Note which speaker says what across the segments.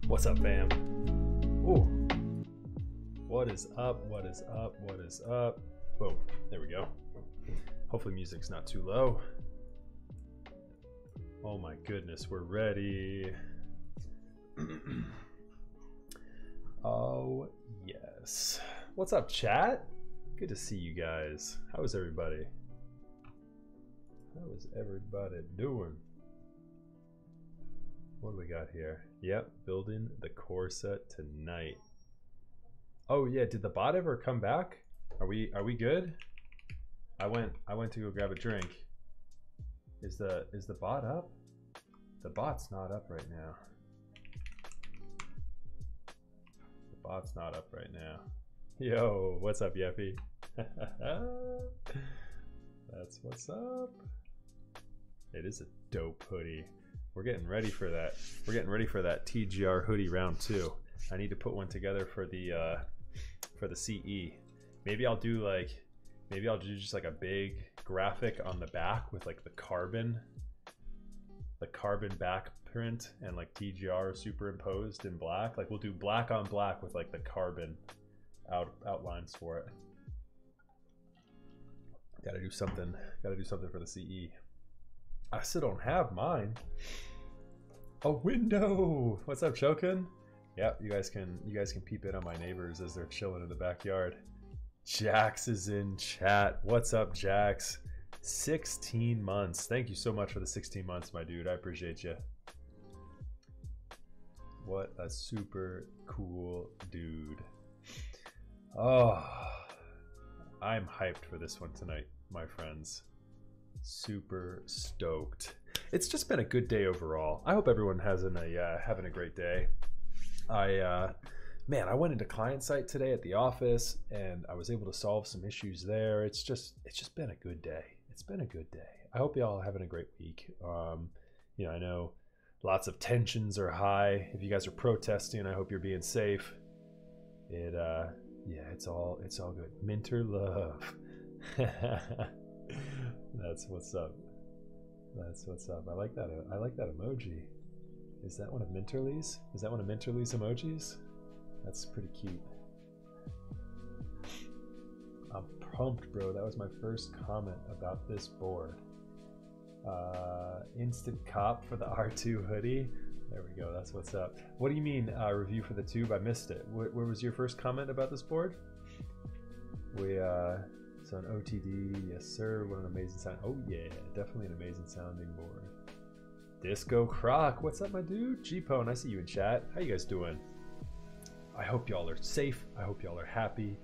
Speaker 1: What's up, fam? Ooh. What is up? What is up? What is up? Boom. There we go. Hopefully music's not too low. Oh my goodness, we're ready. Oh, yes. What's up, chat? Good to see you guys. How is everybody? How is everybody doing? What do we got here? Yep, building the core set tonight. Oh yeah, did the bot ever come back? Are we good? I went to go grab a drink. Is the bot up? The bot's not up right now. The bot's not up right now. Yo, what's up, Yeppy? That's what's up. It is a dope hoodie. We're getting ready for that. We're getting ready for that TGR hoodie round 2. I need to put one together for the CE. Maybe I'll do just like a big graphic on the back with like the carbon back print and like TGR superimposed in black. Like we'll do black on black with like the carbon outlines for it. Gotta do something for the CE. I still don't have mine. A window. What's up, Chokin? Yeah, you guys can peep in on my neighbors as they're chilling in the backyard. Jax is in chat. What's up, Jax? 16 months. Thank you so much for the 16 months, my dude. I appreciate you. What a super cool dude. Oh, I'm hyped for this one tonight, my friends. Super stoked. It's just been a good day overall. I hope everyone has having a great day. Man, I went into client site today at the office and I was able to solve some issues there. It's just been a good day. It's been a good day. I hope y'all are having a great week. You know, I know lots of tensions are high. If you guys are protesting, I hope you're being safe. Yeah, it's all good. Minter love. That's what's up. That's what's up. I like that. I like that emoji. Is that one of Minterly's? Is that one of Minterly's emojis? That's pretty cute. I'm pumped, bro. That was my first comment about this board. Instant cop for the R2 hoodie. There we go. That's what's up. What do you mean review for the tube? I missed it. Where was your first comment about this board? So an OTD, yes sir. What an amazing sound. Oh yeah, definitely an amazing sounding board. Disco Croc, what's up, my dude? G-Pone, I see you in chat. How you guys doing? I hope y'all are safe. I hope y'all are happy.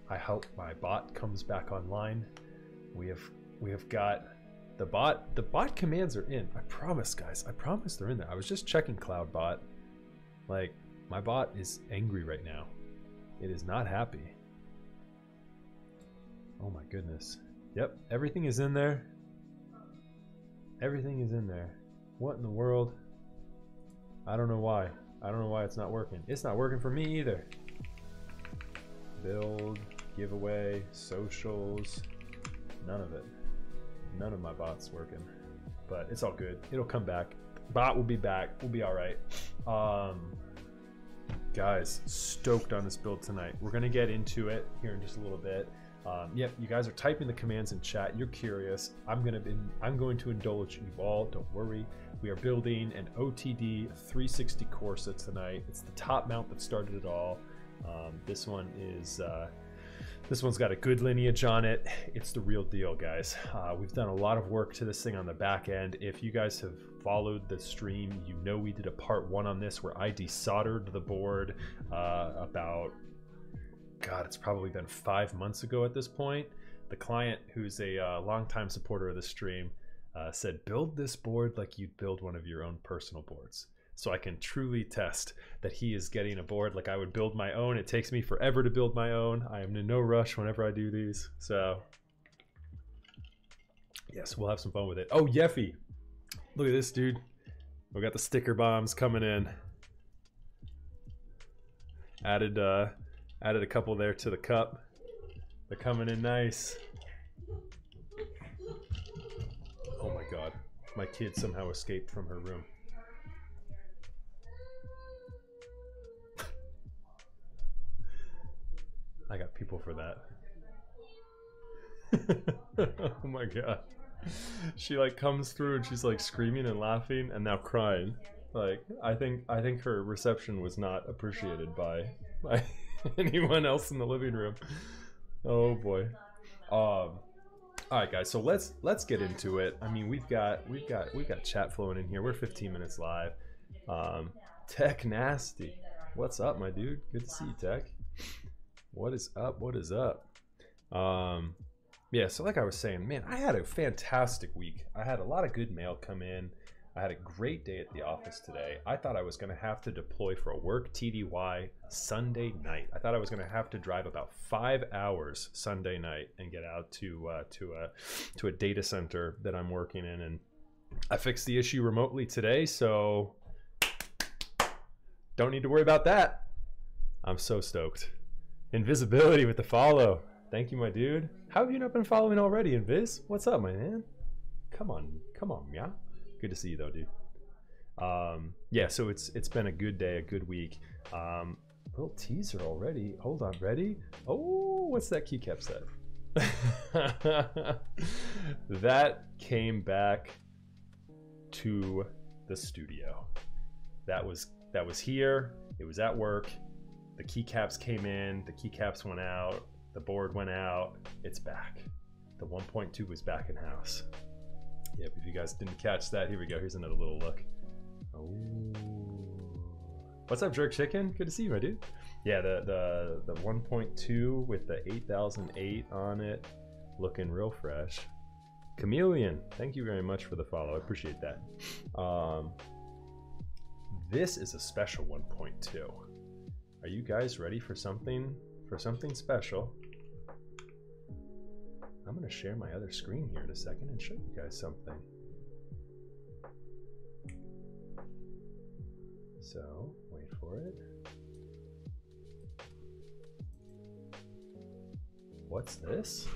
Speaker 1: I hope my bot comes back online. We have got the bot commands are in. I promise, guys. I promise they're in there. I was just checking CloudBot. Like, my bot is angry right now. It is not happy. Oh my goodness. Yep, everything is in there. Everything is in there. What in the world? I don't know why. I don't know why it's not working. It's not working for me either. Build, giveaway, socials, none of it. None of my bots working, but it's all good. It'll come back. Bot will be back. We'll be all right. Guys, stoked on this build tonight. We're gonna get into it here in just a little bit. Yep, you guys are typing the commands in chat. You're curious. I'm going to indulge you all. Don't worry. We are building an OTD 360 Corsa tonight. It's the top mount that started it all. This one's got a good lineage on it. It's the real deal, guys. We've done a lot of work to this thing on the back end. If you guys have followed the stream, you know we did a part 1 on this where I desoldered the board about, God, it's probably been 5 months ago at this point. The client, who's a longtime supporter of the stream, said, build this board like you'd build one of your own personal boards. So I can truly test that he is getting a board like I would build my own. It takes me forever to build my own. I am in no rush whenever I do these. So yes, we'll have some fun with it. Oh, Yeffy, look at this, dude. We got the sticker bombs coming in. Added a couple there to the cup. They're coming in nice. Oh my God, my kid somehow escaped from her room. I got people for that. Oh my God. She like comes through and she's like screaming and laughing and now crying. Like I think her reception was not appreciated by anyone else in the living room. Oh boy. All right, guys. So let's get into it. I mean, we've got chat flowing in here. We're 15 minutes live. Tech Nasty, what's up, my dude? Good to see you, Tech. What is up? What is up? Yeah, so like I was saying, man, I had a fantastic week. I had a lot of good mail come in. I had a great day at the office today. I thought I was going to have to deploy for a work TDY Sunday night. I thought I was going to have to drive about 5 hours Sunday night and get out to a data center that I'm working in. And I fixed the issue remotely today, so don't need to worry about that. I'm so stoked. Invisibility with the follow. Thank you, my dude. How have you not been following already, Invis? What's up, my man? Come on, yeah. Good to see you though, dude. Yeah, so it's been a good day, a good week. Little teaser already. Hold on, ready? Oh, what's that keycap set? That came back to the studio. That was here. It was at work. The keycaps came in, the keycaps went out, the board went out. It's back. The 1.2 was back in house. Yep, if you guys didn't catch that, here we go. Here's another little look. Oh, what's up, Jerk Chicken? Good to see you, my dude. Yeah, the 1.2 with the 8008 on it, looking real fresh. Chameleon, thank you very much for the follow. I appreciate that. This is a special 1.2. Are you guys ready for something special? I'm gonna share my other screen here in a second and show you guys something. So, wait for it. What's this?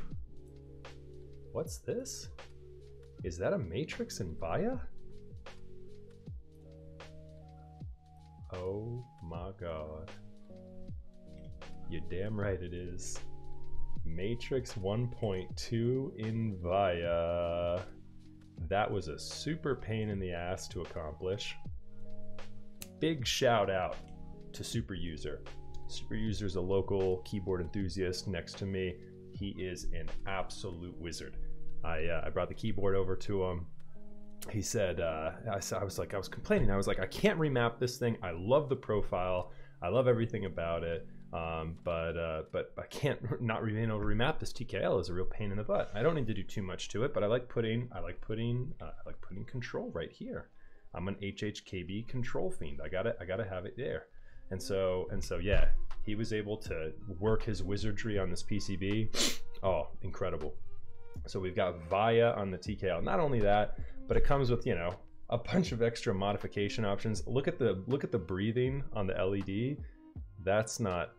Speaker 1: What's this? Is that a Matrix in Via? Oh my God. You're damn right it is. Matrix 1.2 in Via. That was a super pain in the ass to accomplish. Big shout out to Super User. Super User is a local keyboard enthusiast next to me. He is an absolute wizard. I brought the keyboard over to him. He said, I was complaining. I was like, I can't remap this thing. I love the profile. I love everything about it. But I can't not being able to remap this. TKL is a real pain in the butt. I don't need to do too much to it, but I like putting control right here. I'm an HHKB control fiend. I gotta have it there. And so yeah, he was able to work his wizardry on this PCB. Oh, incredible. So we've got Via on the TKL. Not only that, but it comes with, you know, a bunch of extra modification options. Look at the breathing on the LED. That's not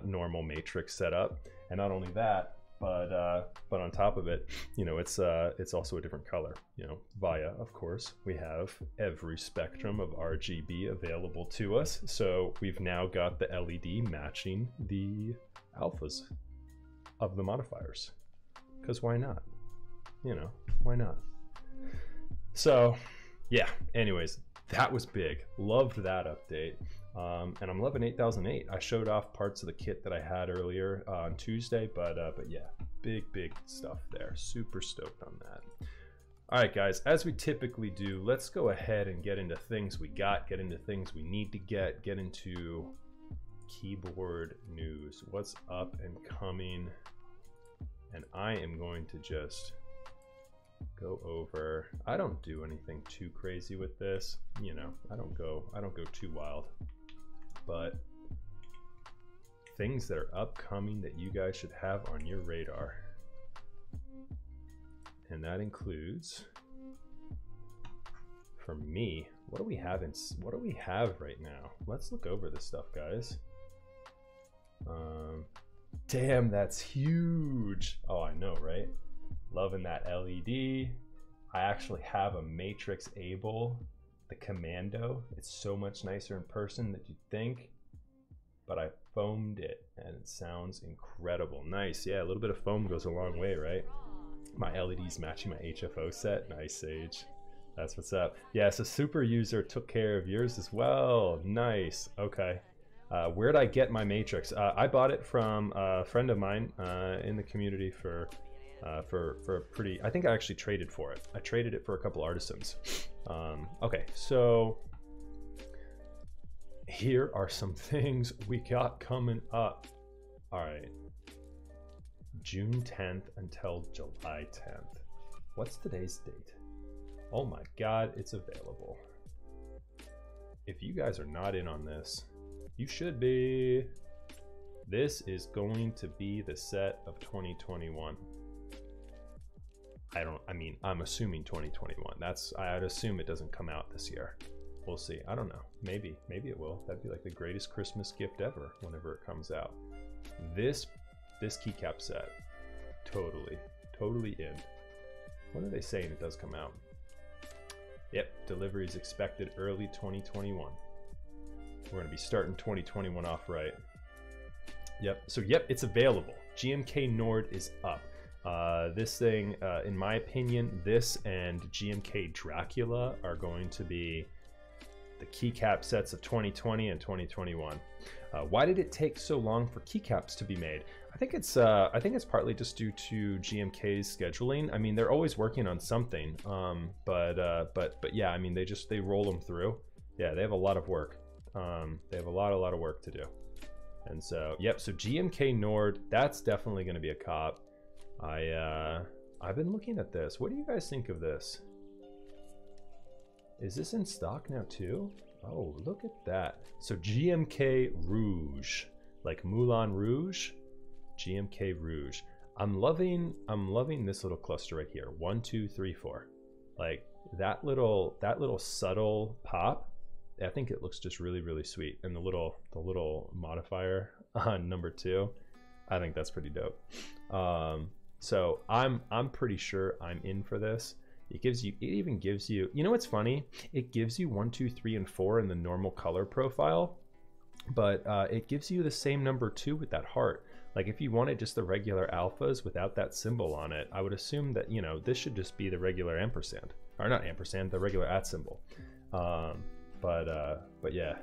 Speaker 1: normal Matrix setup. And not only that, but on top of it, you know, it's also a different color. You know, Via, of course, we have every spectrum of RGB available to us. So we've now got the LED matching the alphas of the modifiers. Because why not? You know, why not? So yeah, anyways, that was big. Loved that update. And I'm loving 8008. I showed off parts of the kit that I had earlier on Tuesday, but yeah, big stuff there. Super stoked on that. All right, guys, as we typically do, let's go ahead and get into things we got, get into things we need to get into keyboard news. What's up and coming? And I am going to just go over. I don't do anything too crazy with this, you know. I don't go too wild. But things that are upcoming that you guys should have on your radar. And that includes, for me, what do we have right now? Let's look over this stuff, guys. Damn, that's huge. Oh, I know, right? Loving that LED. I actually have a Matrix Able, the Commando. It's so much nicer in person than you'd think, but I foamed it and it sounds incredible. Nice. Yeah, a little bit of foam goes a long way, right? My LEDs matching my HFO set. Nice, Sage. That's what's up. Yeah, so Super User took care of yours as well. Nice. Okay. Where'd I get my Matrix? I bought it from a friend of mine in the community for a pretty, I think I actually traded for it. I traded it for a couple artisans. Okay, so here are some things we got coming up. All right, June 10th until July 10th. What's today's date? Oh my God, it's available. If you guys are not in on this, you should be. This is going to be the set of 2021. I'm assuming 2021. I'd assume it doesn't come out this year. We'll see. I don't know. Maybe it will. That'd be like the greatest Christmas gift ever whenever it comes out. This keycap set, totally in. When are they saying it does come out? Yep, delivery is expected early 2021. We're gonna be starting 2021 off right. Yep, so yep, it's available. GMK Nord is up. This thing, in my opinion, this and GMK Dracula are going to be the keycap sets of 2020 and 2021. Why did it take so long for keycaps to be made? I think it's partly just due to GMK's scheduling. I mean, they're always working on something, but yeah, I mean, they roll them through. Yeah, they have a lot of work. They have a lot of work to do. And so, yep. So GMK Nord, that's definitely going to be a cop. I've been looking at this. What do you guys think of this? Is this in stock now too? Oh, look at that. So GMK Rouge, like Moulin Rouge, GMK Rouge. I'm loving this little cluster right here. 1, 2, 3, 4. Like that little subtle pop. I think it looks just really sweet. And the little modifier on number 2, I think that's pretty dope. So I'm pretty sure I'm in for this. It even gives you, you know what's funny? It gives you 1, 2, 3, and 4 in the normal color profile, but it gives you the same number 2 with that heart. Like if you wanted just the regular alphas without that symbol on it, I would assume that, you know, this should just be the regular ampersand, or not ampersand, the regular @ symbol. But yeah,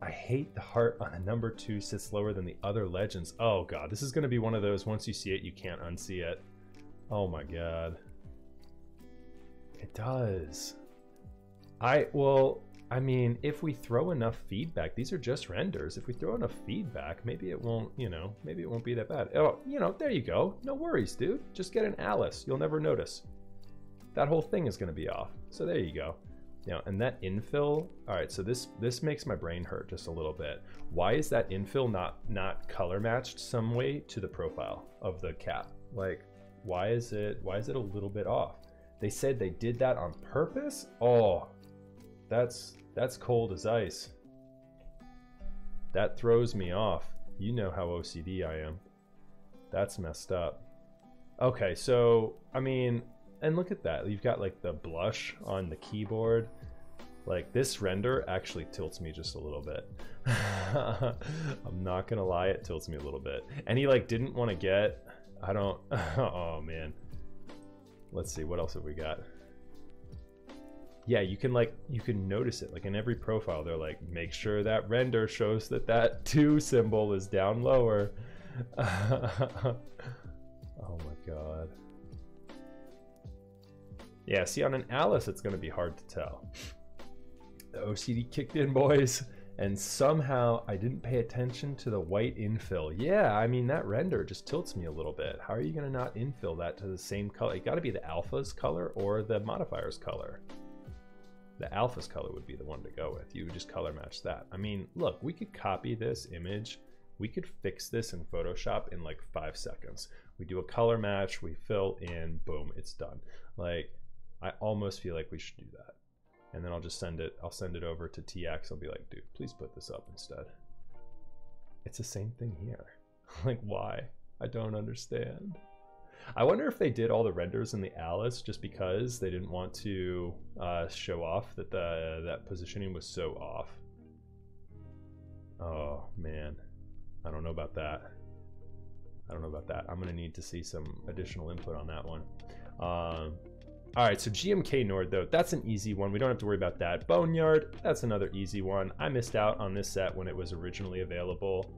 Speaker 1: I hate the heart on a number 2 sits lower than the other legends. Oh god, this is going to be one of those, once you see it, you can't unsee it. Oh my god. It does. I mean, if we throw enough feedback, these are just renders. If we throw enough feedback, maybe it won't, you know, maybe it won't be that bad. Oh, you know, there you go. No worries, dude. Just get an Alice. You'll never notice. That whole thing is going to be off. So there you go. You know, and that infill, all right, so this makes my brain hurt just a little bit. Why is that infill not color matched some way to the profile of the cap? Like, why is it a little bit off? They said they did that on purpose? Oh, that's cold as ice. That throws me off. You know how OCD I am. That's messed up. Okay, so, I mean, and look at that. You've got like the blush on the keyboard. Like this render actually tilts me just a little bit. I'm not gonna lie, it tilts me a little bit. And he like didn't want to get, I don't, oh man. Let's see, what else have we got? Yeah, you can notice it. Like in every profile, they're like, make sure that render shows that that 2 symbol is down lower. Oh my god. Yeah, see, on an Alice, it's going to be hard to tell. The OCD kicked in, boys. And somehow I didn't pay attention to the white infill. Yeah, I mean, that render just tilts me a little bit. How are you going to not infill that to the same color? It got to be the alpha's color or the modifier's color. The alpha's color would be the one to go with. You would just color match that. I mean, look, we could copy this image. We could fix this in Photoshop in like 5 seconds. We do a color match, we fill in, boom, it's done. Like, I almost feel like we should do that. And then I'll just send it over to TX. I'll be like, dude, please put this up instead. It's the same thing here. Like, why? I don't understand. I wonder if they did all the renders in the Alice just because they didn't want to show off that that positioning was so off. Oh, man. I don't know about that. I don't know about that. I'm going to need to see some additional input on that one. All right, so GMK Nord, though, that's an easy one. We don't have to worry about that. Boneyard, that's another easy one. I missed out on this set when it was originally available.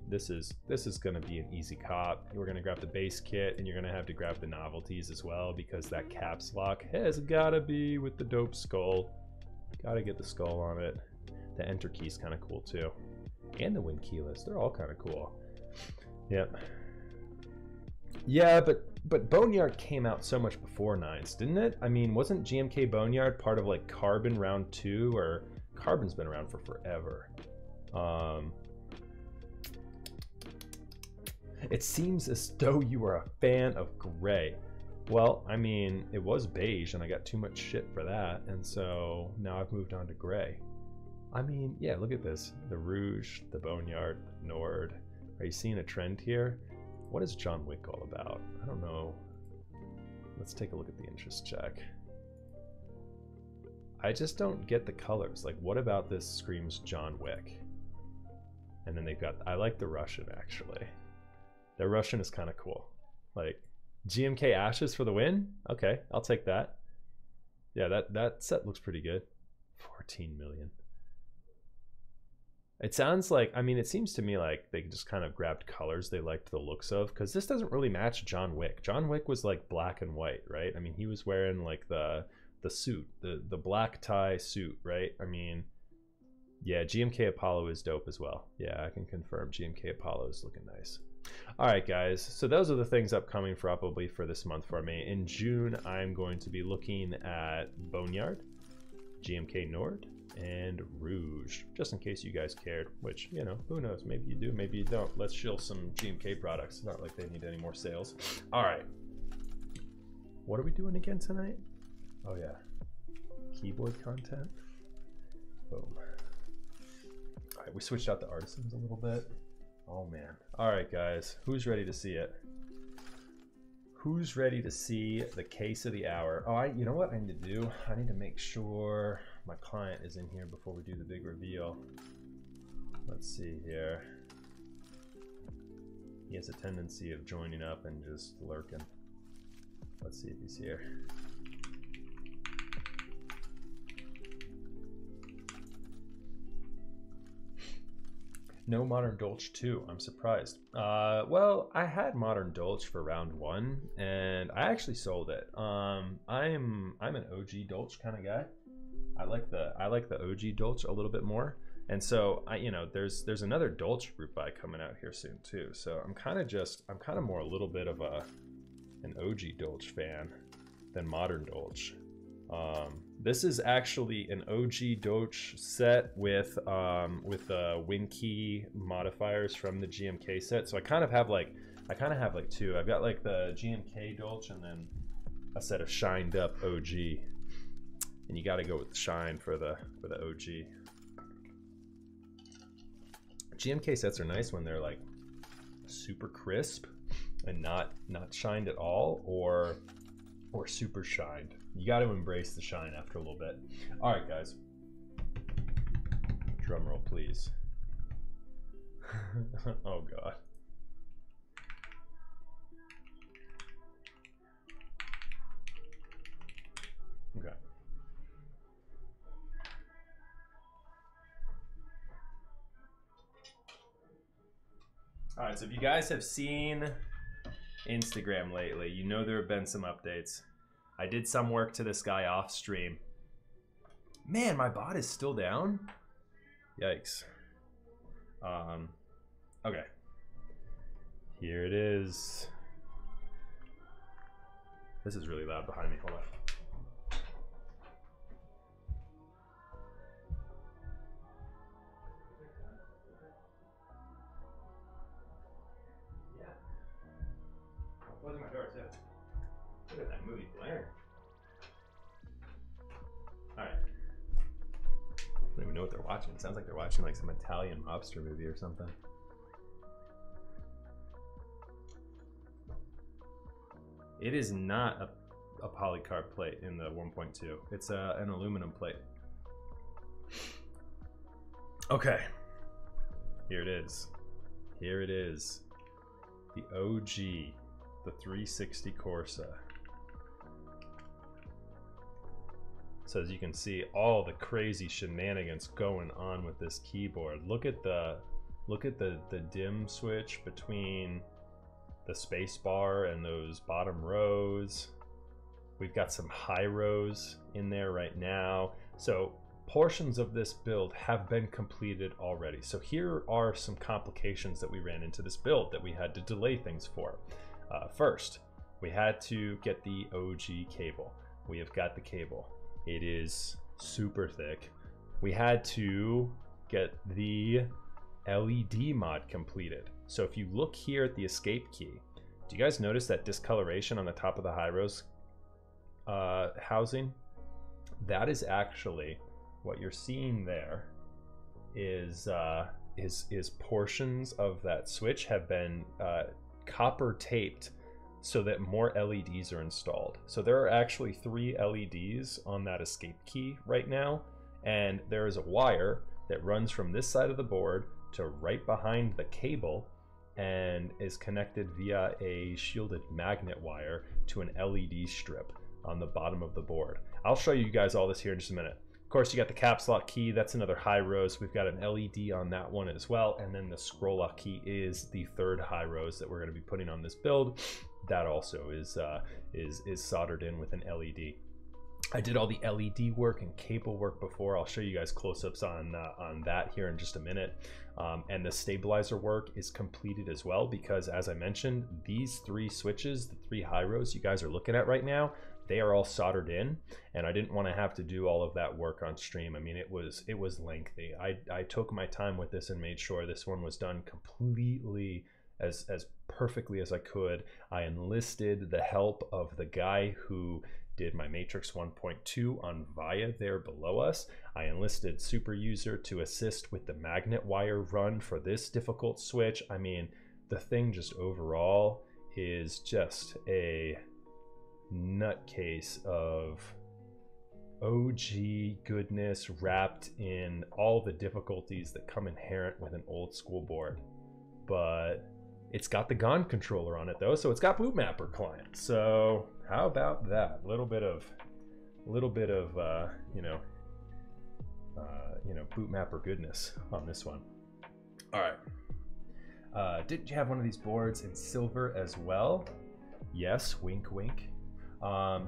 Speaker 1: This is going to be an easy cop. We're going to grab the base kit, and you're going to have to grab the novelties as well because that caps lock has got to be with the dope skull. Got to get the skull on it. The enter key's kind of cool, too. And the win keyless. They're all kind of cool. Yep. Yeah, but Boneyard came out so much before Nines, didn't it? I mean, wasn't GMK Boneyard part of like Carbon Round 2? Or Carbon's been around for forever. It seems as though you were a fan of gray. Well, I mean, it was beige and I got too much shit for that, and so now I've moved on to gray. I mean, yeah, look at this. The Rouge, the Boneyard, the Nord. Are you seeing a trend here? What is John Wick all about? I don't know. Let's take a look at the interest check. I just don't get the colors. Like, what about this screams John Wick? And then they've got, I like the Russian, actually. The Russian is kind of cool. Like GMK Ashes for the win. Okay, I'll take that. Yeah, that set looks pretty good. 14 million. It sounds like, I mean, it seems to me like they just kind of grabbed colors they liked the looks of, because this doesn't really match John Wick. John Wick was like black and white, right? I mean, he was wearing like the suit, the black tie suit, right? I mean, yeah, GMK Apollo is dope as well. Yeah, I can confirm GMK Apollo is looking nice. All right, guys, so those are the things upcoming probably for this month for me. In June, I'm going to be looking at Boneyard, GMK Nord, and Rouge, just in case you guys cared, which, you know, who knows, maybe you do, maybe you don't. Let's shill some GMK products. It's not like they need any more sales. All right, what are we doing again tonight? Oh yeah, keyboard content. Boom. All right, we switched out the artisans a little bit. Oh man. All right, guys, who's ready to see it? Who's ready to see the case of the hour? Oh, you know what I need to do? I need to make sure my client is in here before we do the big reveal. Let's see here. He has a tendency of joining up and just lurking. Let's see if he's here. No Modern Dolch 2. I'm surprised. Well, I had Modern Dolch for round 1, and I actually sold it. I'm an OG Dolch kind of guy. I like the OG Dolch a little bit more, and so you know, there's another Dolch group buy coming out here soon too. So I'm kind of more a little bit of an OG Dolch fan than Modern Dolch. This is actually an OG Dolch set with the win key modifiers from the GMK set. So I kind of have like two. I've got like the GMK Dolch and then a set of shined up OG. And you got to go with the shine for the OG. GMK sets are nice when they're like super crisp and not shined at all, or super shined. You got to embrace the shine after a little bit. All right, guys. Drum roll, please. Oh God. Okay. All right, so if you guys have seen Instagram lately, you know there have been some updates. I did some work to this guy off stream. Man, my bot is still down? Yikes. Okay. Here it is. This is really loud behind me. Hold on. Closing my door too. Look at that movie blaring. Alright. I don't even know what they're watching. It sounds like they're watching like some Italian mobster movie or something. It is not a polycarb plate in the 1.2. It's an aluminum plate. Okay. Here it is. Here it is. The OG. The 360 Corsa. So as you can see, all the crazy shenanigans going on with this keyboard. Look at the dim switch between the space bar and those bottom rows. We've got some high rows in there right now. So portions of this build have been completed already. So here are some complications that we ran into this build that we had to delay things for. First, we had to get the OG cable. We have got the cable. It is super thick. We had to get the LED mod completed. So if you look here at the escape key, do you guys notice that discoloration on the top of the high rows housing? That is actually what you're seeing there is portions of that switch have been copper taped so that more LEDs are installed. So there are actually 3 LEDs on that escape key right now, and there is a wire that runs from this side of the board to right behind the cable and is connected via a shielded magnet wire to an LED strip on the bottom of the board. I'll show you guys all this here in just a minute. Of course, you got the caps lock key. That's another high rose. We've got an LED on that one as well. And then the scroll lock key is the third high rose that we're going to be putting on this build. That also is soldered in with an LED. I did all the LED work and cable work before. I'll show you guys close-ups on that here in just a minute. And the stabilizer work is completed as well, because as I mentioned, these three switches, the three high rows you guys are looking at right now, they are all soldered in, and I didn't want to have to do all of that work on stream. I mean, it was lengthy. I took my time with this and made sure this one was done completely as perfectly as I could. I enlisted the help of the guy who did my Matrix 1.2 on Via there below us. I enlisted Super User to assist with the magnet wire run for this difficult switch. I mean, the thing just overall is just a nutcase of OG goodness wrapped in all the difficulties that come inherent with an old school board. But it's got the GON controller on it though, so it's got boot mapper client. So how about that? A little bit of boot mapper goodness on this one. All right. Didn't you have one of these boards in silver as well? Yes, wink wink.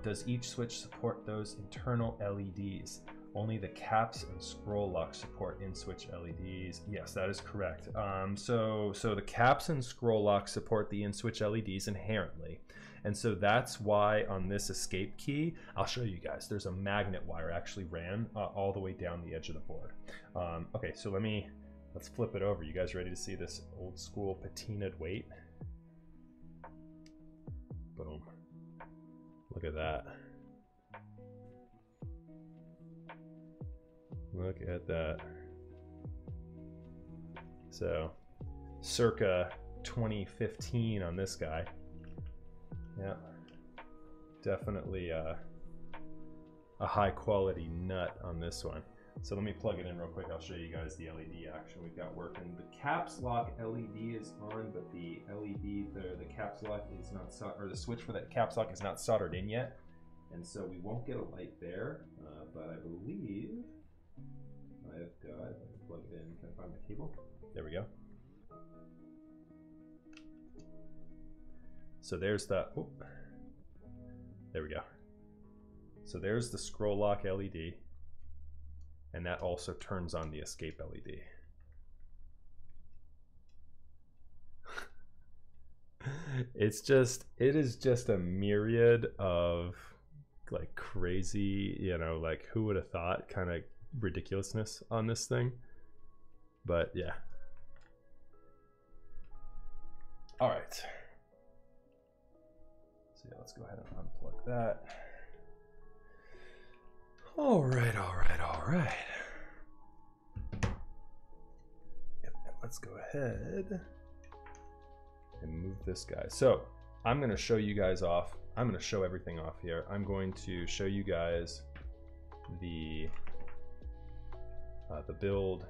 Speaker 1: Does each switch support those internal LEDs? Only the caps and scroll lock support in-switch LEDs. Yes, that is correct. So the caps and scroll lock support the in-switch LEDs inherently. And so that's why on this escape key, I'll show you guys, there's a magnet wire actually ran all the way down the edge of the board. Okay, so let's flip it over. You guys ready to see this old school patinaed weight? Boom. Look at that. Look at that. So, circa 2015 on this guy. Yeah, definitely a high quality nut on this one. So let me plug it in real quick. I'll show you guys the LED action we've got working. The caps lock LED is on, but the LED, the caps lock is not, or the switch for that caps lock is not soldered in yet. And so we won't get a light there, but I believe I've got, let me plug it in, can I find my cable? There we go. So there's the, there we go. So there's the scroll lock LED, and that also turns on the escape LED. It is just a myriad of like crazy, like who would have thought kind of ridiculousness on this thing. But yeah. All right. So yeah, let's go ahead and unplug that. All right. Yep, let's go ahead and move this guy. So I'm going to show you guys off. I'm going to show everything off here. I'm going to show you guys the build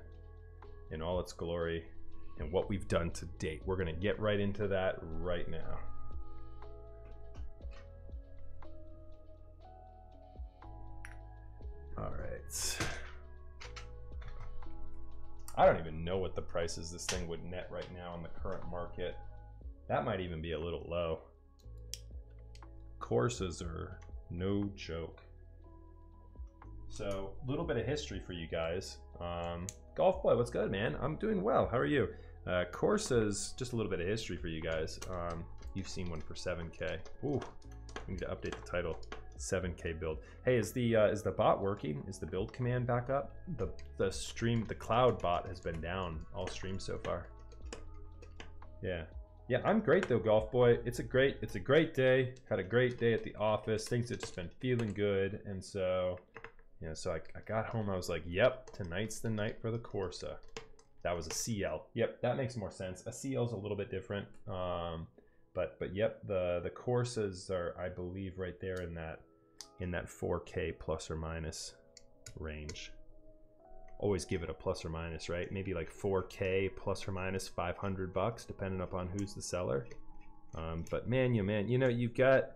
Speaker 1: in all its glory and what we've done to date. We're going to get right into that right now. All right. I don't even know what the prices this thing would net right now in the current market. That might even be a little low. Corsas are no joke. So a little bit of history for you guys. Golf Boy, what's good, man? I'm doing well. How are you? Corsas, just a little bit of history for you guys. You've seen one for 7K. Ooh, we need to update the title. 7K build. Hey, is the bot working? Is the build command back up? The cloud bot has been down all stream so far. Yeah, I'm great though, Golf Boy. It's a great day. Had a great day at the office. Things have just been feeling good, and so so I got home. I was like, yep, tonight's the night for the Corsa. That was a CL. Yep, that makes more sense. A CL is a little bit different. But yep, the Corsas are, I believe, right there in that 4K plus or minus range. always give it a plus or minus, right? Maybe like 4K plus or minus $500, depending upon who's the seller. But man, you know, you've got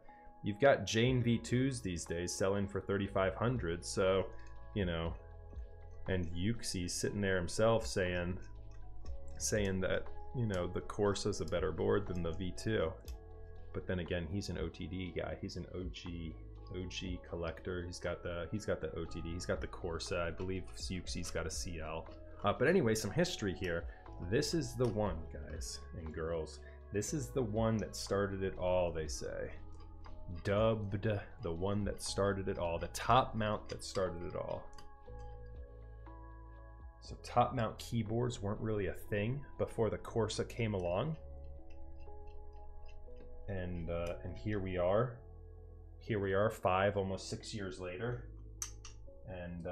Speaker 1: Jane V2s these days selling for 3,500. So, you know, and Yuxi's sitting there himself saying that, you know, the Corsa's a better board than the V2. But then again, he's an OTD guy. He's an OG collector. He's got the OTD. He's got the Corsa. I believe Yuxi's got a CL. But anyway, some history here. This is the one, guys and girls. This is the one that started it all, they say. Dubbed the one that started it all. The top mount that started it all. So top mount keyboards weren't really a thing before the Corsa came along. And here we are. Here we are, almost 6 years later, and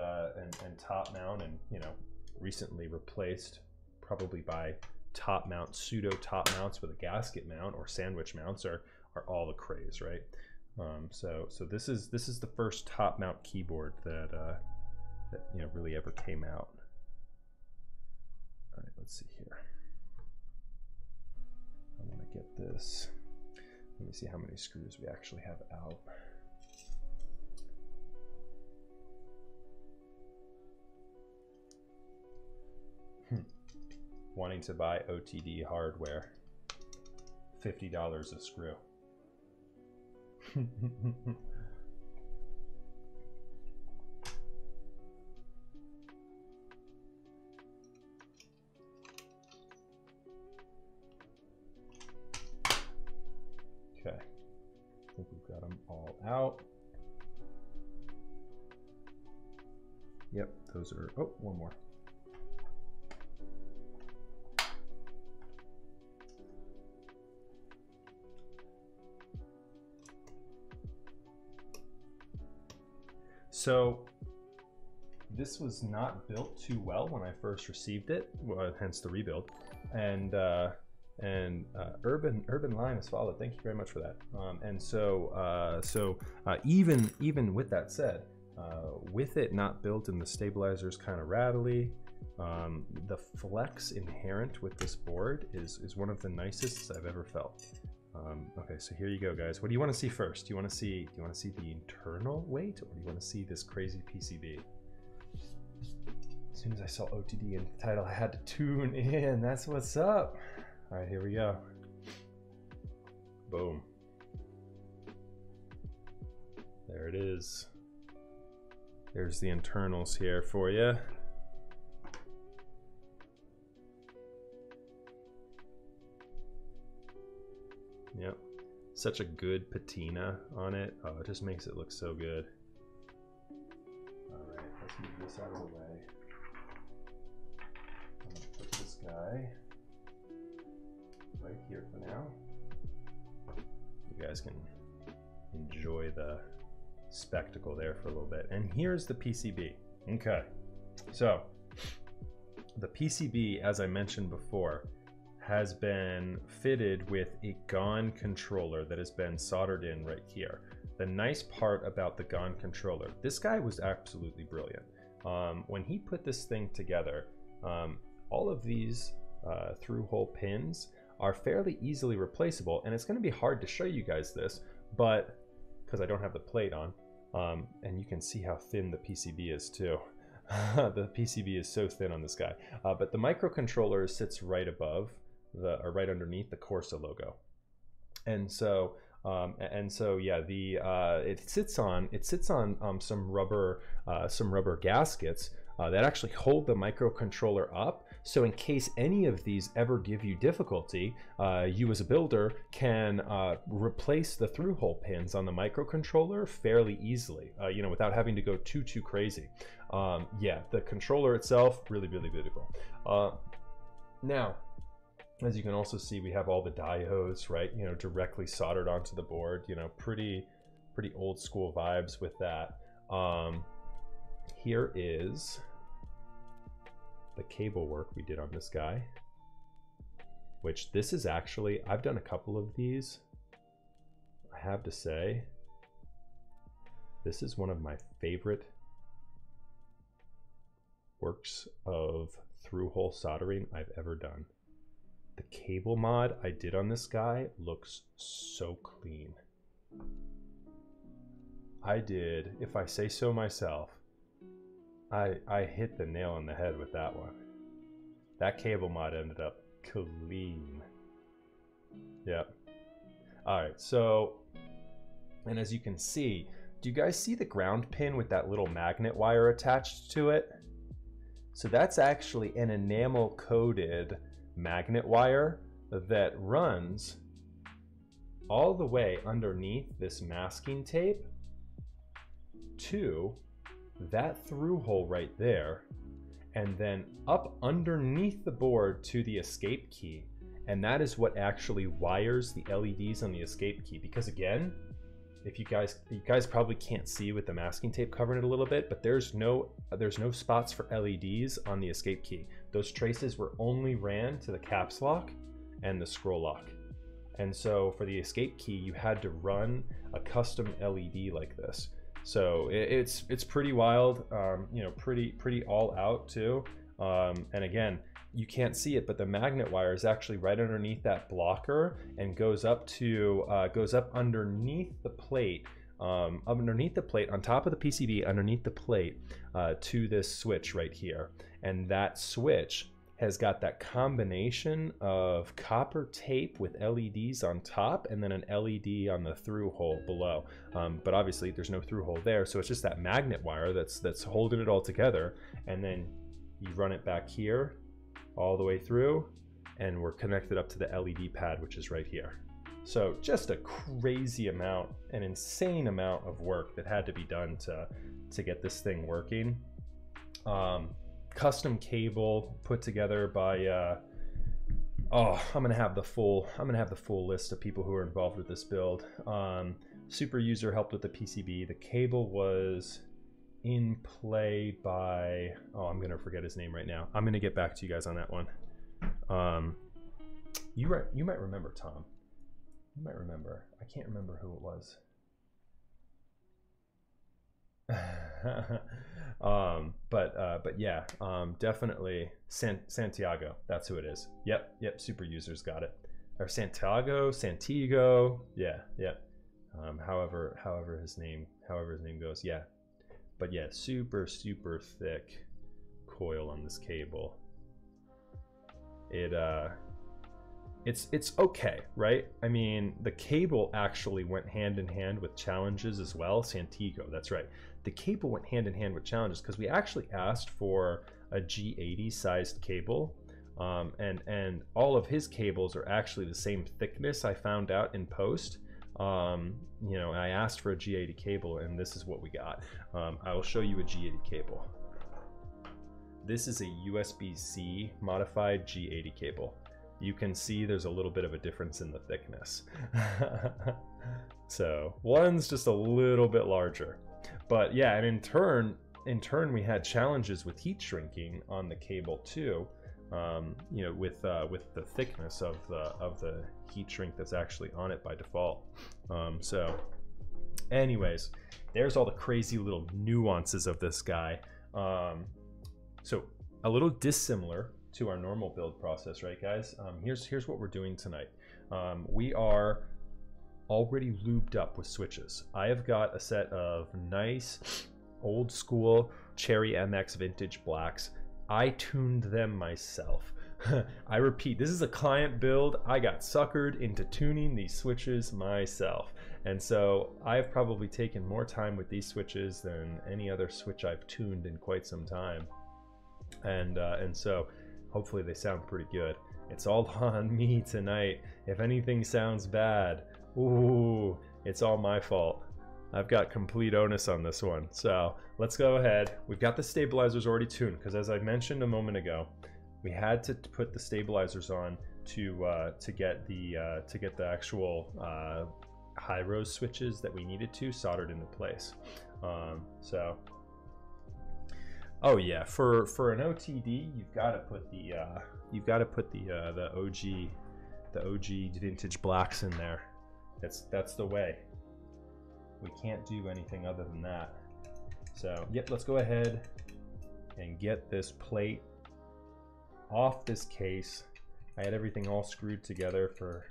Speaker 1: top mount, and you know, recently replaced probably by top mount, pseudo top mounts with a gasket mount or sandwich mounts are all the craze, right? So this is the first top mount keyboard that you know, really ever came out. All right, let's see here. I want to get this. Let me see how many screws we actually have out. Wanting to buy OTD hardware. $50 a screw. Okay, I think we've got them all out. Yep, those are, oh, one more. So this was not built too well when I first received it, hence the rebuild. And Urban Line has followed. Thank you very much for that. Even with that said, with it not built and the stabilizers kind of rattly, the flex inherent with this board is one of the nicest I've ever felt. Okay, so here you go, guys. What do you want to see first? Do you want to see the internal weight, or do you want to see this crazy PCB? As soon as I saw OTD in the title, I had to tune in. That's what's up. All right, here we go. Boom. There it is. There's the internals here for you. Yep. Such a good patina on it. Oh, it just makes it look so good. All right, let's move this out of the way. I'm gonna put this guy right here for now. You guys can enjoy the spectacle there for a little bit. And here's the PCB. Okay, so the PCB, as I mentioned before, has been fitted with a GON controller that has been soldered in right here. The nice part about the GON controller, this guy was absolutely brilliant. When he put this thing together, all of these through-hole pins are fairly easily replaceable, and it's going to be hard to show you guys this, but because I don't have the plate on, and you can see how thin the PCB is too. The PCB is so thin on this guy, but the microcontroller sits right above or right underneath the Corsa logo, and so yeah, it sits on some rubber gaskets that actually hold the microcontroller up. So in case any of these ever give you difficulty, you as a builder can replace the through-hole pins on the microcontroller fairly easily, you know, without having to go too crazy. Yeah, the controller itself, really beautiful. Now, as you can also see, we have all the diodes, right? You know, directly soldered onto the board. You know, pretty old school vibes with that. Here is the cable work we did on this guy, which this is actually, I've done a couple of these. I have to say, this is one of my favorite works of through-hole soldering I've ever done. The cable mod I did on this guy looks so clean. I did, if I say so myself, I hit the nail on the head with that one. That cable mod ended up clean. Yep. All right, so, and as you can see, do you guys see the ground pin with that little magnet wire attached to it? So that's actually an enamel coated magnet wire that runs all the way underneath this masking tape to that through hole right there, and then up underneath the board to the escape key. And that is what actually wires the LEDs on the escape key. Because again, if you guys probably can't see with the masking tape covering it a little bit, but there's no spots for LEDs on the escape key. Those traces were only ran to the caps lock and the scroll lock. And so for the escape key, you had to run a custom LED like this. So it's pretty wild, you know, pretty all out too. And again, you can't see it, but the magnet wire is actually right underneath that blocker and goes up underneath the plate, on top of the PCB, underneath the plate, to this switch right here. And that switch has got that combination of copper tape with LEDs on top and then an LED on the through hole below. But obviously there's no through hole there, so it's just that magnet wire that's holding it all together. And then you run it back here all the way through, and we're connected up to the LED pad, which is right here. So just a crazy amount, an insane amount of work that had to be done to get this thing working. Custom cable put together by I'm gonna have the full list of people who are involved with this build. Super user helped with the PCB. The cable was in play by, I'm gonna forget his name right now. I'm gonna get back to you guys on that one. You might remember, Tom. You might remember. I can't remember who it was. But yeah, definitely Santiago. That's who it is. Yep. Super users got it. Or Santiago. Yeah. However his name goes. Yeah. But yeah, super thick coil on this cable. It's okay, right? I mean, the cable actually went hand in hand with challenges as well. Santiago, that's right. The cable went hand in hand with challenges because we actually asked for a G80 sized cable, and all of his cables are actually the same thickness. I found out in post. You know, I asked for a G80 cable, and this is what we got. I will show you a G80 cable. This is a USB-C modified G80 cable. You can see there's a little bit of a difference in the thickness. So one's just a little bit larger. But yeah, and in turn we had challenges with heat shrinking on the cable too. You know, with the thickness of the heat shrink that's actually on it by default. So anyways, there's all the crazy little nuances of this guy. So a little dissimilar to our normal build process, right guys? Here's what we're doing tonight. We are already lubed up with switches. I have got a set of nice old school Cherry MX vintage blacks. I tuned them myself. I repeat, this is a client build. I got suckered into tuning these switches myself. And so I've probably taken more time with these switches than any other switch I've tuned in quite some time. And so hopefully they sound pretty good. It's all on me tonight. If anything sounds bad, ooh, it's all my fault. I've got complete onus on this one. So let's go ahead. We've got the stabilizers already tuned because, as I mentioned a moment ago, we had to put the stabilizers on to get the actual high rose switches that we needed to soldered into place. So, oh yeah, for an OTD, you've got to put the OG vintage blacks in there. That's the way. We can't do anything other than that. So, yep, let's go ahead and get this plate off this case. I had everything all screwed together for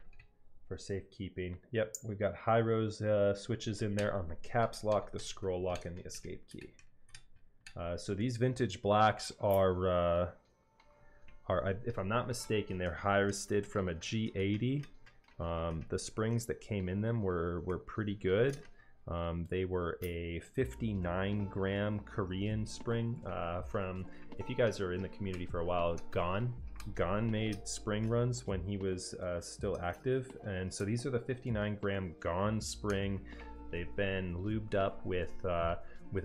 Speaker 1: safekeeping. Yep, we've got high rose switches in there on the caps lock, the scroll lock, and the escape key. So these vintage blacks are if I'm not mistaken, they're harvested from a G80. The springs that came in them were pretty good. They were a 59-gram Korean spring from, if you guys are in the community for a while, Gon made spring runs when he was still active, and so these are the 59-gram Gon spring. They've been lubed up with a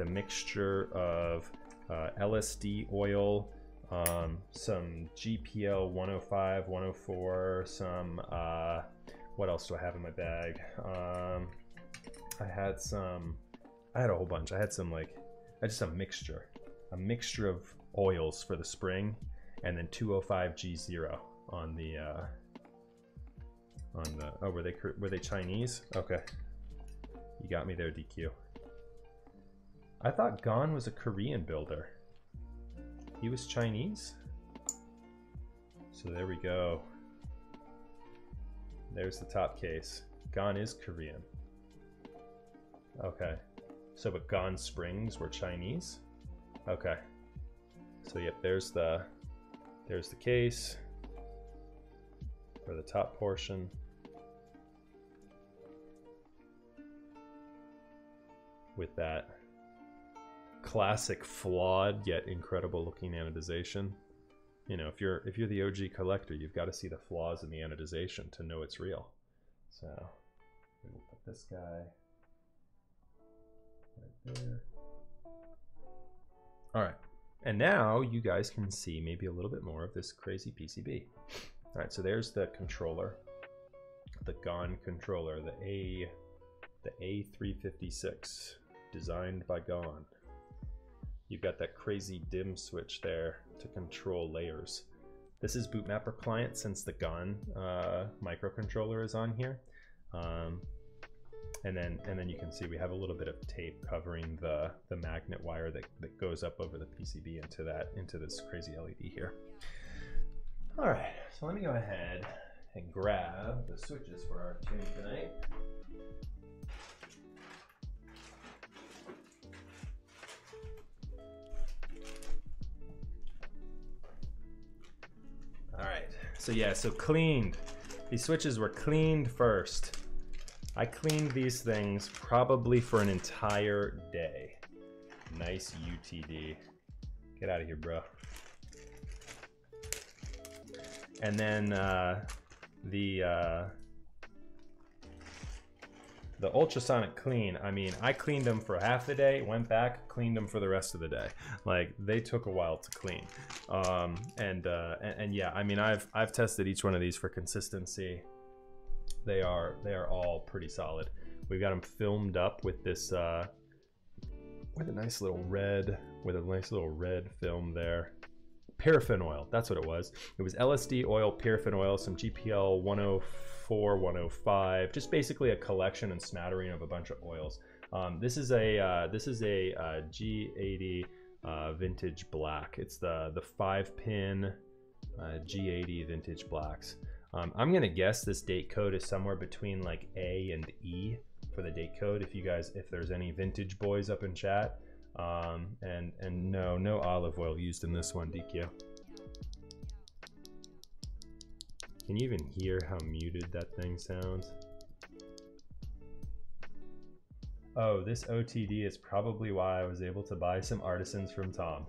Speaker 1: mixture of LSD oil, some GPL 105, 104, some what else do I have in my bag? I had a whole bunch. I had just a mixture of oils for the spring, and then 205 G0 on the oh, were they Chinese? Okay, you got me there, DQ. I thought Gon was a Korean builder. He was Chinese? So there we go. There's the top case. Gon is Korean. Okay. So but Gon Springs were Chinese? Okay. So yep, there's the case for the top portion. With that classic flawed yet incredible looking anodization. You know, if you're the OG collector, you've got to see the flaws in the anodization to know it's real. So we'll put this guy right there. All right, and now you guys can see maybe a little bit more of this crazy PCB. All right, so there's the controller, the Gon controller, the A356, designed by Gon. You've got that crazy dim switch there to control layers. This is Bootmapper client since the Gon microcontroller is on here. And then you can see we have a little bit of tape covering the magnet wire that goes up over the PCB into this crazy LED here. All right, so let me go ahead and grab the switches for our tune tonight. All right, so yeah, so cleaned. These switches were cleaned first. I cleaned these things probably for an entire day. Nice UTD. Get out of here, bro. And then the ultrasonic clean, I mean, I cleaned them for half the day, went back, cleaned them for the rest of the day. Like, they took a while to clean. And yeah, I mean, I've tested each one of these for consistency. They are all pretty solid. We've got them filmed up with this with a nice little red film there. Paraffin oil, that's what it was. It was LSD oil, paraffin oil, some GPL 104, 105, just basically a collection and smattering of a bunch of oils. This is a G80 vintage black. It's the 5-pin G80 vintage blacks. I'm gonna guess this date code is somewhere between like A and E for the date code. If there's any vintage boys up in chat. And no olive oil used in this one, DQ. Can you even hear how muted that thing sounds? Oh, this OTD is probably why I was able to buy some artisans from Tom.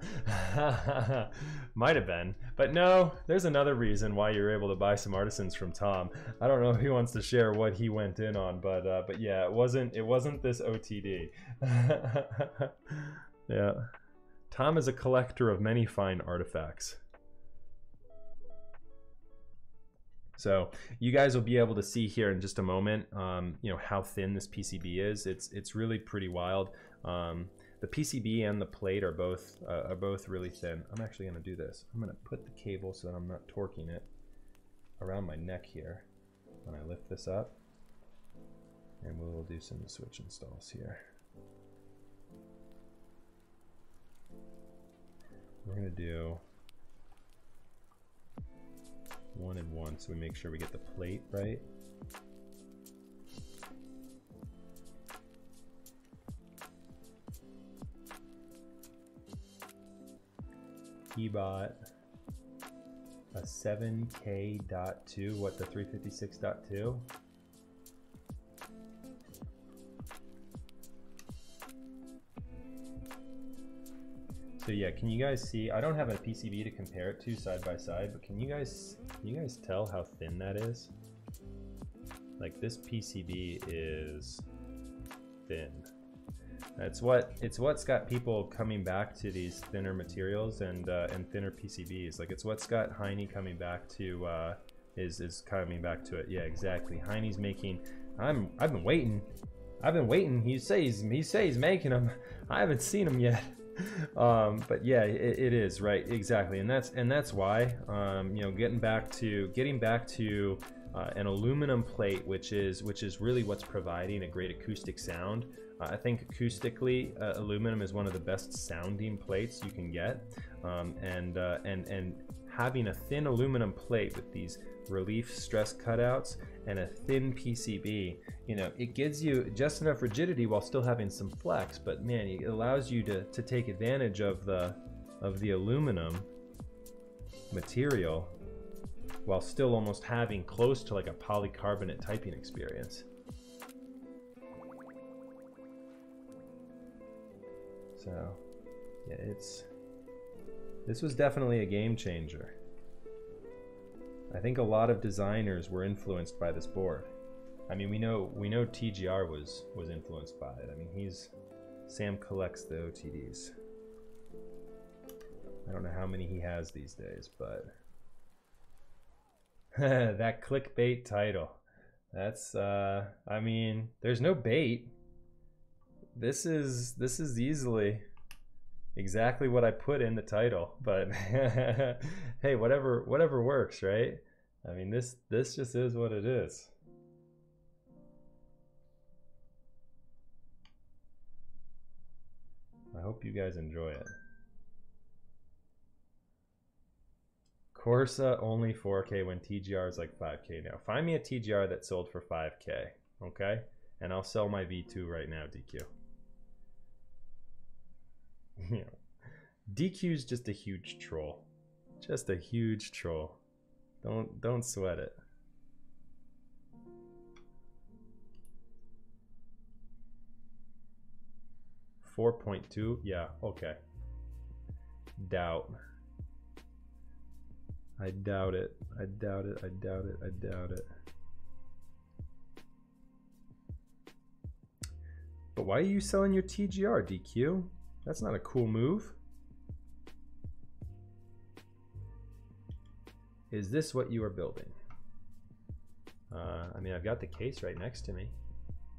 Speaker 1: Might have been, but no, there's another reason why you're able to buy some artisans from Tom. I don't know if he wants to share what he went in on, but yeah, it wasn't this OTD. Yeah, Tom is a collector of many fine artifacts. So you guys will be able to see here in just a moment, you know, how thin this PCB is. It's really pretty wild. The PCB and the plate are both really thin. I'm actually going to do this. I'm going to put the cable so that I'm not torquing it around my neck here when I lift this up, and we'll do some switch installs here. we're gonna do 1 and 1 so we make sure we get the plate right. He bought a 7K.2, what, the 356.2? So yeah, can you guys see, I don't have a PCB to compare it to side by side, but can you guys tell how thin that is? Like this PCB is thin. It's what's got people coming back to these thinner materials and thinner PCBs. Like it's what's got Heine coming back to is coming back to it. Yeah, exactly. Heine's making. I've been waiting. He says he's making them. I haven't seen them yet. But yeah, it is right, exactly, and that's why you know, getting back to an aluminum plate, which is really what's providing a great acoustic sound. I think acoustically, aluminum is one of the best sounding plates you can get, and having a thin aluminum plate with these relief stress cutouts and a thin PCB, you know, it gives you just enough rigidity while still having some flex, but man, it allows you to take advantage of the aluminum material while still almost having close to like a polycarbonate typing experience. So yeah, this was definitely a game changer. I think a lot of designers were influenced by this board. I mean, we know TGR was influenced by it. I mean, Sam collects the OTDs. I don't know how many he has these days, but that clickbait title. That's I mean, there's no bait. This is easily exactly what I put in the title, but hey, whatever works, right? I mean, this just is what it is. I hope you guys enjoy it. Corsa only 4K when TGR is like 5K now. Find me a TGR that sold for 5K, okay? And I'll sell my V2 right now, DQ. You know, DQ's just a huge troll. Just a huge troll. Don't sweat it. $4.2, yeah, okay. Doubt. I doubt it. I doubt it. I doubt it. I doubt it. But why are you selling your TGR, DQ? That's not a cool move. Is this what you are building? I mean, I've got the case right next to me.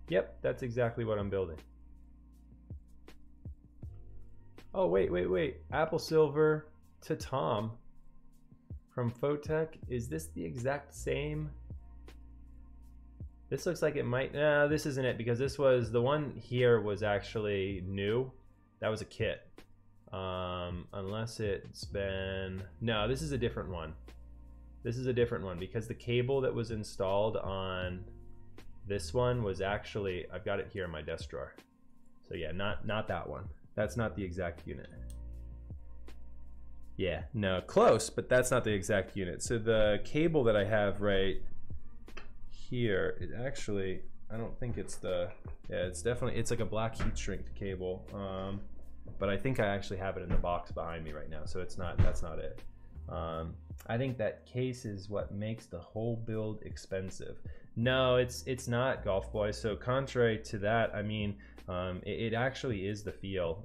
Speaker 1: Yep, that's exactly what I'm building. Oh, wait. Apple Silver to Tom from Photech. Is this the exact same? This looks like it might, no, this isn't it, because this was, the one here was actually new. That was a kit. Unless it's been, no, this is a different one. This is a different one because the cable that was installed on this one was actually, I've got it here in my desk drawer. So yeah, not that one. That's not the exact unit. Yeah, no, close, but that's not the exact unit. So the cable that I have right here, it actually, I don't think it's the, yeah, it's definitely, it's like a black heat shrink cable. But I think I actually have it in the box behind me right now, so it's not, that's not it. I think that case is what makes the whole build expensive. No, it's not, Golf Boy. So contrary to that, I mean, it actually is the feel.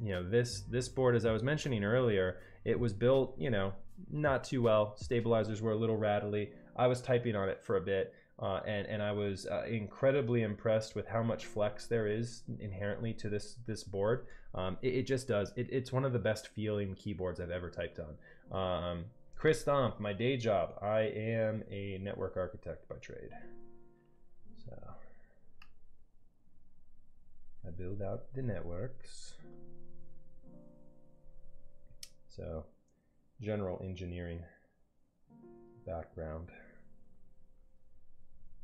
Speaker 1: You know, this board, as I was mentioning earlier, it was built, you know, not too well. Stabilizers were a little rattly. I was typing on it for a bit, and I was incredibly impressed with how much flex there is inherently to this board. It just does. It's one of the best feeling keyboards I've ever typed on. Chris Stomp, my day job. I am a network architect by trade. So I build out the networks. So, general engineering background.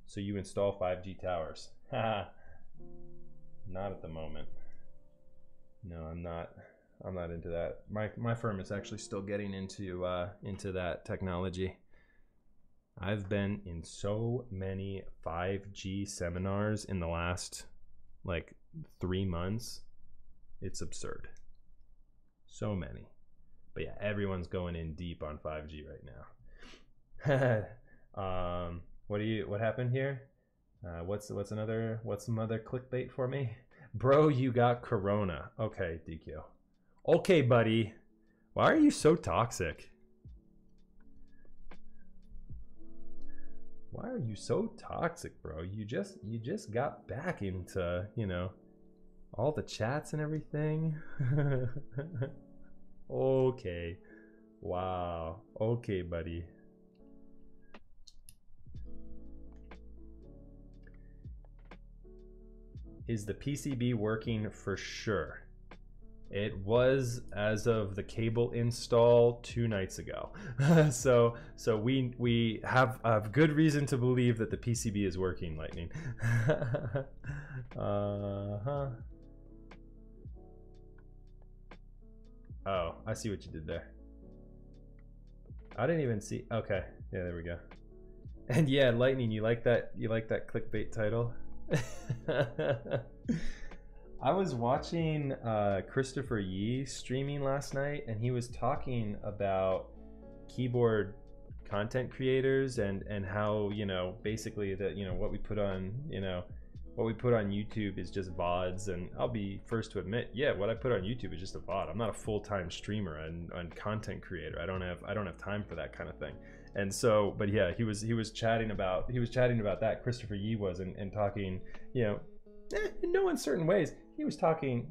Speaker 1: So you install 5G towers? Haha. Not at the moment. No, I'm not. I'm not into that. My firm is actually still getting into that technology. I've been in so many 5G seminars in the last like 3 months. It's absurd. So many. But yeah, everyone's going in deep on 5G right now. What happened here? What's some other clickbait for me? Bro, you got corona. Okay, DQ. Okay, buddy. Why are you so toxic? Why are you so toxic, bro? You just got back into, you know, all the chats and everything. Okay. Wow. Okay, buddy. Is the PCB working? For sure? It was as of the cable install 2 nights ago. so we have good reason to believe that the PCB is working, Lightning. Uh-huh. Oh, I see what you did there. I didn't even see. Okay, yeah, there we go. And yeah, Lightning, you like that clickbait title? I was watching Christopher Yee streaming last night, and he was talking about keyboard content creators and how, you know, basically that, you know, what we put on YouTube is just VODs. And I'll be first to admit, yeah, what I put on YouTube is just a VOD. I'm not a full-time streamer and content creator. I don't have time for that kind of thing. And so, but yeah, he was chatting about that, Christopher Yee was, and talking, you know, in no uncertain ways, he was talking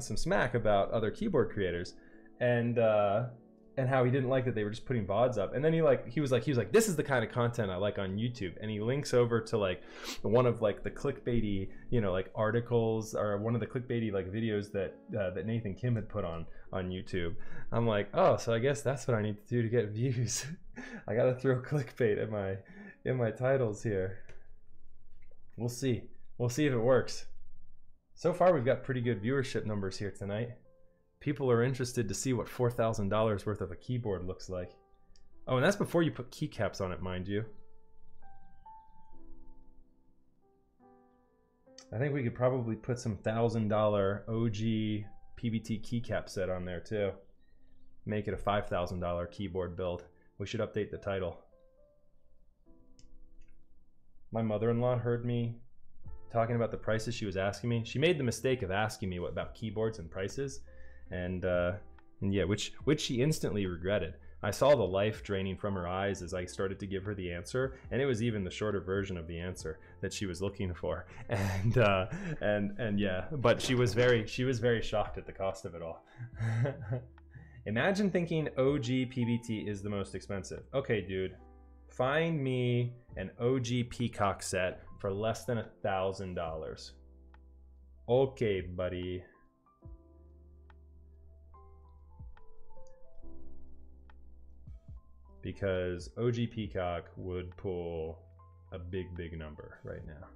Speaker 1: some smack about other keyboard creators, and how he didn't like that they were just putting VODs up. And then he was like, this is the kind of content I like on YouTube. And he links over to like one of like the clickbaity, you know, like articles, or one of the clickbaity like videos that Nathan Kim had put on YouTube. I'm like, oh, so I guess that's what I need to do to get views. I gotta throw clickbait in my titles here. We'll see if it works. So far we've got pretty good viewership numbers here tonight. People are interested to see what $4,000 worth of a keyboard looks like. Oh, and that's before you put keycaps on it, mind you. I think we could probably put some $1,000 OG PBT keycap set on there too. Make it a $5,000 keyboard build. We should update the title. My mother-in-law heard me talking about the prices she was asking me. She made the mistake of asking me about keyboards and prices. And yeah, which she instantly regretted. I saw the life draining from her eyes as I started to give her the answer, and it was even the shorter version of the answer that she was looking for. And yeah, but she was very shocked at the cost of it all. Imagine thinking OG PBT is the most expensive. Okay, dude, find me an OG Peacock set for less than $1,000. Okay, buddy. Because OG Peacock would pull a big number right now.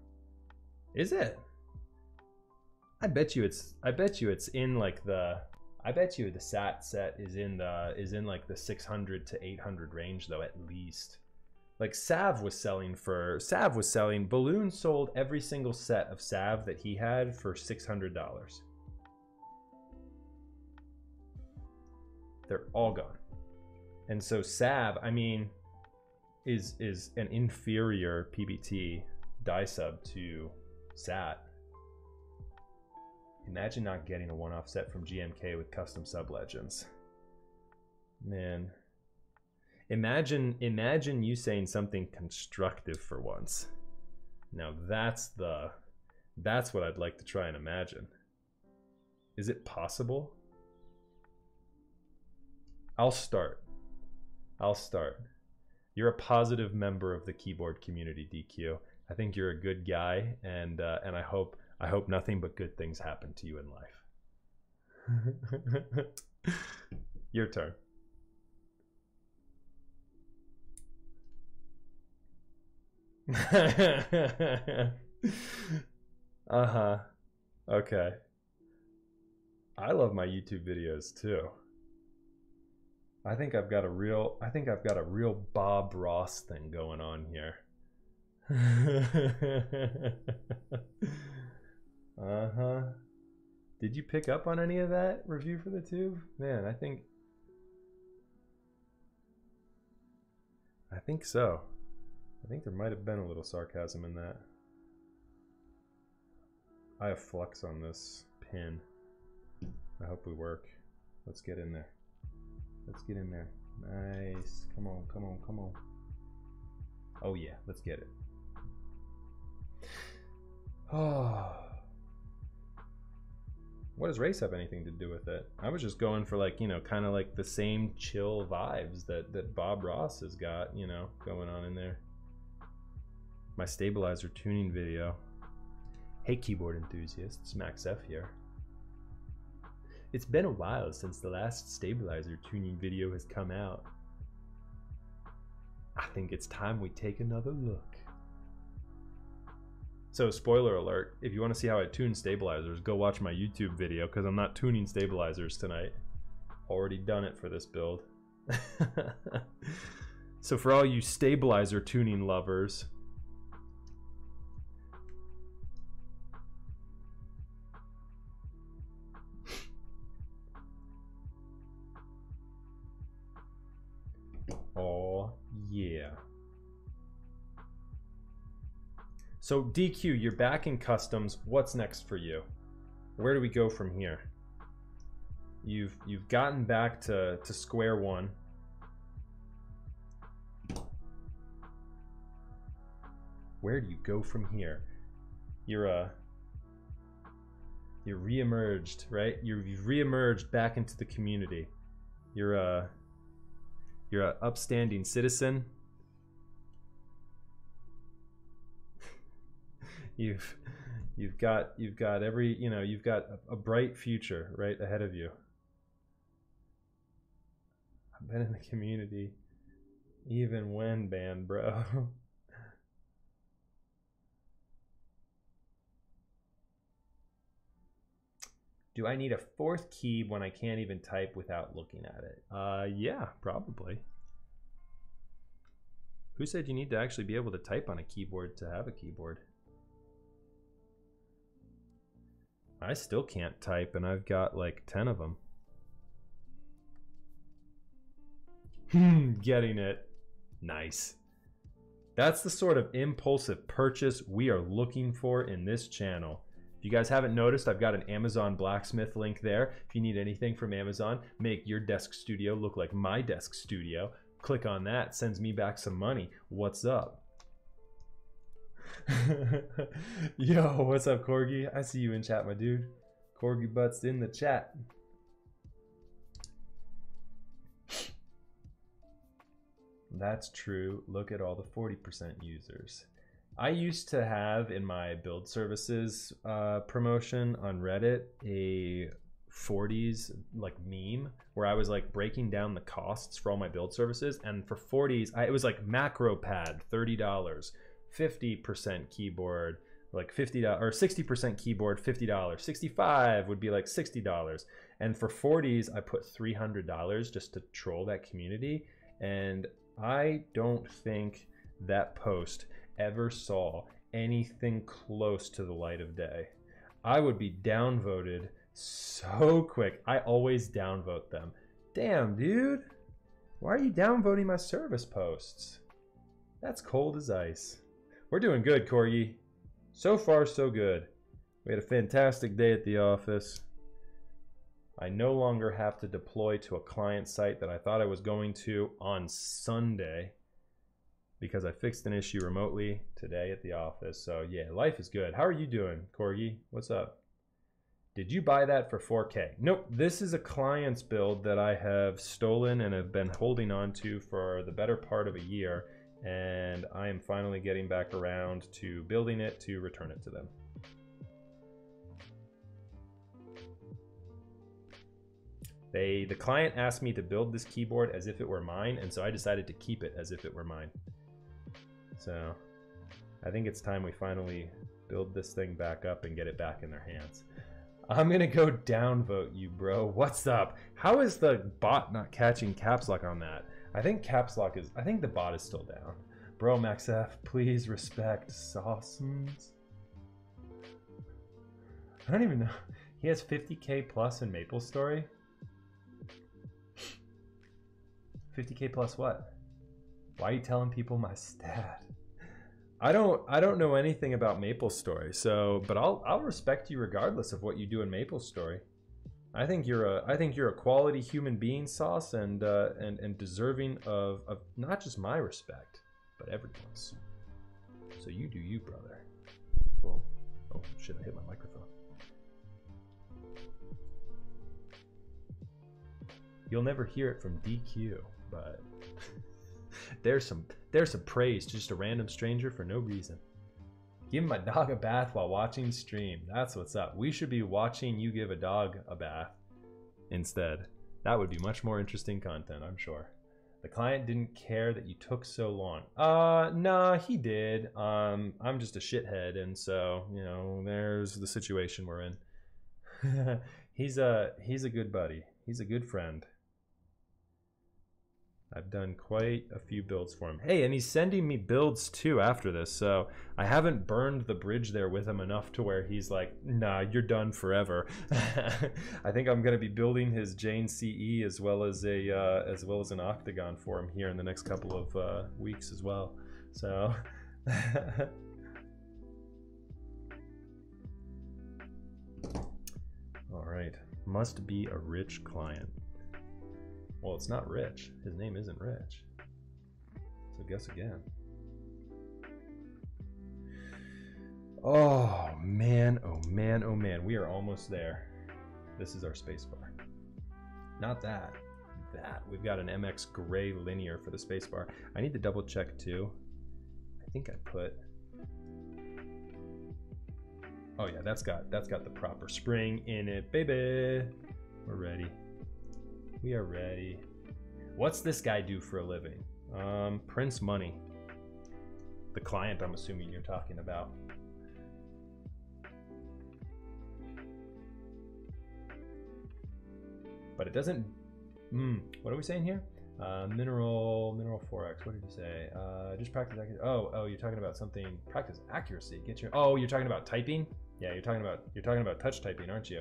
Speaker 1: Is it? I bet you it's in like the, I bet you the SAT set is in like the 600 to 800 range though, at least. Like Sav was selling, Balloon sold every single set of Sav that he had for $600. They're all gone. And so Sav, I mean, is an inferior PBT die sub to SAT. Imagine not getting a one-off set from GMK with custom sub legends. Man. Imagine you saying something constructive for once. Now that's what I'd like to try and imagine. Is it possible? I'll start. You're a positive member of the keyboard community, DQ. I think you're a good guy, and I hope nothing but good things happen to you in life. Your turn. Uh-huh. Okay. I love my YouTube videos too. I think I've got a real Bob Ross thing going on here. Uh-huh. Did you pick up on any of that review for the tube? Man, I think so. I think there might have been a little sarcasm in that. I have flux on this pin. I hope we work. Let's get in there. Let's get in there. Nice. Come on, come on, come on. Oh yeah, let's get it. Oh. What does race have anything to do with it? I was just going for, like, you know, kind of like the same chill vibes that Bob Ross has got, you know, going on in there. My stabilizer tuning video. Hey keyboard enthusiasts, Max F here. It's been a while since the last stabilizer tuning video has come out. I think it's time we take another look. So, spoiler alert, if you want to see how I tune stabilizers, go watch my YouTube video, because I'm not tuning stabilizers tonight. Already done it for this build. So for all you stabilizer tuning lovers, oh yeah. So DQ, you're back in customs. What's next for you? Where do we go from here? You've gotten back to square one. Where do you go from here? You're re-emerged, right? You've re-emerged back into the community. You're an upstanding citizen. You've got every, you know, you've got a bright future right ahead of you. I've been in the community even when banned, bro. Do I need a fourth key when I can't even type without looking at it? Yeah, probably. Who said you need to actually be able to type on a keyboard to have a keyboard? I still can't type, and I've got like 10 of them. Getting it. Nice. That's the sort of impulsive purchase we are looking for in this channel. If you guys haven't noticed, I've got an Amazon Blacksmith link there. If you need anything from Amazon, make your desk studio look like my desk studio. Click on that, sends me back some money. What's up? Yo, what's up, Corgi? I see you in chat, my dude. Corgi Butt's in the chat. That's true. Look at all the 40% users. I used to have in my build services promotion on Reddit a 40s like meme where I was like breaking down the costs for all my build services, and for 40s it was like macro pad $30, 50% keyboard like $50, or 60% keyboard $50, 65 would be like $60, and for 40s I put $300 just to troll that community. And I don't think that post ever saw anything close to the light of day. I would be downvoted so quick. I always downvote them. Damn, dude, why are you downvoting my service posts? That's cold as ice. We're doing good, Corgi. So far, so good. We had a fantastic day at the office. I no longer have to deploy to a client site that I thought I was going to on Sunday because I fixed an issue remotely today at the office. So yeah, life is good. How are you doing, Corgi? What's up? Did you buy that for 4K? Nope, this is a client's build that I have stolen and have been holding on to for the better part of a year, and I am finally getting back around to building it to return it to them. The client asked me to build this keyboard as if it were mine, and so I decided to keep it as if it were mine. So I think it's time we finally build this thing back up and get it back in their hands. I'm gonna go downvote you, bro. What's up? How is the bot not catching caps lock on that? I think caps lock is, I think the bot is still down. Bro, Max F, please respect Sawsons. I don't even know. He has 50K plus in MapleStory. 50K plus what? Why are you telling people my stat? I don't know anything about MapleStory, so but I'll respect you regardless of what you do in MapleStory. I think you're a quality human being, Sauce, and deserving of not just my respect, but everyone's. So you do you, brother. Whoa. Oh shit, I hit my microphone. You'll never hear it from DQ, but there's some praise to just a random stranger for no reason. Give my dog a bath while watching stream. That's what's up. We should be watching you give a dog a bath instead. That would be much more interesting content, I'm sure. The client didn't care that you took so long. Nah, he did. I'm just a shithead, and so, you know, there's the situation we're in. He's a good buddy. He's a good friend. I've done quite a few builds for him. Hey, and he's sending me builds too after this, so I haven't burned the bridge there with him enough to where he's like, nah, you're done forever. I think I'm gonna be building his Jane CE as well as an Octagon for him here in the next couple of weeks as well. So all right, must be a rich client. Well, it's not Rich. His name isn't Rich. So guess again. Oh man, oh man, oh man. We are almost there. This is our spacebar. Not that. That. We've got an MX gray linear for the spacebar. I need to double check too. I think I put... Oh yeah, that's got the proper spring in it, baby. We're ready. We are ready. What's this guy do for a living? Prince Money. The client, I'm assuming you're talking about. But it doesn't... what are we saying here? Mineral 4X. What did you say? Just practice accuracy. Oh, you're talking about something. Practice accuracy. Get your... Oh, you're talking about typing? Yeah, you're talking about touch typing, aren't you?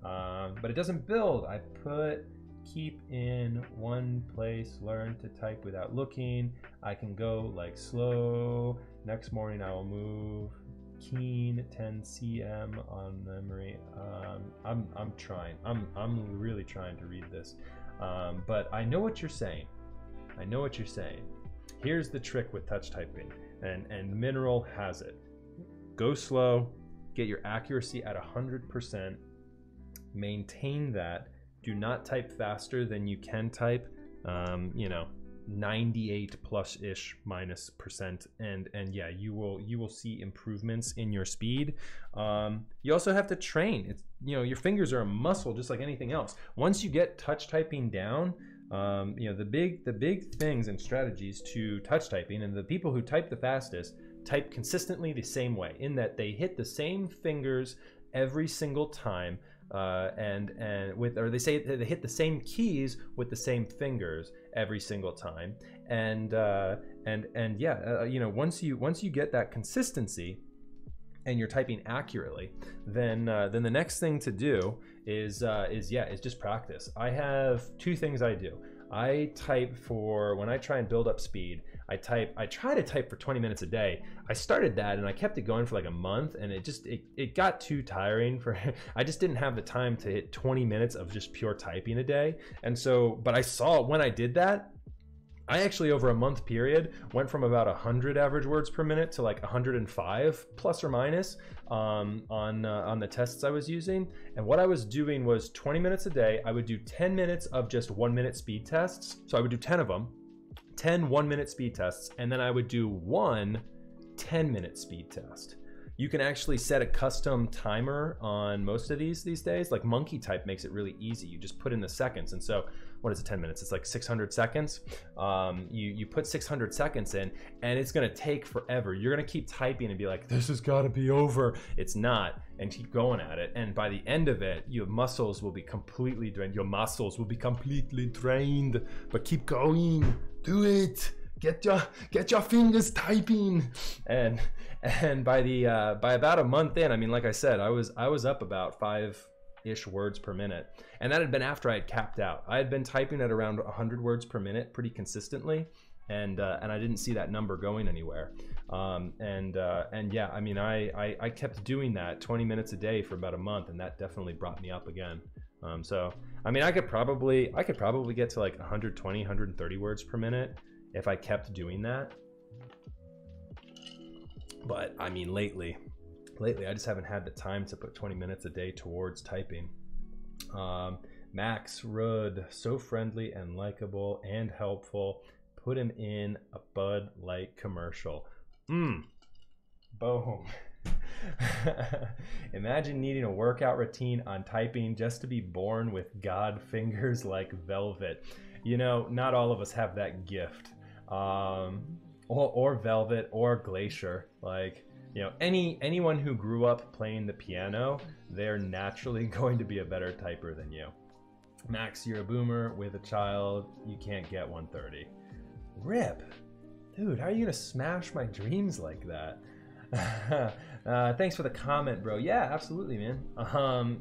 Speaker 1: But it doesn't build. I put... Keep in one place, learn to type without looking. I can go like slow. Next morning I will move. Keen 10 cm on memory. I'm trying. I'm really trying to read this. But I know what you're saying. I know what you're saying. Here's the trick with touch typing, and Mineral has it. Go slow, get your accuracy at 100%, maintain that. Do not type faster than you can type, you know, 98 plus-ish minus %, and yeah, you will see improvements in your speed. You also have to train. It's, you know, your fingers are a muscle just like anything else. Once you get touch typing down, you know, the big things and strategies to touch typing, and the people who type the fastest type consistently the same way, in that they hit the same fingers every single time. Or they say they hit the same keys with the same fingers every single time, and yeah, you know, once you get that consistency and you're typing accurately, then the next thing to do is just practice. I have two things I do. I type for when I try and build up speed. I try to type for 20 minutes a day. I started that and I kept it going for like a month, and it got too tiring for I just didn't have the time to hit 20 minutes of just pure typing a day. And so, but I saw when I did that, I actually over a month period went from about 100 average words per minute to like 105 plus or minus on the tests I was using. And what I was doing was 20 minutes a day. I would do 10 minutes of just 1 minute speed tests. So I would do 10 of them. 10 1-minute speed tests, and then I would do one 10-minute speed test. You can actually set a custom timer on most of these days. Like Monkey Type makes it really easy. You just put in the seconds. And so
Speaker 2: what is it, 10 minutes? It's like 600 seconds. You put 600 seconds in, and it's gonna take forever. You're gonna keep typing and be like, this has gotta be over. It's not, and keep going at it. And by the end of it, your muscles will be completely drained. Your muscles will be completely drained, but keep going, do it. Get your fingers typing, and by about a month in, I mean, like I said, I was up about 5-ish words per minute, and that had been after I had capped out. I had been typing at around 100 words per minute pretty consistently, and I didn't see that number going anywhere. And yeah, I mean, I kept doing that 20 minutes a day for about a month, and that definitely brought me up again. So I mean, I could probably get to like 120, 130 words per minute if I kept doing that. But I mean, lately I just haven't had the time to put 20 minutes a day towards typing. Max Rudd, so friendly and likable and helpful. Put him in a Bud Light commercial. Boom. Imagine needing a workout routine on typing just to be born with God fingers like velvet. You know, not all of us have that gift. Or velvet or glacier. Like, you know, anyone who grew up playing the piano, they're naturally going to be a better typer than you. Max, you're a boomer with a child. You can't get 130. Rip. Dude, how are you gonna smash my dreams like that? Thanks for the comment, bro. Yeah, absolutely, man.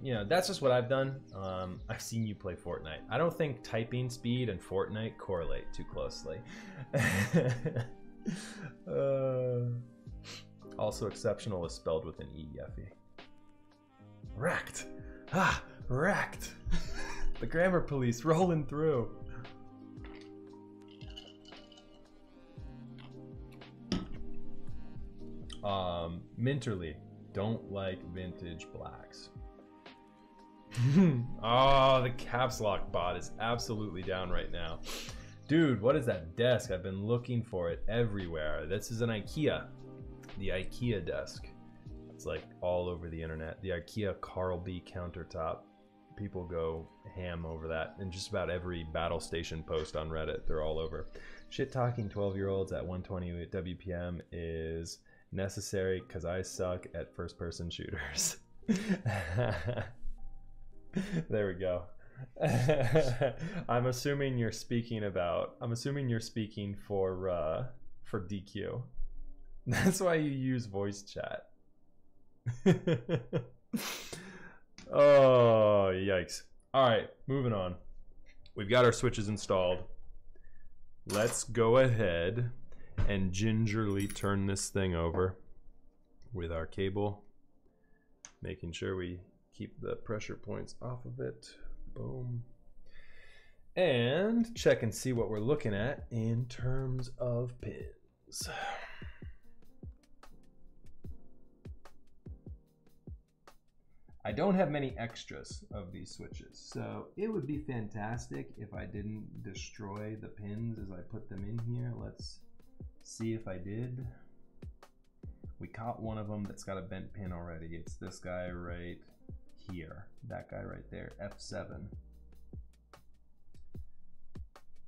Speaker 2: You know, that's just what I've done. I've seen you play Fortnite. I don't think typing speed and Fortnite correlate too closely. Also exceptional is spelled with an E, Yeffy. Wrecked. Wrecked. The grammar police rolling through. Minterly, don't like vintage blacks. Oh, the caps lock bot is absolutely down right now. Dude, what is that desk? I've been looking for it everywhere. This is an IKEA. The IKEA desk. It's like all over the internet. The IKEA Carl B countertop. People go ham over that. And just about every battle station post on Reddit, they're all over. Shit talking 12-year-olds at 120 WPM is necessary because I suck at first-person shooters. There we go. I'm assuming you're speaking for DQ. That's why you use voice chat. Oh, yikes. All right, moving on. We've got our switches installed. Let's go ahead and gingerly turn this thing over with our cable, making sure we keep the pressure points off of it. Boom. And check and see what we're looking at in terms of pins. I don't have many extras of these switches, so it would be fantastic if I didn't destroy the pins as I put them in here. Let's see if I did. We caught one of them that's got a bent pin already. It's this guy right here, that guy right there, F7.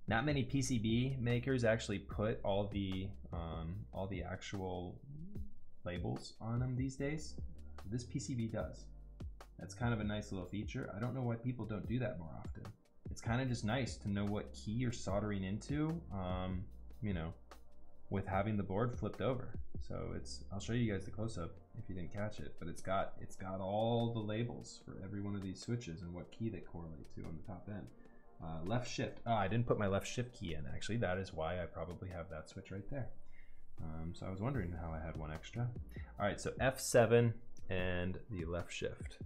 Speaker 2: Not many PCB makers actually put all the actual labels on them these days. This PCB does. That's kind of a nice little feature. I don't know why people don't do that more often. It's kind of just nice to know what key you're soldering into, you know, with having the board flipped over. So I'll show you guys the close-up if you didn't catch it, but it's got all the labels for every one of these switches and what key they correlate to on the top end. Left shift. Oh, I didn't put my left shift key in, actually. That is why I probably have that switch right there. So I was wondering how I had one extra. All right, so F7 and the left shift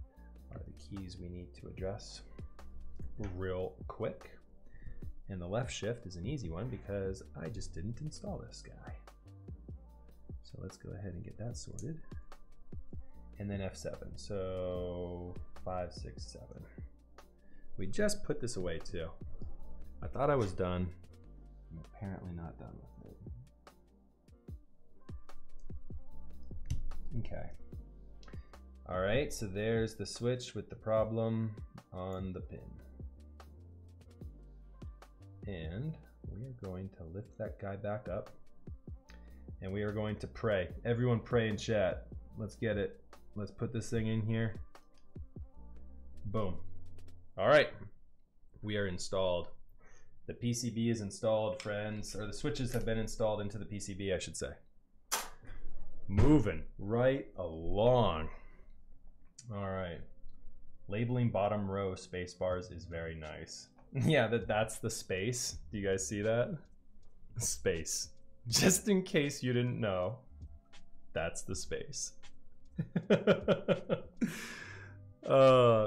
Speaker 2: are the keys we need to address real quick. And the left shift is an easy one because I just didn't install this guy. So let's go ahead and get that sorted. And then F7, so 5, 6, 7. We just put this away too. I thought I was done. I'm apparently not done with it. Okay. All right, so there's the switch with the problem on the pin.
Speaker 1: And we are going to lift that guy back up. And we are going to pray. Everyone pray in chat. Let's get it. Let's put this thing in here. Boom. All right. We are installed. The PCB is installed, friends. Or the switches have been installed into the PCB, I should say. Moving right along. All right. Labeling bottom row space bars is very nice. Yeah, that's the space. Do you guys see that? Space. Just in case you didn't know, that's the space.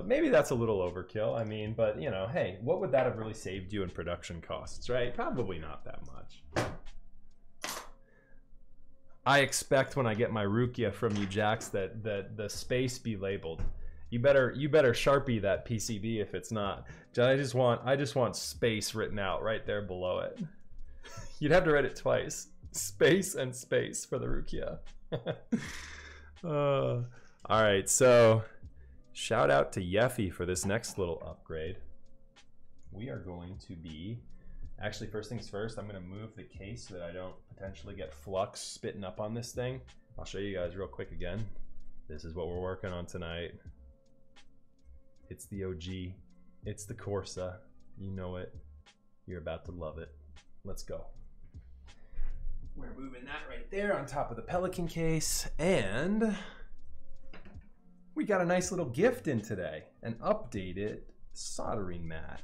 Speaker 1: Maybe that's a little overkill. I mean, but you know, hey, what would that have really saved you in production costs, right? Probably not that much. I expect when I get my Rukia from you, Jax, that the space be labeled. You better Sharpie that PCB if it's not. I just want space written out right there below it. You'd have to write it twice. Space and space for the Rukia. All right, so shout out to Yeffy for this next little upgrade. We are going to be, actually first things first, I'm gonna move the case so that I don't potentially get flux spitting up on this thing. I'll show you guys real quick again. This is what we're working on tonight. It's the OG, it's the Corsa, you know it. You're about to love it. Let's go. We're moving that right there on top of the Pelican case, and we got a nice little gift in today, an updated soldering mat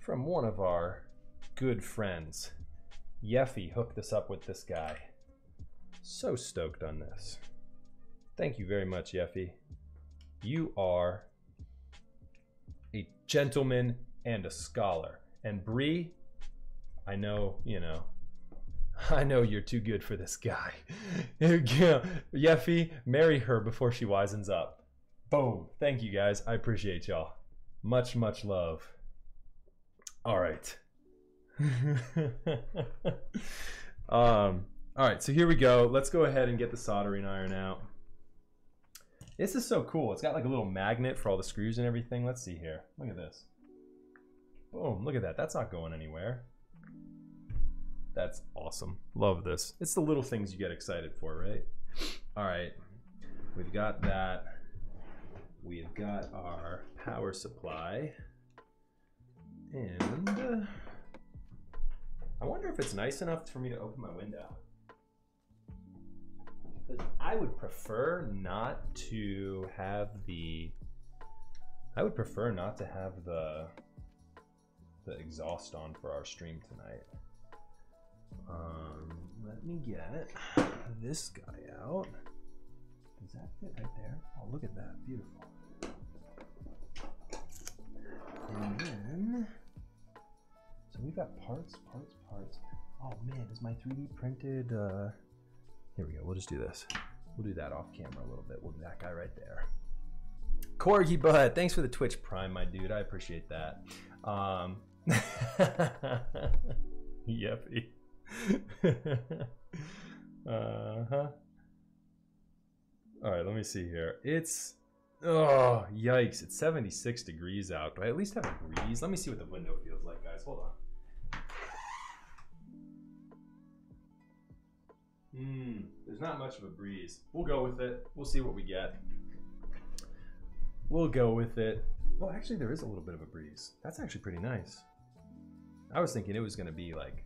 Speaker 1: from one of our good friends. Yeffy hooked us up with this guy. So stoked on this. Thank you very much, Yeffy. You are a gentleman and a scholar. And Bree, I know, you know, I know you're too good for this guy. Yeffy, marry her before she wisens up. Boom. Thank you guys. I appreciate y'all. Much, much love. All right. All right, so here we go. Let's go ahead and get the soldering iron out. This is so cool. It's got like a little magnet for all the screws and everything. Let's see here. Look at this. Boom, look at that. That's not going anywhere. That's awesome. Love this. It's the little things you get excited for, right? All right, we've got that. We've got our power supply. And I wonder if it's nice enough for me to open my window. Because I would prefer not to have the exhaust on for our stream tonight. Let me get this guy out. Does that fit right there? Oh, look at that. Beautiful. And then, so we've got parts. Oh man, is my 3D printed, here we go, we'll just do this. We'll do that off camera a little bit. We'll do that guy right there. Corgi Bud, thanks for the Twitch Prime, my dude. I appreciate that. Yeffy. All right, let me see here. It's, oh, yikes. It's 76 degrees out. Do I at least have a breeze? Let me see what the window feels like, guys. Hold on. There's not much of a breeze. We'll go with it. We'll see what we get. We'll go with it. Well, actually, there is a little bit of a breeze. That's actually pretty nice. I was thinking it was going to be like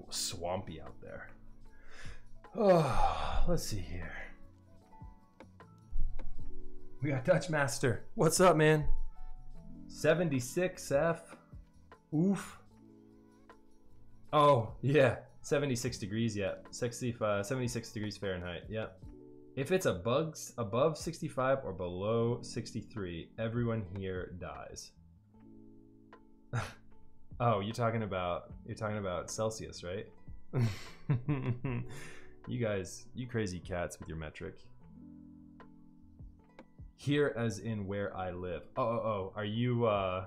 Speaker 1: swampy out there. Oh, let's see here. We got Dutch Master. What's up, man? 76F. Oof. Oh, yeah. 76 degrees, yeah. 76 degrees Fahrenheit, yeah. If it's above 65 or below 63, everyone here dies. Oh, you're talking about Celsius, right? You guys, you crazy cats with your metric. Here as in where I live. Oh, are you, if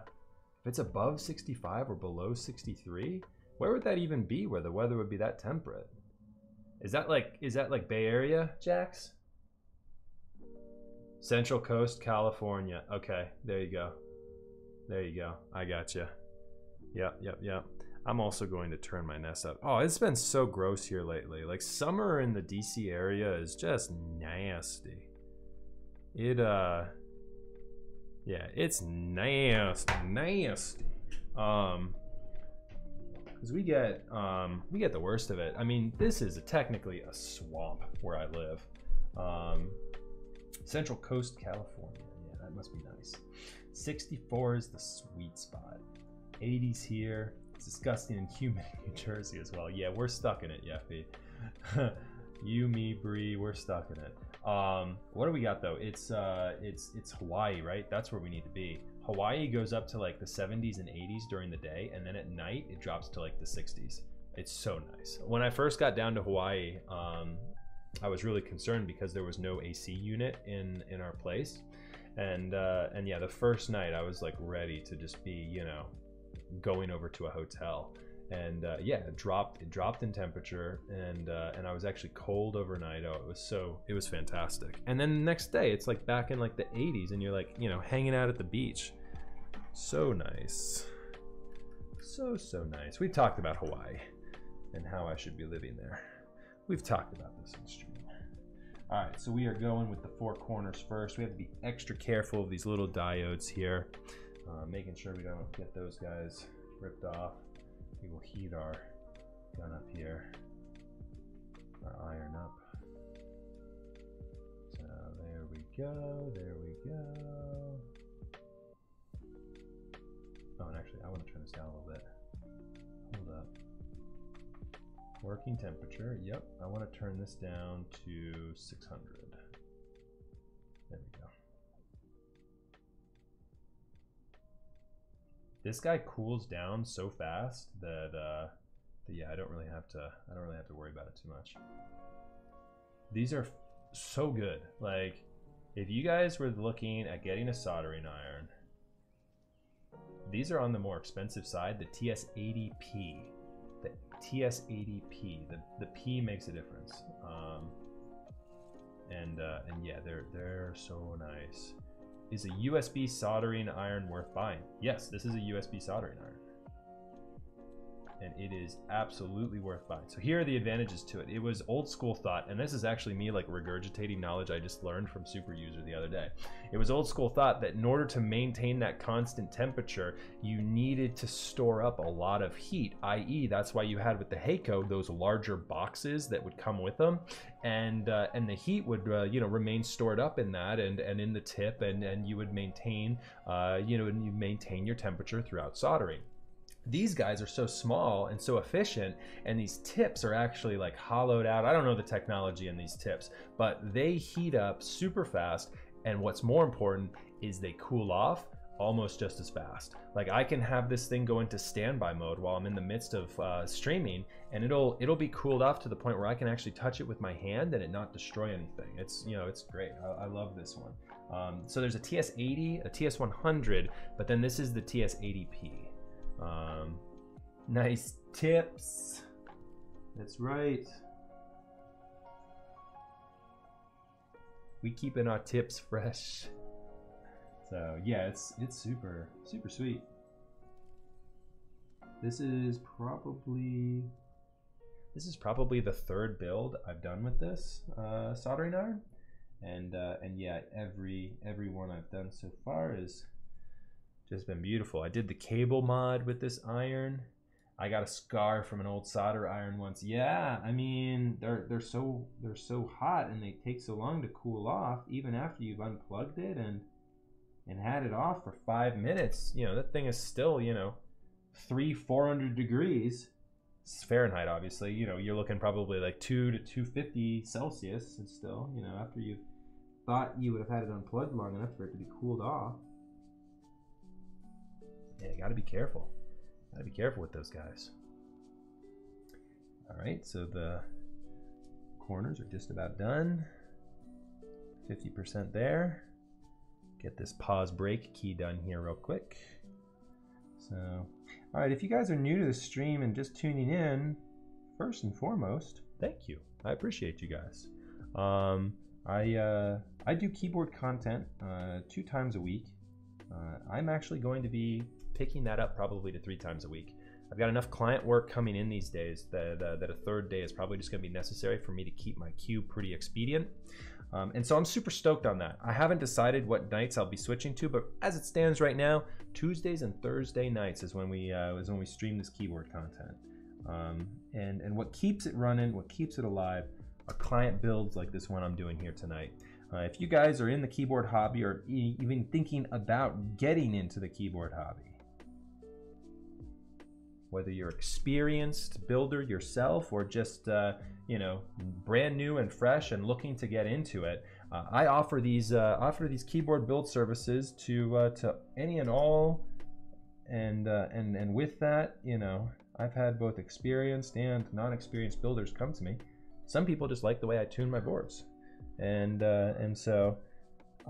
Speaker 1: it's above 65 or below 63, where would that even be where the weather would be that temperate? Is that like Bay Area, Jax? Central Coast, California. Okay, there you go. There you go. I got you. Yep. I'm also going to turn my nest up. Oh, it's been so gross here lately. Like, summer in the DC area is just nasty. Yeah, it's nasty. Because we get the worst of it. I mean, this is technically a swamp where I live. Central Coast, California. Yeah, that must be nice. 64 is the sweet spot. 80s here. It's disgusting and humid in New Jersey as well. Yeah, we're stuck in it, Yeffy. You, me, Bree, we're stuck in it. What do we got though? It's Hawaii, right? That's where we need to be. Hawaii goes up to like the 70s and 80s during the day, and then at night it drops to like the 60s. It's so nice. When I first got down to Hawaii, I was really concerned because there was no AC unit in our place, and yeah, the first night I was like ready to just be, you know, going over to a hotel. And yeah, it dropped in temperature, and I was actually cold overnight. Oh, it was fantastic. And then the next day it's like back in like the 80s, and you're like, you know, hanging out at the beach. So nice. So nice. We've talked about Hawaii and how I should be living there. We've talked about this in stream. All right, so we are going with the 4 corners first. We have to be extra careful of these little diodes here, making sure we don't get those guys ripped off. We will heat our gun up here, our iron up. So there we go, there we go. Oh, and actually I want to turn this down a little bit. Hold up. Working temperature, yep. I want to turn this down to 600. There we go. This guy cools down so fast that yeah, I don't really have to worry about it too much. These are so good. Like, if you guys were looking at getting a soldering iron, these are on the more expensive side. The TS80P, the TS80P, the P makes a difference. And yeah, they're so nice. Is a USB soldering iron worth buying? Yes, this is a USB soldering iron. And it is absolutely worth buying. So here are the advantages to it. It was old school thought, and this is actually me like regurgitating knowledge I just learned from Super User the other day. It was old school thought that in order to maintain that constant temperature, you needed to store up a lot of heat, i.e. that's why you had with the Heiko those larger boxes that would come with them, and the heat would you know, remain stored up in that and in the tip, and you would maintain you know, and you maintain your temperature throughout soldering. These guys are so small and so efficient, and these tips are actually like hollowed out. I don't know the technology in these tips, but they heat up super fast, and what's more important is they cool off almost just as fast. Like, I can have this thing go into standby mode while I'm in the midst of streaming, and it'll be cooled off to the point where I can actually touch it with my hand and it not destroy anything. It's, you know, it's great. I love this one. So there's a TS80, a TS100, but then this is the TS80P. Nice tips. That's right. We keeping our tips fresh. So yeah, it's super sweet. This is probably the 3rd build I've done with this soldering iron, and yeah, every one I've done so far is just been beautiful. I did the cable mod with this iron. I got a scar from an old solder iron once. Yeah, I mean, they're so hot, and they take so long to cool off even after you've unplugged it and had it off for 5 minutes. You know, that thing is still, you know, 300-400 degrees. It's Fahrenheit, obviously. You know, you're looking probably like 2 to 250 Celsius, and still, you know, after you thought you would have had it unplugged long enough for it to be cooled off. Yeah, you gotta be careful. Gotta be careful with those guys. All right, so the corners are just about done. 50% there. Get this pause break key done here real quick. So, all right, if you guys are new to the stream and just tuning in, first and foremost, thank you. I appreciate you guys. I do keyboard content 2 times a week. I'm actually going to be
Speaker 2: taking that up probably to 3 times a week. I've got enough client work coming in these days that a third day is probably just going to be necessary for me to keep my queue pretty expedient. And so I'm super stoked on that. I haven't decided what nights I'll be switching to, but as it stands right now, Tuesdays and Thursday nights is when we stream this keyboard content. And what keeps it running, what keeps it alive, are client builds like this one I'm doing here tonight. If you guys are in the keyboard hobby or even thinking about getting into the keyboard hobby, whether you're experienced builder yourself or just brand new and fresh and looking to get into it, I offer these keyboard build services to any and all, and with that, I've had both experienced and non-experienced builders come to me. Some people just like the way I tune my boards, and so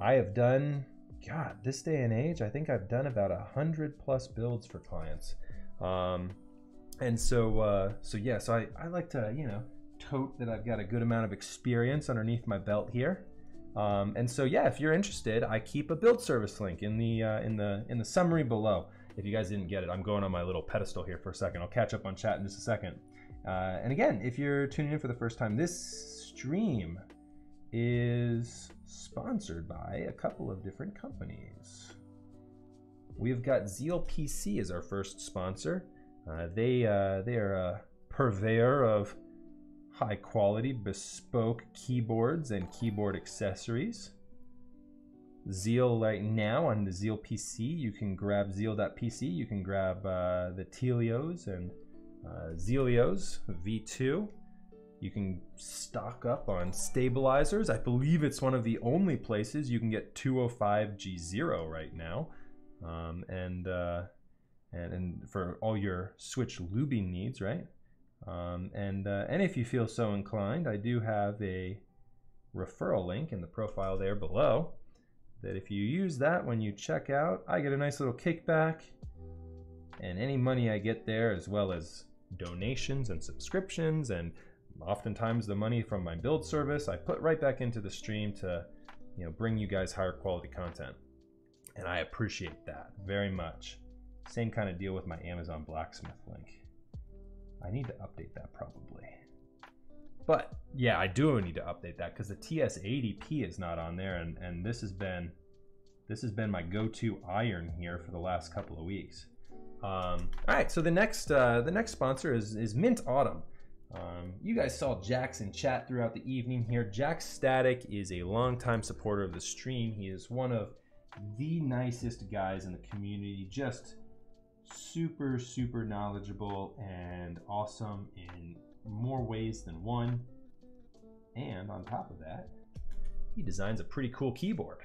Speaker 2: I have done, God, this day and age, I think I've done about 100+ builds for clients. So I like to, tote that I've got a good amount of experience underneath my belt here. And so, yeah, if you're interested, I keep a build service link in the summary below. If you guys didn't get it, I'm going on my little pedestal here for a second. I'll catch up on chat in just a second. And again, if you're tuning in for the first time, this stream is sponsored by a couple of different companies. We've got Zeal PC as our first sponsor. They are a purveyor of high quality bespoke keyboards and keyboard accessories. Zeal right now on the Zeal PC, you can grab Zeal.pc, you can grab the Telios and Zealios V2. You can stock up on stabilizers. I believe it's one of the only places you can get 205G0 right now. And for all your switch lubing needs, right? And if you feel so inclined, I do have a referral link in the profile there below, that if you use that when you check out, I get a nice little kickback, and any money I get there, as well as donations and subscriptions, and oftentimes the money from my build service, I put right back into the stream to, bring you guys higher quality content. And I appreciate that very much. Same kind of deal with my Amazon Blacksmith link. I need to update that probably. But yeah, I do need to update that because the TS80P is not on there, and this has been my go-to iron here for the last couple of weeks. All right, so the next sponsor is Mint Autumn. You guys saw Jax in chat throughout the evening here. Jax Static is a longtime supporter of the stream. He is one of the nicest guys in the community, just super, super knowledgeable and awesome in more ways than one. And on top of that, he designs a pretty cool keyboard.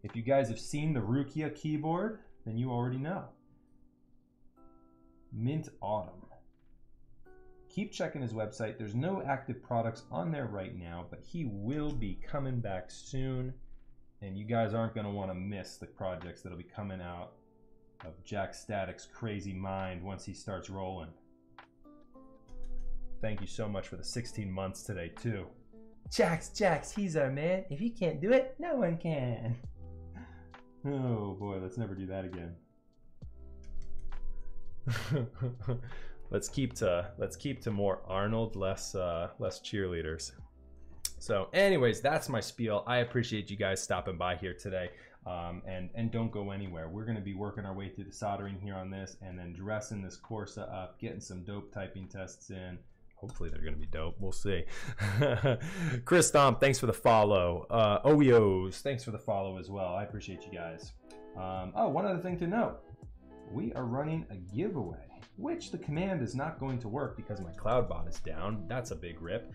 Speaker 2: If you guys have seen the Rukia keyboard, then you already know. Mint Autumn. Keep checking his website. There's no active products on there right now, but he will be coming back soon, and you guys aren't going to want to miss the projects that'll be coming out of Jax Static's crazy mind once he starts rolling. Thank you so much for the 16 months today too. Jax, he's our man. If he can't do it, no one can. Oh boy, let's never do that again. Let's keep to more Arnold, less cheerleaders. So anyways, that's my spiel. I appreciate you guys stopping by here today. And don't go anywhere. We're going to be working our way through the soldering here on this, and then dressing this Corsa up, getting some dope typing tests in. Hopefully they're going to be dope. We'll see. Chris Stomp, thanks for the follow. OEOs, thanks for the follow as well. I appreciate you guys. Oh, one other thing to note. We are running a giveaway, which the command is not going to work because my CloudBot is down. That's a big rip.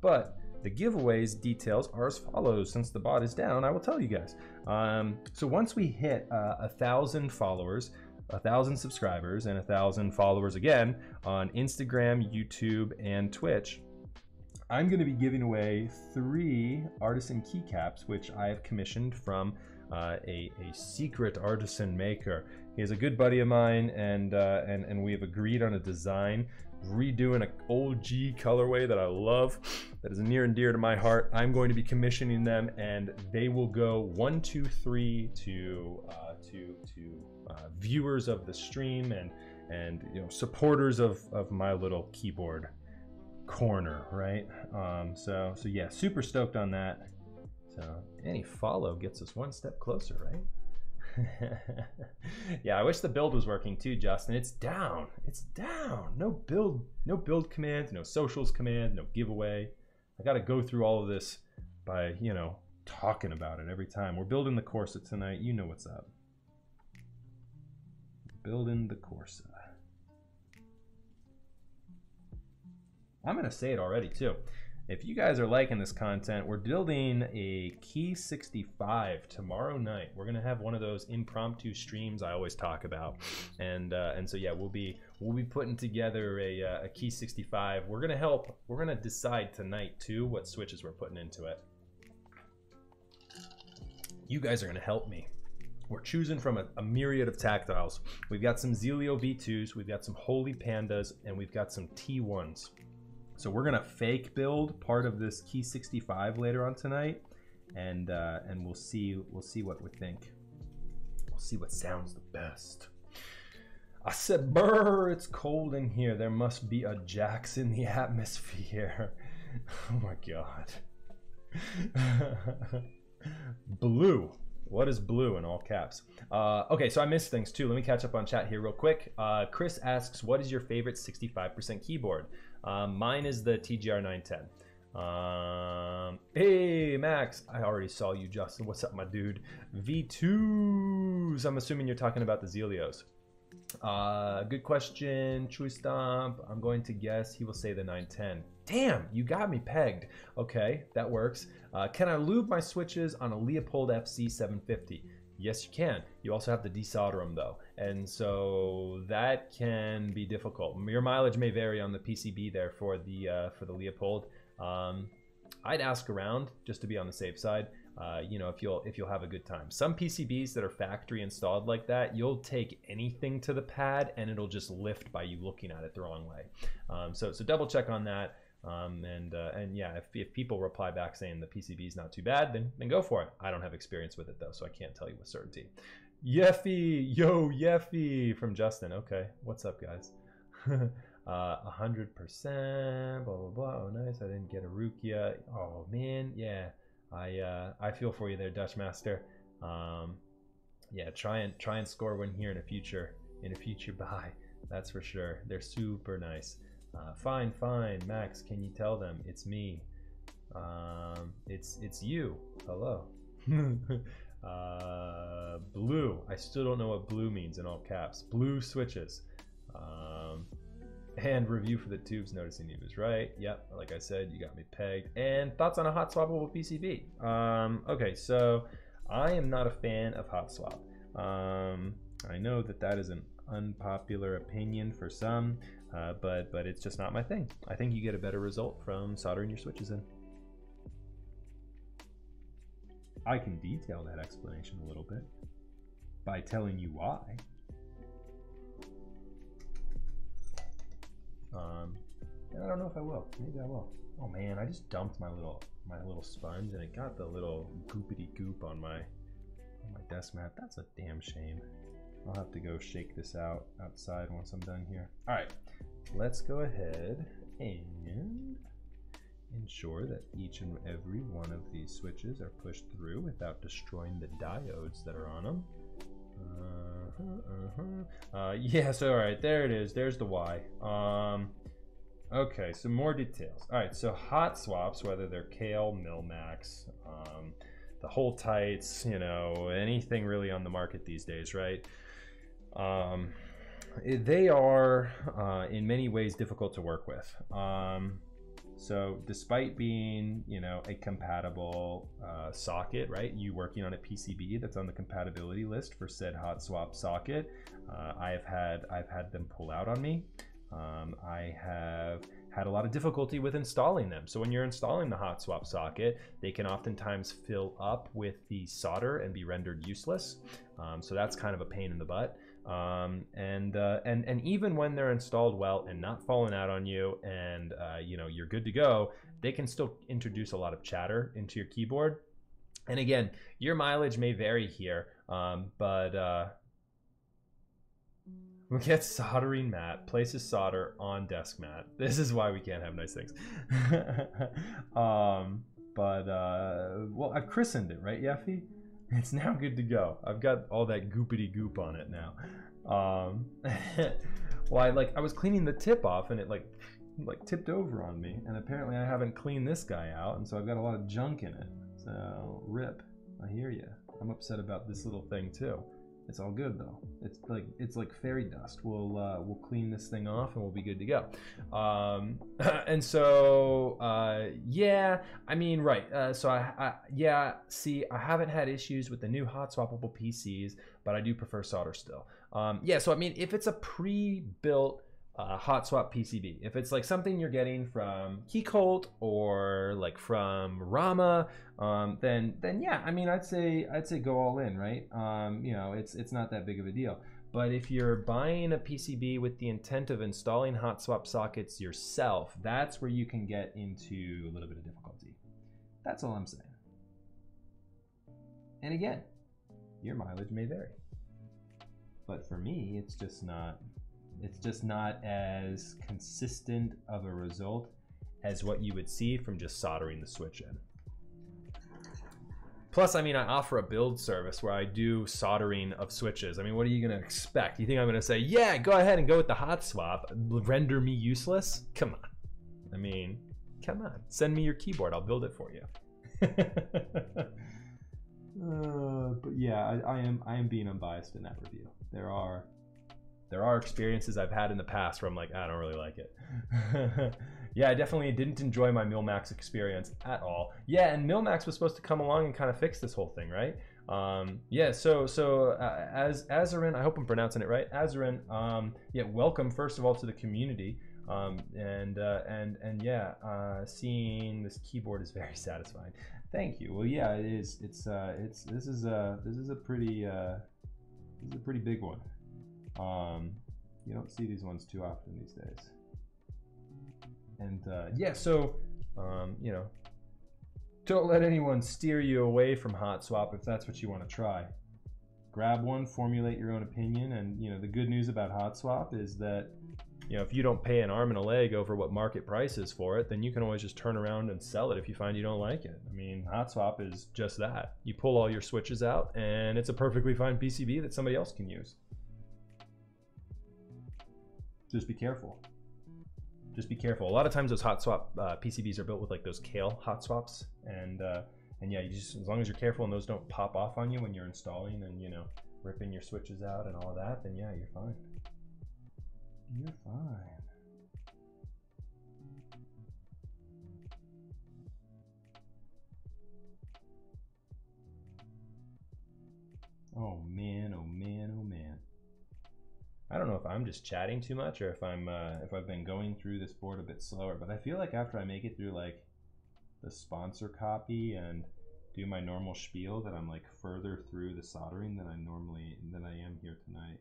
Speaker 2: But the giveaway's details are as follows. Since the bot is down, I will tell you guys. So once we hit 1,000 followers, 1,000 subscribers, and 1,000 followers again on Instagram, YouTube, and Twitch, I'm going to be giving away 3 artisan keycaps, which I have commissioned from a secret artisan maker. He is a good buddy of mine, and we have agreed on a design, redoing an OG colorway that I love, that is near and dear to my heart. I'm going to be commissioning them, and they will go 1, 2, 3 to
Speaker 1: viewers of the stream and supporters of my little keyboard corner, right? So yeah, super stoked on that. So any follow gets us one step closer, right? Yeah, I wish the build was working too, Justin. It's down. It's down. No build command, no socials command, no giveaway. I got to go through all of this by, talking about it every time. We're building the Corsa tonight. You know what's up. Building the Corsa. I'm going to say it already too. If you guys are liking this content, we're building a Key 65 tomorrow night. We're gonna have one of those impromptu streams I always talk about, and so yeah, we'll be putting together a Key 65. We're gonna decide tonight too what switches we're putting into it. You guys are gonna help me. We're choosing from a myriad of tactiles. We've got some Zelio V2s, we've got some Holy Pandas, and we've got some T1s. So we're gonna fake build part of this Key 65 later on tonight, and we'll see what we think. We'll see what sounds the best. I said, brr, it's cold in here. There must be a Jax in the atmosphere. Oh my god. Blue. What is blue in all caps? Okay, so I missed things too. Let me catch up on chat here real quick. Chris asks, what is your favorite 65% keyboard? Mine is the TGR 910. Hey, Max. I already saw you, Justin. What's up, my dude? V2s. I'm assuming you're talking about the Zelios. Good question, Chewy Stomp. I'm going to guess he will say the 910. Damn, you got me pegged. Okay, that works. Can I lube my switches on a Leopold FC 750? Yes, you can. You also have to desolder them though, and so that can be difficult. Your mileage may vary on the PCB there for the Leopold. I'd ask around just to be on the safe side. If you'll have a good time. Some PCBs that are factory installed like that, you'll take anything to the pad and it'll just lift by you looking at it the wrong way. So double check on that. And yeah, if people reply back saying the PCB is not too bad, then go for it. I don't have experience with it though, so I can't tell you with certainty. Yeffy, yo Yeffy from Justin. Okay, what's up, guys? 100%. Blah blah blah. Oh, nice. I didn't get a Rukia. Oh man, yeah. I feel for you there, Dutch Master. Yeah, try and score one here in a future buy. That's for sure. They're super nice. Fine, Max. Can you tell them it's me? It's you. Hello. Blue. I still don't know what blue means in all caps. Blue switches. And review for the tubes. Noticing you was right. Yep. Like I said, you got me pegged. And thoughts on a hot swappable PCB? Okay, so I am not a fan of hot swap. I know that is an unpopular opinion for some. But it's just not my thing. I think you get a better result from soldering your switches in. I can detail that explanation a little bit by telling you why. And I don't know if I will. Maybe I will. Oh man, I just dumped my little sponge and it got the little goopity goop on my desk mat. That's a damn shame. I'll have to go shake this out outside once I'm done here. All right, let's go ahead and ensure that each and every one of these switches are pushed through without destroying the diodes that are on them. Yeah, so all right, there it is. There's the Y. Okay, some more details. All right, so hot swaps, whether they're Kale, Milmax, the Hole Tights, anything really on the market these days, right? They are in many ways difficult to work with. So despite being, a compatible socket, right? You working on a PCB that's on the compatibility list for said hot swap socket, I've had them pull out on me. I have had a lot of difficulty with installing them. So when you're installing the hot swap socket, they can oftentimes fill up with the solder and be rendered useless. So that's kind of a pain in the butt. And even when they're installed well and not falling out on you, and you're good to go, they can still introduce a lot of chatter into your keyboard. And again, your mileage may vary here, but We get soldering mat, places solder on desk mat. This is why we can't have nice things. Well, I've christened it, right, Yeffy? It's now good to go. I've got all that goopity goop on it now. Well, I was cleaning the tip off and it like tipped over on me, and apparently I haven't cleaned this guy out, and so I've got a lot of junk in it. So rip. I hear you. I'm upset about this little thing too. It's all good though. It's like fairy dust. We'll clean this thing off and we'll be good to go. And so yeah, I mean, right. So I see, I haven't had issues with the new hot swappable PCs, but I do prefer solder still. Yeah, so I mean, if it's a pre-built hot swap PCB, if it's like something you're getting from Keycolt or like from Rama, then yeah, I mean, I'd say go all in, right? You know, it's not that big of a deal. But if you're buying a PCB with the intent of installing hot swap sockets yourself, that's where you can get into a little bit of difficulty. That's all I'm saying. And again, your mileage may vary, but for me, it's just not as consistent of a result as what you would see from just soldering the switch in. Plus, I mean, I offer a build service where I do soldering of switches. I mean, what are you gonna expect? You think I'm gonna say, yeah, go ahead and go with the hot swap, render me useless? Come on. I mean, come on. Send me your keyboard, I'll build it for you. But yeah, I am being unbiased in that review. There are experiences I've had in the past where I'm like, I don't really like it. Yeah, I definitely didn't enjoy my Milmax experience at all. Yeah, and Milmax was supposed to come along and kind of fix this whole thing, right? Yeah, so as Azarin, I hope I'm pronouncing it right, Azarin, yeah, welcome first of all to the community. And yeah, seeing this keyboard is very satisfying. Thank you. Well, yeah, it is. This is a pretty big one. You don't see these ones too often these days. And yeah, so you know, don't let anyone steer you away from hot swap if that's what you want to try. Grab one, formulate your own opinion, and you know, the good news about hot swap is that, you know, if you don't pay an arm and a leg over what market price is for it, then you can always just turn around and sell it if you find you don't like it. I mean, hot swap is just that. You pull all your switches out and it's a perfectly fine PCB that somebody else can use. Just be careful. Just be careful. A lot of times those hot swap PCBs are built with like those Kale hot swaps, and yeah, you just, as long as you're careful and those don't pop off on you when you're installing and, you know, ripping your switches out and all of that, then yeah, you're fine. You're fine. Oh man, oh man, oh man. I don't know if I'm just chatting too much or if I've been going through this board a bit slower, but I feel like after I make it through like the sponsor copy and do my normal spiel that I'm like further through the soldering than I am here tonight.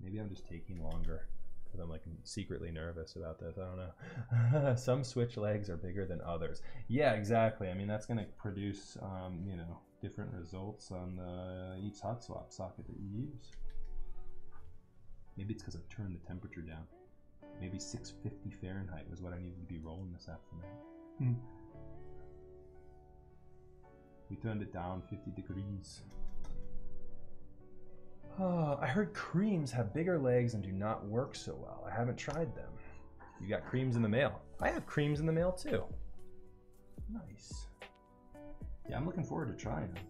Speaker 1: Maybe I'm just taking longer because I'm like secretly nervous about this. I don't know. Some switch legs are bigger than others. Yeah, exactly. I mean, that's going to produce, you know, different results on each hot swap socket that you use. Maybe it's because I've turned the temperature down. Maybe 650 Fahrenheit was what I needed to be rolling this afternoon. We turned it down 50 degrees. I heard creams have bigger legs and do not work so well. I haven't tried them. You got creams in the mail. I have creams in the mail too. Nice. Yeah, I'm looking forward to trying them.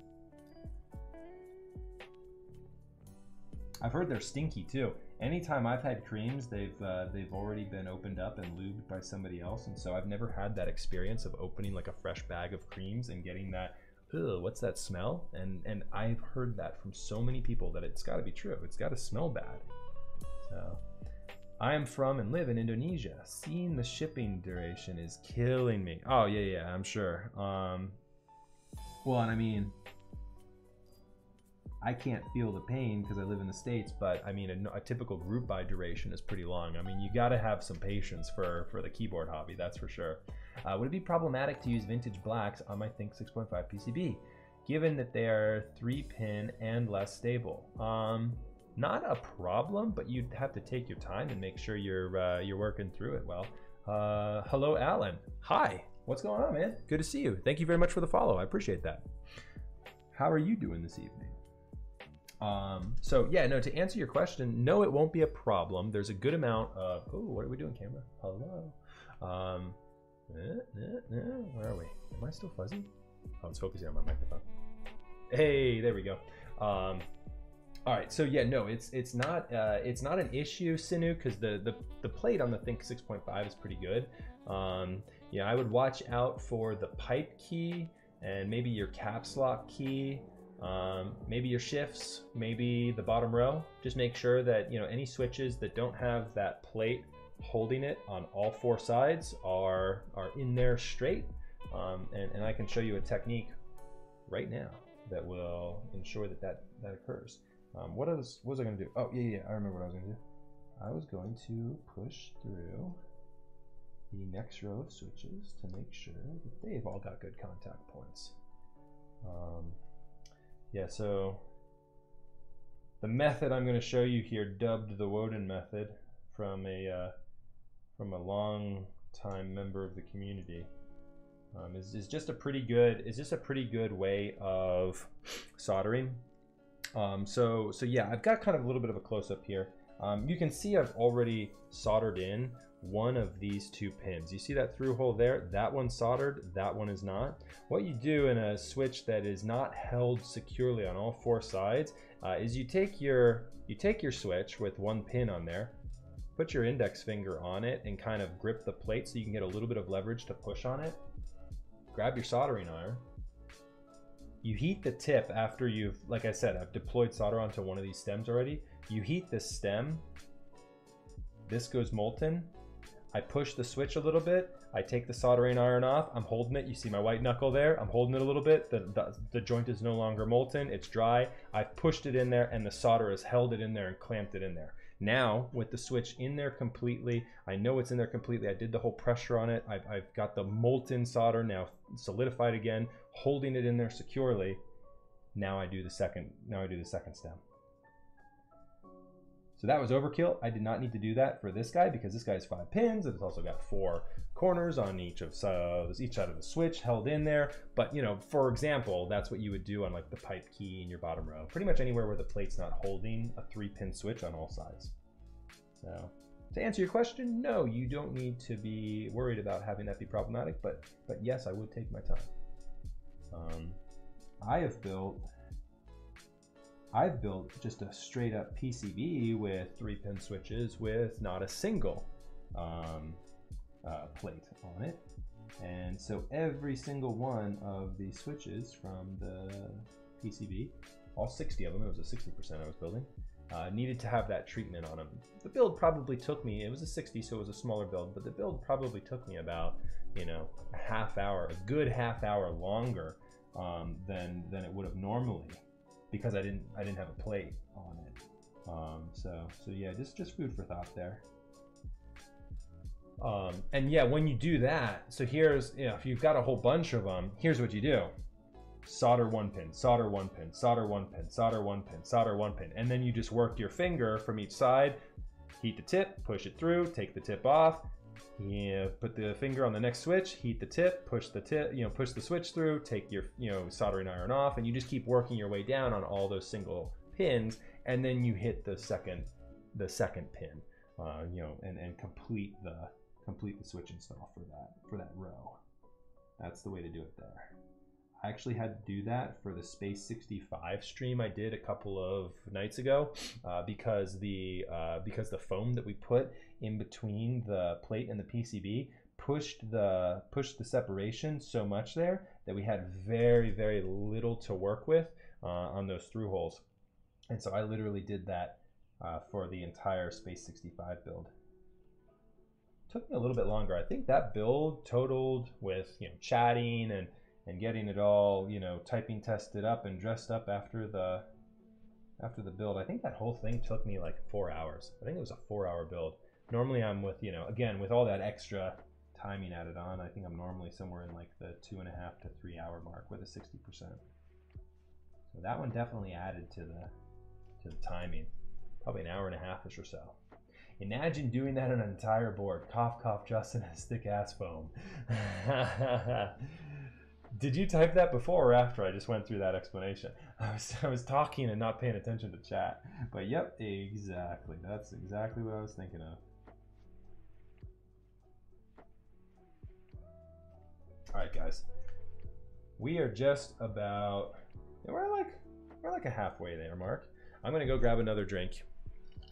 Speaker 1: I've heard they're stinky too. Anytime I've had creams, they've already been opened up and lubed by somebody else, and so I've never had that experience of opening like a fresh bag of creams and getting that, ugh, what's that smell? And I've heard that from so many people that it's got to be true. It's got to smell bad. So, I am from and live in Indonesia. Seeing the shipping duration is killing me. Oh yeah, I'm sure. Well, and I mean, I can't feel the pain because I live in the States, but I mean, a typical group buy duration is pretty long. I mean, you got to have some patience for the keyboard hobby, that's for sure. Would it be problematic to use vintage blacks on my Think 6.5 PCB?
Speaker 2: given that they are 3-pin and less stable. Not a problem, but you'd have to take your time and make sure you're working through it well. Hello, Alan. Hi. What's going on, man? Good to see you. Thank you very much for the follow. I appreciate that. How are you doing this evening? So yeah, no, to answer your question, no, it won't be a problem. There's a good amount of, oh, what are we doing, camera? Hello. Where are we? Am I still fuzzy? Oh, it's focusing on my microphone. Hey, there we go. All right, so yeah, no, it's not an issue, Sinu, because the plate on the Think 6.5 is pretty good. Yeah, I would watch out for the pipe key and maybe your caps lock key, maybe your shifts, maybe the bottom row. Just make sure that, you know, any switches that don't have that plate holding it on all 4 sides are in there straight. And I can show you a technique right now that will ensure that occurs. What was I going to do? Oh, yeah, I remember what I was going to do. I was going to push through the next row of switches to make sure that they've all got good contact points. Yeah, so the method I'm going to show you here, dubbed the Woden method, from a long time member of the community, is just a pretty good way of soldering. So yeah, I've got kind of a little bit of a close-up here. You can see I've already soldered in one of these 2 pins. You see that through hole there? That one's soldered, that one is not. What you do in a switch that is not held securely on all 4 sides is you take your switch with 1 pin on there, put your index finger on it and kind of grip the plate so you can get a little bit of leverage to push on it. Grab your soldering iron. You heat the tip after you've, like I said, I've deployed solder onto one of these stems already. You heat this stem. This goes molten. I push the switch a little bit. I take the soldering iron off. I'm holding it. You see my white knuckle there? I'm holding it a little bit. The joint is no longer molten. It's dry. I've pushed it in there and the solder has held it in there and clamped it in there. Now, with the switch in there completely, I know it's in there completely. I did the whole pressure on it. I've got the molten solder now solidified again, holding it in there securely. Now I do the second stem. So that was overkill. I did not need to do that for this guy because this guy has 5 pins and it's also got 4 corners on each side of the switch held in there. But, you know, for example, that's what you would do on like the pipe key in your bottom row. Pretty much anywhere where the plate's not holding a 3-pin switch on all sides. So to answer your question, no, you don't need to be worried about having that be problematic, but yes, I would take my time. I've built just a straight up PCB with 3-pin switches with not a single plate on it. And so every single one of the switches from the PCB, all 60 of them, it was a 60% I was building, needed to have that treatment on them. The build probably took me, it was a 60, so it was a smaller build, but the build probably took me about, you know, a half hour, a good half hour longer than it would have normally, because I didn't have a plate on it. So yeah, just food for thought there. And yeah, when you do that, so here's, you know, if you've got a whole bunch of them, here's what you do. Solder 1 pin, solder 1 pin, solder 1 pin, solder 1 pin, solder 1 pin. And then you just work your finger from each side, heat the tip, push it through, take the tip off, put the finger on the next switch, heat the tip, push the switch through, take your, you know, soldering iron off, and you just keep working your way down on all those single pins, and then you hit the second pin, you know, and complete the switch install for that row. That's the way to do it there. I actually had to do that for the Space 65 stream I did a couple of nights ago, because the foam that we put in between the plate and the PCB pushed the separation so much there that we had very, very little to work with on those through holes. And so I literally did that for the entire Space 65 build. Took me a little bit longer. I think that build totaled with, you know, chatting and getting it all, you know, typing tested up and dressed up after the build. I think that whole thing took me like 4 hours. I think it was a 4-hour build. Normally I'm with, you know, again, with all that extra timing added on, I think I'm normally somewhere in like the 2.5 to 3 hour mark with a 60%. So that one definitely added to the timing. Probably an hour and a half-ish or so. Imagine doing that on an entire board. Cough, cough, Justin has thick ass foam. Did you type that before or after I just went through that explanation? I was talking and not paying attention to chat. But yep, exactly. That's exactly what I was thinking of. All right, guys. We are just about, we're like a halfway there, Mark. I'm gonna go grab another drink.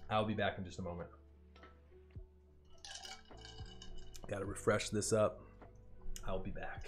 Speaker 2: I'll be back in just a moment. Gotta refresh this up. I'll be back.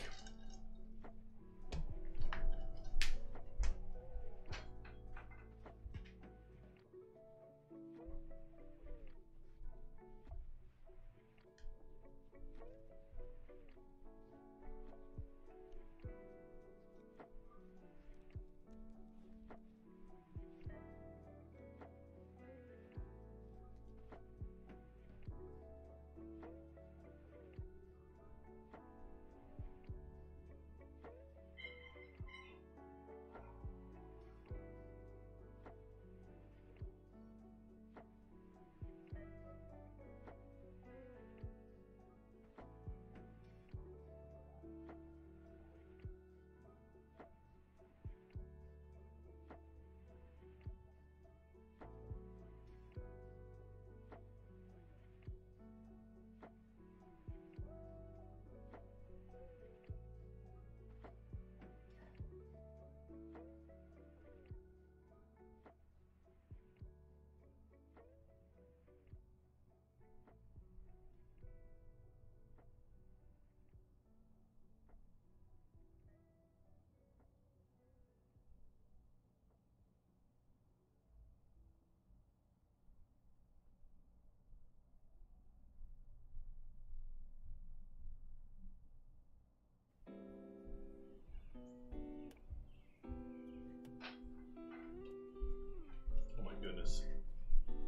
Speaker 2: Goodness.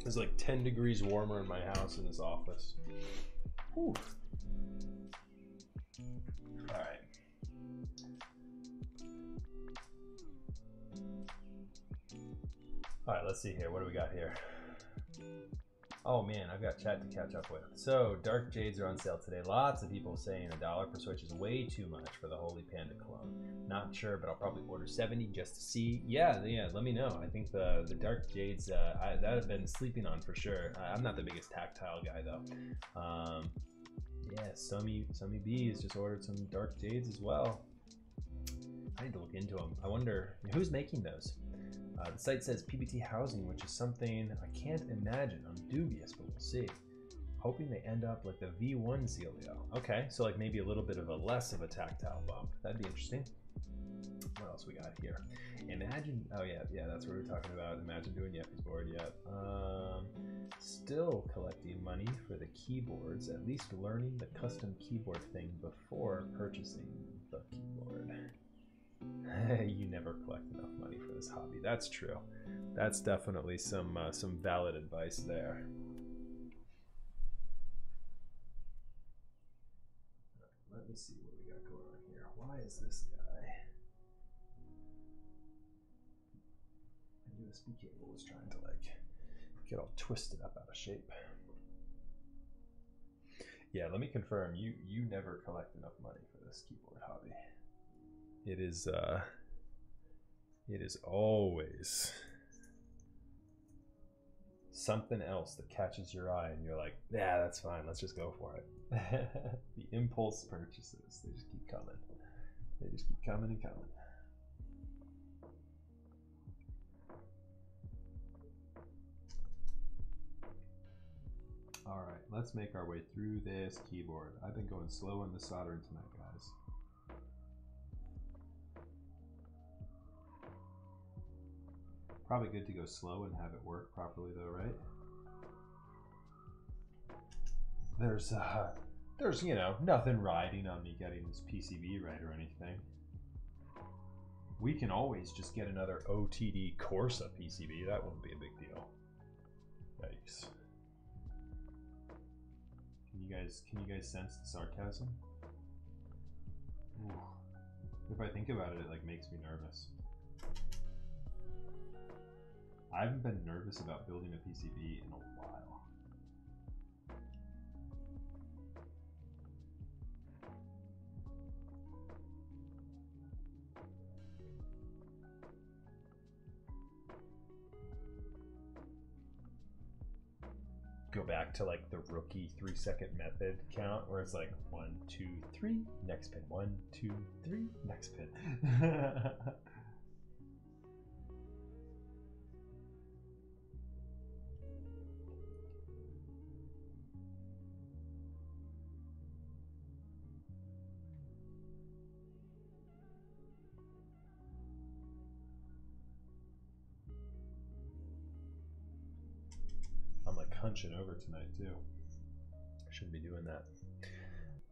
Speaker 2: It's like 10 degrees warmer in my house in this office. Whew. All right. All right, let's see here. What do we got here? Oh man, I've got chat to catch up with. So, Dark Jades are on sale today. Lots of people saying $1 per switch is way too much for the Holy Panda clone. Not sure, but I'll probably order 70 just to see. Yeah, let me know. I think the Dark Jades, that I've been sleeping on for sure. I'm not the biggest tactile guy though. Yeah, Somi B has just ordered some Dark Jades as well. I need to look into them. I wonder who's making those. The site says PBT housing, which is something I can't imagine. I'm dubious, but we'll see. Hoping they end up like the V1 Zelio. Okay, so like maybe a little bit of a less of a tactile bump. That'd be interesting. What else we got here? Imagine, oh yeah, that's what we were talking about. Imagine doing Yepy's board, yeah. Still collecting money for the keyboards, at least learning the custom keyboard thing before purchasing the keyboard. You never collect enough money for this hobby. That's true. That's definitely some valid advice there. Let me see what we got going on here. Why is this guy? My USB cable was trying to like get all twisted up out of shape. Yeah, let me confirm. You never collect enough money for this keyboard hobby. It is always something else that catches your eye and you're like, yeah, that's fine, let's just go for it. The impulse purchases, they just keep coming. They just keep coming and coming. All right, let's make our way through this keyboard. I've been going slow on the soldering tonight, guys. Probably good to go slow and have it work properly though, right? There's you know, nothing riding on me getting this PCB right or anything. We can always just get another OTD Corsa PCB. That wouldn't be a big deal. Yikes. Can you guys sense the sarcasm? Ooh. If I think about it, it like makes me nervous.
Speaker 1: I haven't been nervous about building a PCB in a while. Go back to like the rookie 3-second method count where it's like 1, 2, 3, next pin, 1, 2, 3, next pin. I'm like hunching over tonight too. I shouldn't be doing that.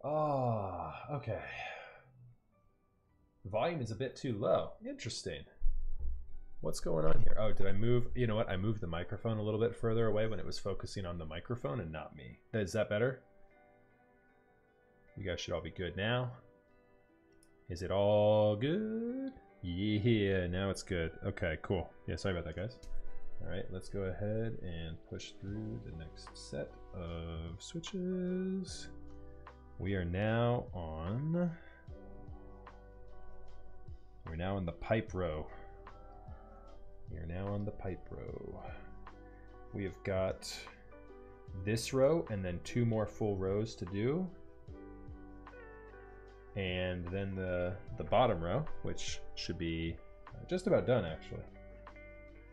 Speaker 1: Oh, okay. Volume is a bit too low. Interesting. What's going on here? Oh, did I move? You know what? I moved the microphone a little bit further away when it was focusing on the microphone and not me. Is that better? You guys should all be good now. Is it all good? Yeah, now it's good. Okay, cool. Yeah, sorry about that, guys. All right, let's go ahead and push through the next set of switches. We are now on... We're now in the pipe row. We are now on the pipe row. We have got this row and then 2 more full rows to do. And then the bottom row, which should be just about done actually.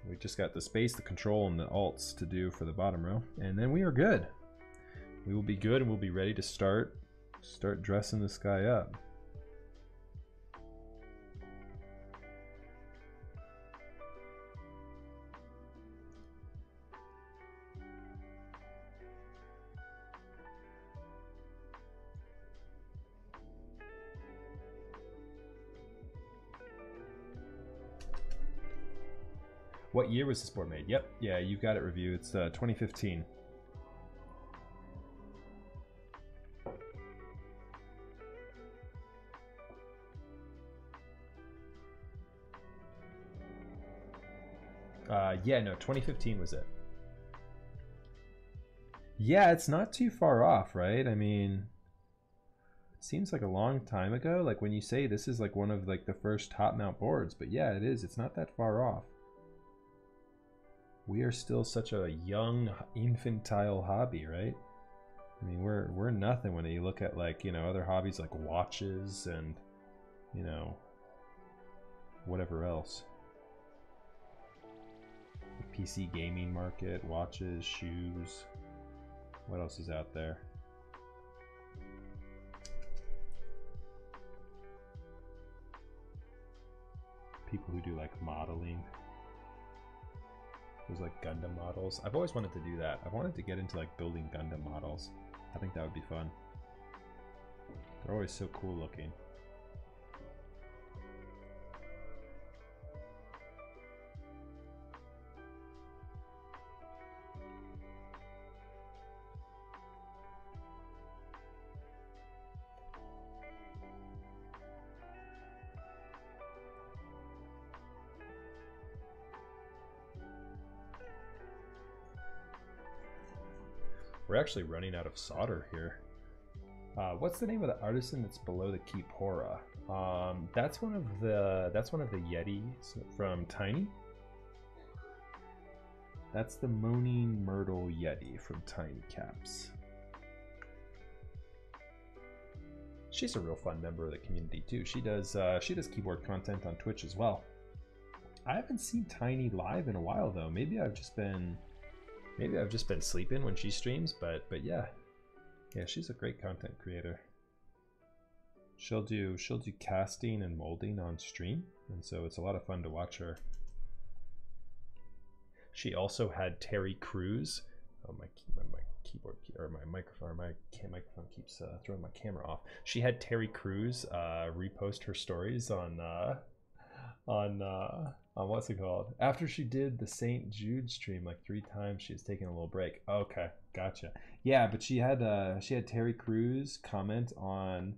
Speaker 1: We just got the space, the control, and the alts to do for the bottom row. And then we are good. We will be good and we'll be ready to start dressing this guy up. What year was this board made? Yep, yeah, you've got it reviewed. It's 2015. Yeah, no, 2015 was it. Yeah, it's not too far off, right? I mean, it seems like a long time ago. Like when you say this is like one of like the first top mount boards, but yeah, it is. It's not that far off. We are still such a young, infantile hobby, right? I mean, we're nothing when you look at like, you know, other hobbies like watches and, you know, whatever else. The PC gaming market, watches, shoes. What else is out there? People who do like modeling. There's like Gundam models. I've always wanted to do that. I've wanted to get into like building Gundam models. I think that would be fun. They're always so cool looking. We're actually running out of solder here. What's the name of the artisan that's below the Kipora? That's one of the Yetis from Tiny. That's the Moaning Myrtle Yeti from Tiny Caps. She's a real fun member of the community too. She does keyboard content on Twitch as well. I haven't seen Tiny live in a while though. Maybe I've just been sleeping when she streams, but yeah, she's a great content creator. She'll do casting and molding on stream, and so it's a lot of fun to watch her. She also had Terry Crews. Oh, my keyboard or my microphone keeps throwing my camera off. She had Terry Crews repost her stories on what's it called? After she did the St. Jude stream like 3 times, she was taking a little break. Okay, gotcha. Yeah, but she had Terry Crews comment on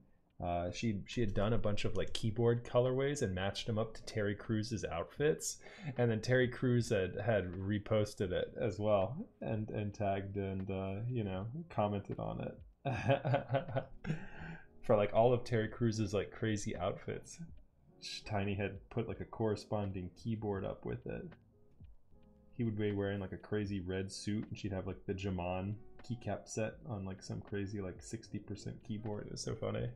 Speaker 1: She had done a bunch of like keyboard colorways and matched them up to Terry Crews's outfits, and then Terry Crews had reposted it as well and tagged and you know, commented on it for like all of Terry Crews's like crazy outfits. Tiny had put like a corresponding keyboard up with it. He would be wearing like a crazy red suit, and she'd have like the Jamon keycap set on like some crazy like 60% keyboard. It was so funny.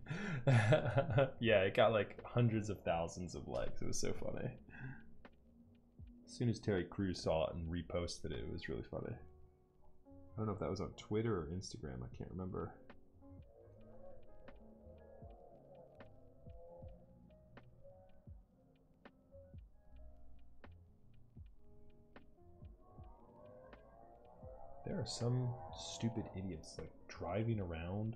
Speaker 1: Yeah, it got like hundreds of thousands of likes. It was so funny. As soon as Terry Crews saw it and reposted it, it was really funny. I don't know if that was on Twitter or Instagram. I can't remember. There are some stupid idiots like driving around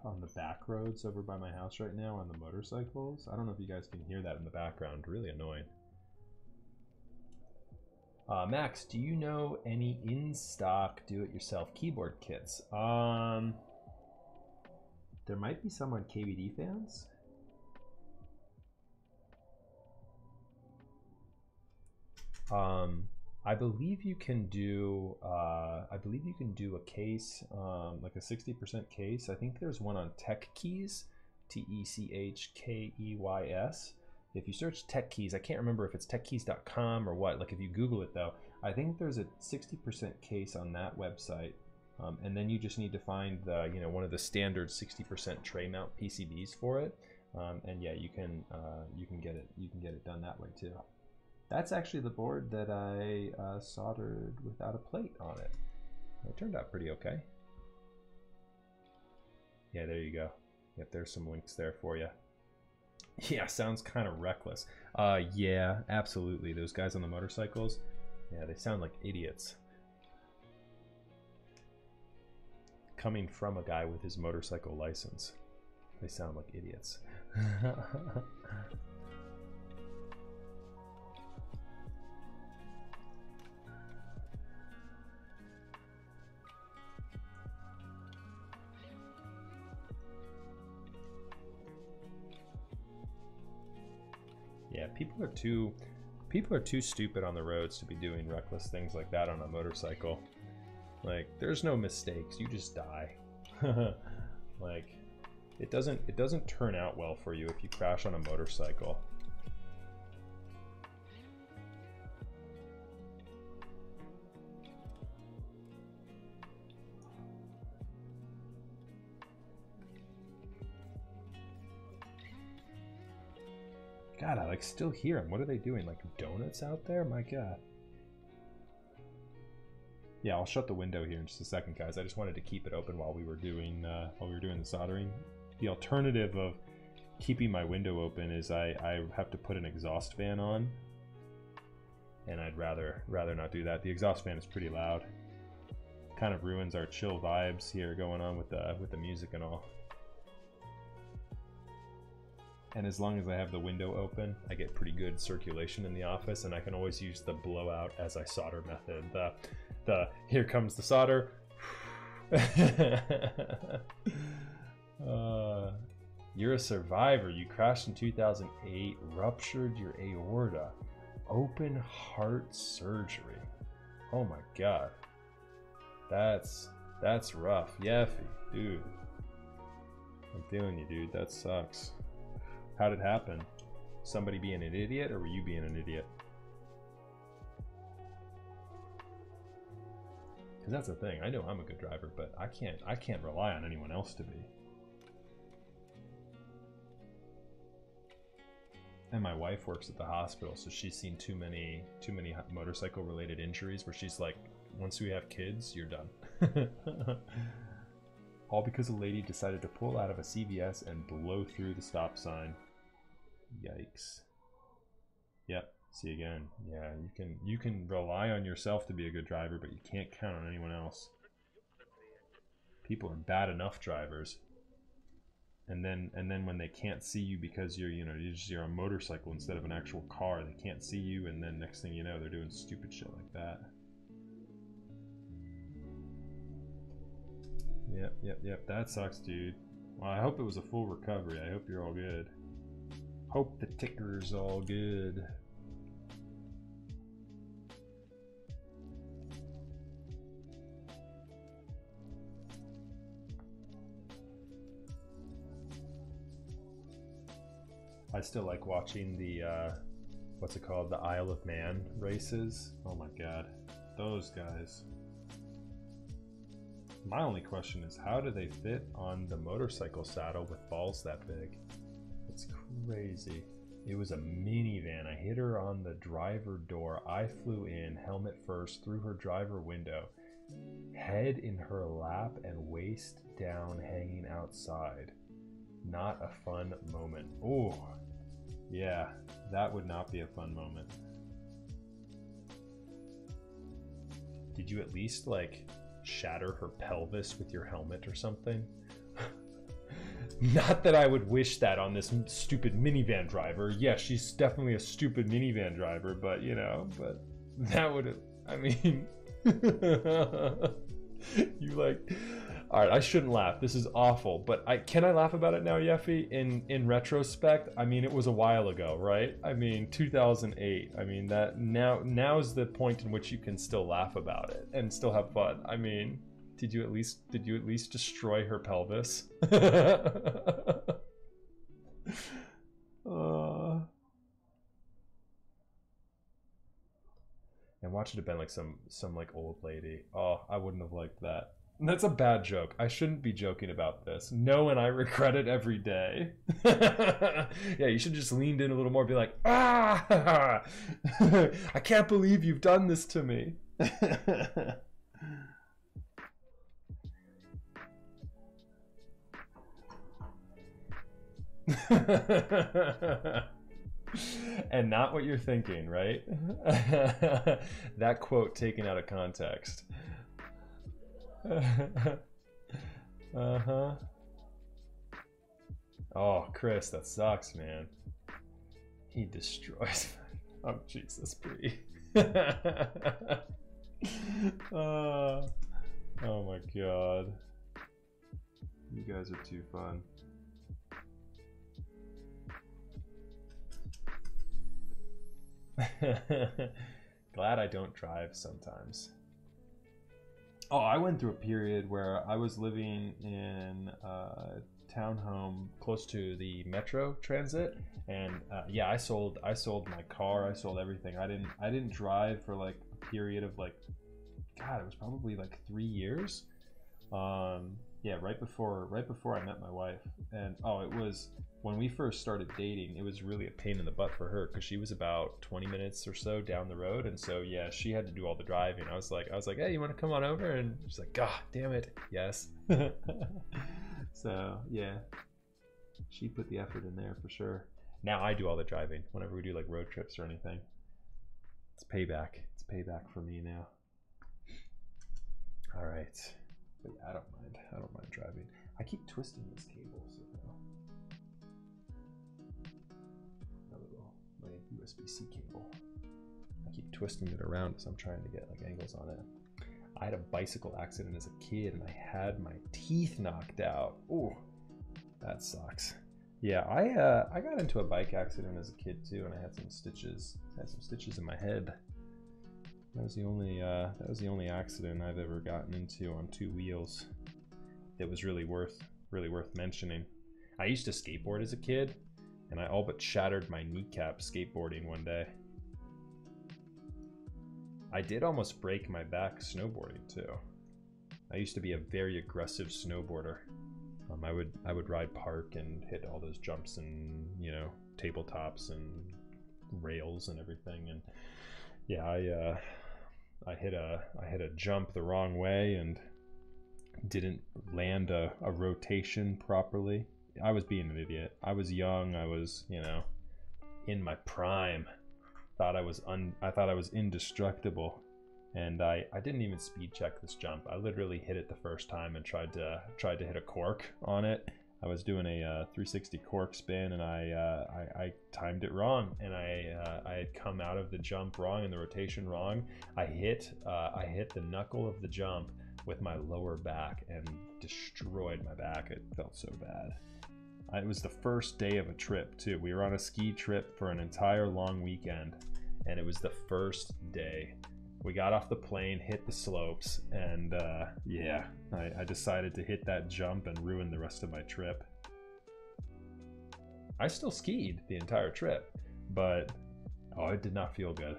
Speaker 1: on the back roads over by my house right now on the motorcycles. I don't know if you guys can hear that in the background. Really annoying. Max, do you know any in-stock do-it-yourself keyboard kits? There might be some on KVD Fans. I believe you can do a case, like a 60% case. I think there's one on Tech Keys, TECHKEYS. If you search Tech Keys, I can't remember if it's techkeys.com or what. Like if you Google it though, I think there's a 60% case on that website. And then you just need to find the, you know, one of the standard 60% tray mount PCBs for it. And yeah, you can get it done that way too. That's actually the board that I soldered without a plate on it. It turned out pretty okay. Yeah, there you go. Yep, there's some links there for you. Yeah, sounds kind of reckless. Yeah, absolutely. Those guys on the motorcycles, yeah, they sound like idiots. Coming from a guy with his motorcycle license, they sound like idiots. Yeah, people are too stupid on the roads to be doing reckless things like that on a motorcycle. Like, there's no mistakes, you just die. Like, it doesn't turn out well for you if you crash on a motorcycle. God, I like still hear them. What are they doing? Like donuts out there? My God. Yeah, I'll shut the window here in just a second, guys. I just wanted to keep it open while we were doing the soldering. The alternative of keeping my window open is I have to put an exhaust fan on, and I'd rather not do that. The exhaust fan is pretty loud. Kind of ruins our chill vibes here going on with the music and all. And as long as I have the window open, I get pretty good circulation in the office, and I can always use the blowout as I solder method. The here comes the solder. You're a survivor. You crashed in 2008, ruptured your aorta, open heart surgery. Oh my God, that's rough. Yeffy, dude. I'm feeling you, dude. That sucks. How'd it happen? Somebody being an idiot, or were you being an idiot? Because that's the thing. I know I'm a good driver, but I can't rely on anyone else to be. And my wife works at the hospital, so she's seen too many motorcycle related injuries where she's like, once we have kids, you're done. All because a lady decided to pull out of a CVS and blow through the stop sign. Yikes. Yep, see again. Yeah, you can rely on yourself to be a good driver, but you can't count on anyone else. People are bad enough drivers. And then when they can't see you because you're a motorcycle instead of an actual car, they can't see you, and then next thing you know, they're doing stupid shit like that. Yep, that sucks, dude. Well, I hope it was a full recovery. I hope you're all good. Hope the ticker's all good. I still like watching the, what's it called? The Isle of Man races. Oh my god. Those guys. My only question is, how do they fit on the motorcycle saddle with balls that big? It's crazy. It was a minivan. I hit her on the driver door. I flew in, helmet first, through her driver window. Head in her lap and waist down hanging outside. Not a fun moment. Oh, yeah, that would not be a fun moment. Did you at least, like, shatter her pelvis with your helmet or something? Not that I would wish that on this stupid minivan driver. Yeah, she's definitely a stupid minivan driver, but, you know, but that would have, I mean, you like, all right, I shouldn't laugh. This is awful, but can I laugh about it now, Yeffy? In retrospect, I mean, it was a while ago, right? I mean, 2008. I mean, that now's the point in which you can still laugh about it and still have fun. I mean, did you at least destroy her pelvis? And watch it have been like some like old lady. Oh, I wouldn't have liked that. That's a bad joke. I shouldn't be joking about this. No, and I regret it every day. Yeah, you should just leaned in a little more, be like, ah, I can't believe you've done this to me. And not what you're thinking, right? That quote taken out of context. Uh-huh. Oh, Chris, that sucks, man. He destroys. Oh, Jesus, Brie. Oh my god. You guys are too fun. Glad I don't drive sometimes. Oh, I went through a period where I was living in a townhome close to the metro transit, and yeah, I sold my car, I sold everything. I didn't drive for like a period of like, God, it was probably like 3 years. Yeah, right before I met my wife, and oh, it was when we first started dating. It was really a pain in the butt for her because she was about 20 minutes or so down the road, and so yeah, she had to do all the driving. I was like, hey, you want to come on over? And she's like, God damn it, yes. So yeah, she put the effort in there for sure. Now I do all the driving whenever we do like road trips or anything. It's payback. It's payback for me now. All right. But yeah, I don't mind driving. I keep twisting this cable, so my USB-C cable. I keep twisting it around as I'm trying to get like angles on it. I had a bicycle accident as a kid and I had my teeth knocked out. Ooh, that sucks. Yeah, I got into a bike accident as a kid too, and I had some stitches. I had some stitches in my head. That was the only accident I've ever gotten into on two wheels that was really worth mentioning. I used to skateboard as a kid, and I all but shattered my kneecap skateboarding one day. I did almost break my back snowboarding too. I used to be a very aggressive snowboarder. I would ride park and hit all those jumps and, you know, tabletops and rails and everything. And yeah, I hit a jump the wrong way and didn't land a rotation properly. I was being an idiot. I was young. I was, you know, in my prime. I thought I was indestructible, and I didn't even speed check this jump. I literally hit it the first time and tried to hit a cork on it. I was doing a 360 cork spin, and I timed it wrong, and I had come out of the jump wrong and the rotation wrong. I hit the knuckle of the jump with my lower back and destroyed my back. It felt so bad. It was the first day of a trip too. We were on a ski trip for an entire long weekend, and it was the first day. We got off the plane, hit the slopes, and yeah, I decided to hit that jump and ruin the rest of my trip. I still skied the entire trip, but oh, it did not feel good.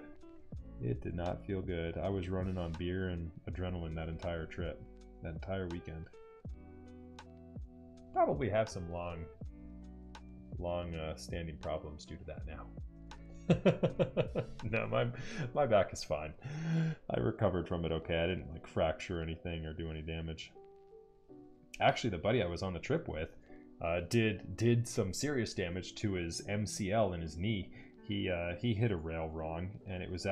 Speaker 1: It did not feel good. I was running on beer and adrenaline that entire trip, that entire weekend. Probably have some long standing problems due to that now. No, my back is fine. I recovered from it okay. I didn't like fracture anything or do any damage. Actually, the buddy I was on the trip with did some serious damage to his MCL in his knee. He hit a rail wrong, and it was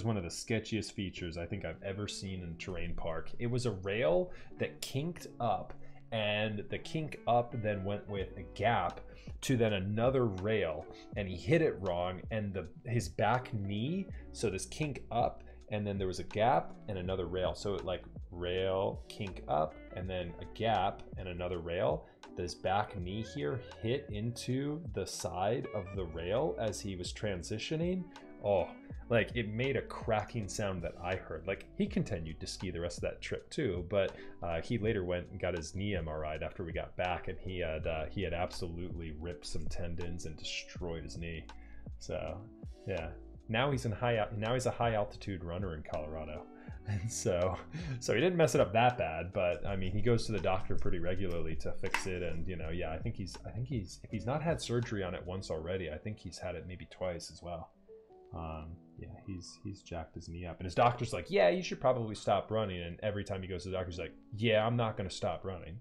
Speaker 1: one of the sketchiest features I think I've ever seen in a terrain park. It was a rail that kinked up, and the kink up then went with a gap to then another rail, and he hit it wrong, and his back knee, so this kink up, and then there was a gap and another rail, so it like rail, kink up, and then a gap and another rail. This back knee here hit into the side of the rail as he was transitioning. Oh, like it made a cracking sound that I heard. Like he continued to ski the rest of that trip too, but he later went and got his knee MRI'd after we got back, and he had absolutely ripped some tendons and destroyed his knee. So yeah, now he's a high altitude runner in Colorado. And so he didn't mess it up that bad, but I mean, he goes to the doctor pretty regularly to fix it, and you know, yeah, I think he's if he's not had surgery on it once already, I think he's had it maybe twice as well. Yeah, he's jacked his knee up, and his doctor's like, yeah, you should probably stop running, and every time he goes to the doctor, he's like, yeah, I'm not gonna stop running.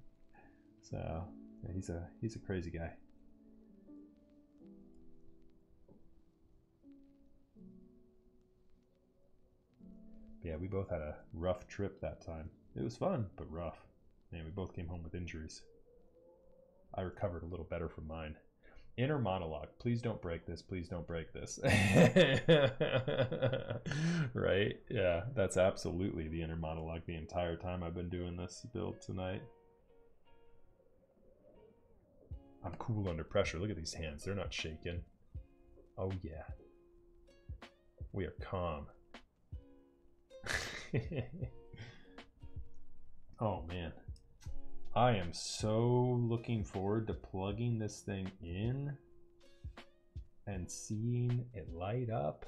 Speaker 1: So yeah, he's a crazy guy. Yeah, we both had a rough trip that time. It was fun, but rough. Man, we both came home with injuries. I recovered a little better from mine. Inner monologue. Please don't break this. Please don't break this. Right? Yeah, that's absolutely the inner monologue the entire time I've been doing this build tonight. I'm cool under pressure. Look at these hands. They're not shaking. Oh, yeah. We are calm. Oh man, I am so looking forward to plugging this thing in and seeing it light up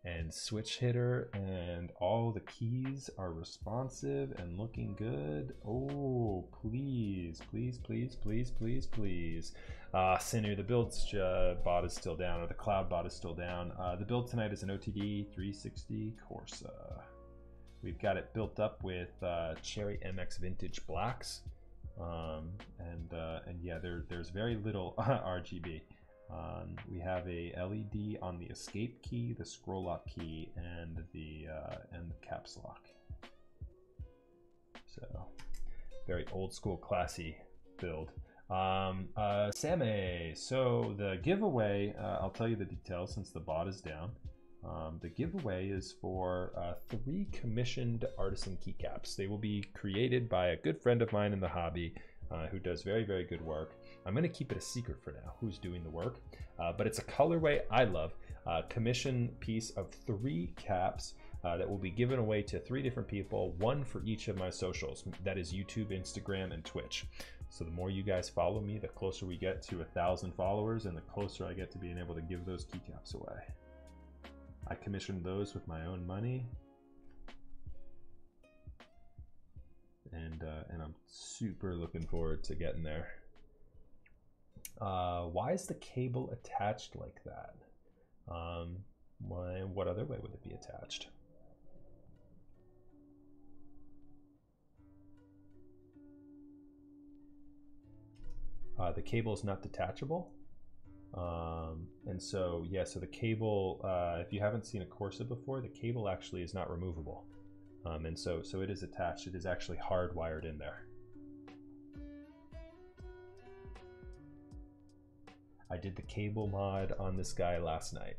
Speaker 1: and switch hitter and all the keys are responsive and looking good. Oh, please, please, please, please, please, please. Sinu, the build's bot is still down, or the cloud bot is still down. The build tonight is an OTD 360 Corsa. We've got it built up with Cherry MX Vintage Blacks, and yeah, there's very little RGB. We have a LED on the escape key, the scroll lock key, and the caps lock. So very old school, classy build. Sammy, so the giveaway, I'll tell you the details since the bot is down. The giveaway is for 3 commissioned artisan keycaps. They will be created by a good friend of mine in the hobby who does very, very good work. I'm going to keep it a secret for now who's doing the work, but it's a colorway I love. Commission piece of 3 caps that will be given away to 3 different people, 1 for each of my socials. That is YouTube, Instagram, and Twitch. So the more you guys follow me, the closer we get to 1,000 followers, and the closer I get to being able to give those keycaps away. I commissioned those with my own money, and I'm super looking forward to getting there. Why is the cable attached like that? What other way would it be attached? The cable is not detachable. And so, yeah, so the cable, if you haven't seen a Corsa before, the cable actually is not removable. And so it is attached. It is actually hardwired in there. I did the cable mod on this guy last night.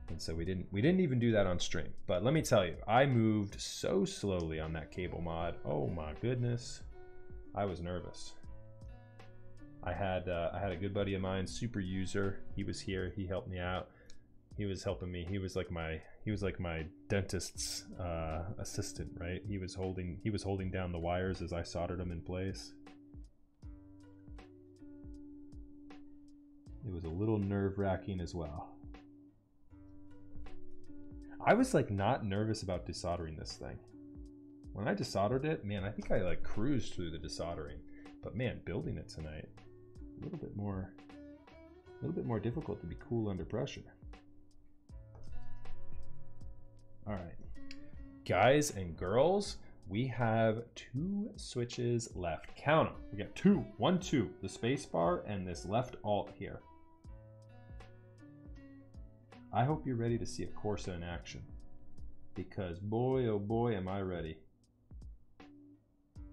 Speaker 1: And so we didn't even do that on stream. But let me tell you, I moved so slowly on that cable mod. Oh my goodness, I was nervous. I had a good buddy of mine, super user. He was here. He helped me out. He was helping me. He was like my dentist's assistant, right? He was holding down the wires as I soldered them in place. It was a little nerve-wracking as well. I was like not nervous about desoldering this thing. When I desoldered it, man, I think I like cruised through the desoldering. But man, building it tonight, a little bit more difficult to be cool under pressure. All right, guys and girls, we have 2 switches left. Count them. We got 2, 1, 2, the space bar and this left alt here. I hope you're ready to see a Corsa in action, because boy, oh boy, am I ready.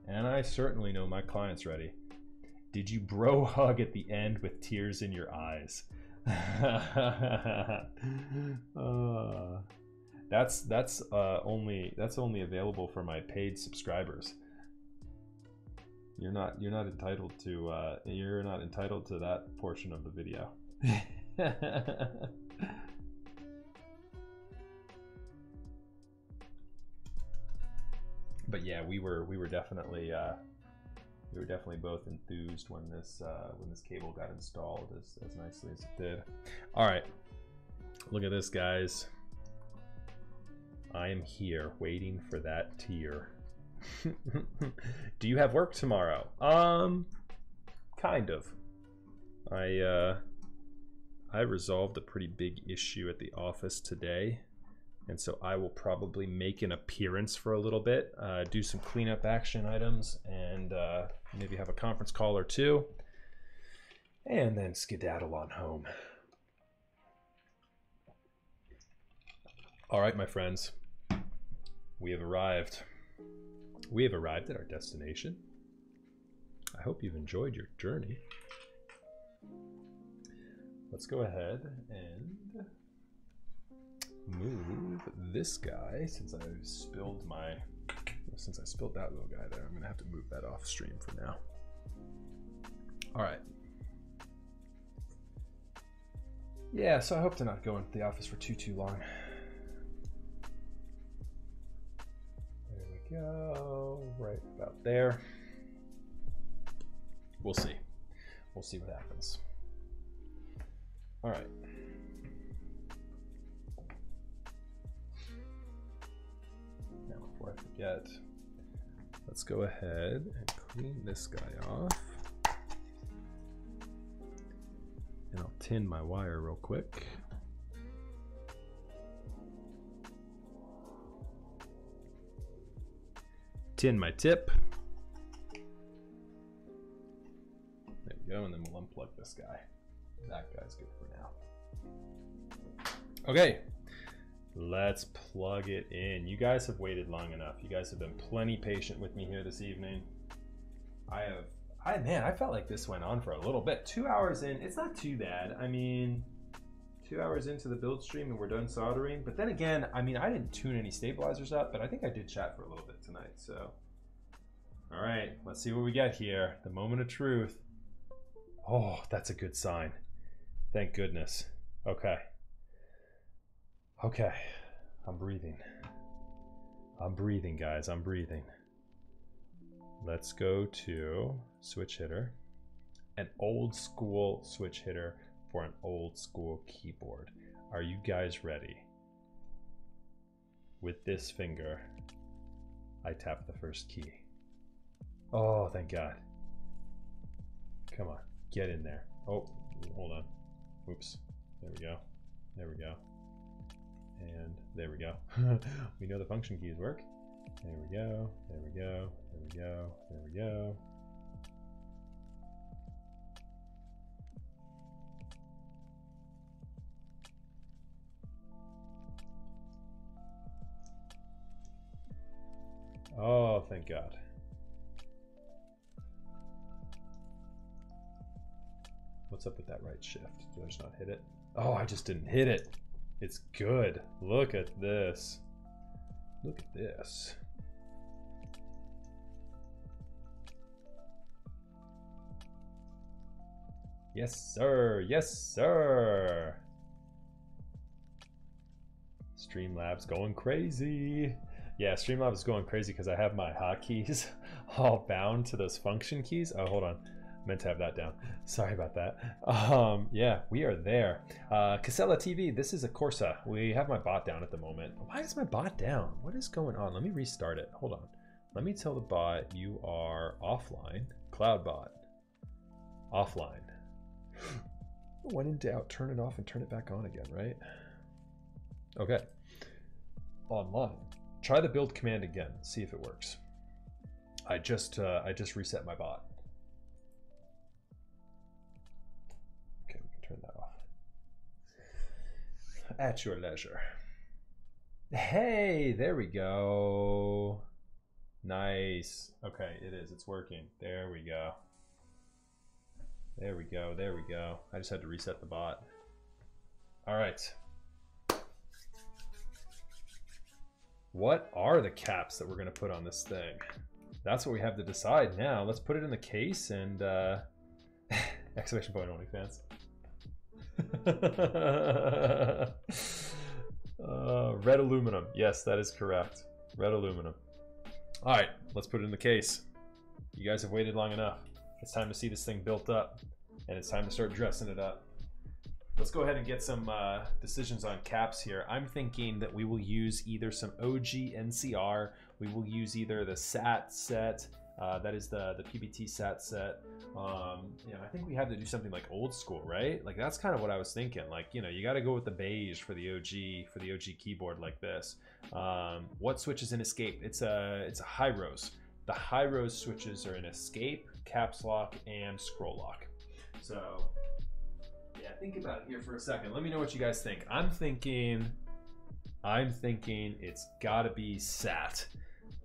Speaker 1: And I certainly know my client's ready. Did you bro hug at the end with tears in your eyes? That's only available for my paid subscribers. You're not entitled to that portion of the video. But yeah, we were definitely both enthused when this cable got installed as nicely as it did. All right, look at this, guys. I am here waiting for that tear. Do you have work tomorrow? Kind of. I resolved a pretty big issue at the office today. And so I will probably make an appearance for a little bit, do some cleanup action items, and maybe have a conference call or 2, and then skedaddle on home. All right, my friends, we have arrived. We have arrived at our destination. I hope you've enjoyed your journey. Let's go ahead and move this guy, since I spilled that little guy there. I'm gonna have to move that off stream for now. All right. Yeah, so I hope to not go into the office for too long. There we go, right about there. We'll see. We'll see what happens. All right. Before I forget, let's go ahead and clean this guy off. And I'll tin my wire real quick. Tin my tip. There we go, and then we'll unplug this guy. That guy's good for now. Okay. Let's plug it in. You guys have waited long enough. You guys have been plenty patient with me here this evening. Man, I felt like this went on for a little bit. 2 hours in, it's not too bad. I mean, 2 hours into the build stream and we're done soldering. But then again, I mean, I didn't tune any stabilizers up, but I think I did chat for a little bit tonight. So, all right, let's see what we get here. The moment of truth. Oh, that's a good sign. Thank goodness. Okay. Okay, I'm breathing. I'm breathing, guys, I'm breathing. Let's go to switch hitter. An old school switch hitter for an old school keyboard. Are you guys ready? With this finger, I tap the first key. Oh, thank God. Come on, get in there. Oh, hold on. Oops, there we go. There we go. And there we go. We know the function keys work. There we go, there we go, there we go, there we go. Oh, thank God. What's up with that right shift? Did I just not hit it? Oh, I just didn't hit it. It's good. Look at this. Look at this. Yes, sir. Yes, sir. Streamlabs going crazy. Yeah, Streamlabs is going crazy because I have my hotkeys all bound to those function keys. Oh, hold on. Meant to have that down. Sorry about that. Yeah, we are there. Casella TV, this is a Corsa. We have my bot down at the moment. Why is my bot down? What is going on? Let me restart it. Hold on. Let me tell the bot you are offline. Cloud bot. Offline. When in doubt, turn it off and turn it back on again, right? Okay. Online. Try the build command again. See if it works. I just reset my bot. Okay, we can turn that off. At your leisure. Hey, there we go. Nice. Okay, it is. It's working. There we go. There we go. There we go. I just had to reset the bot. All right. What are the caps that we're going to put on this thing? That's what we have to decide now. Let's put it in the case and exclamation point OnlyFans. Red aluminum. Yes, that is correct. Red aluminum. All right, let's put it in the case. You guys have waited long enough. It's time to see this thing built up, and it's time to start dressing it up. Let's go ahead and get some decisions on caps here. I'm thinking that we will use either some OG NCR. We will use either the SAT set, that is the PBT SAT set. You know, I think we have to do something like old school, right? Like that's kind of what I was thinking. Like, you know, you got to go with the beige for the OG keyboard like this. What switches in escape? It's a high rose. The high rose switches are in escape, caps lock, and scroll lock. So yeah, think about it here for a second. Let me know what you guys think. I'm thinking it's gotta be SAT.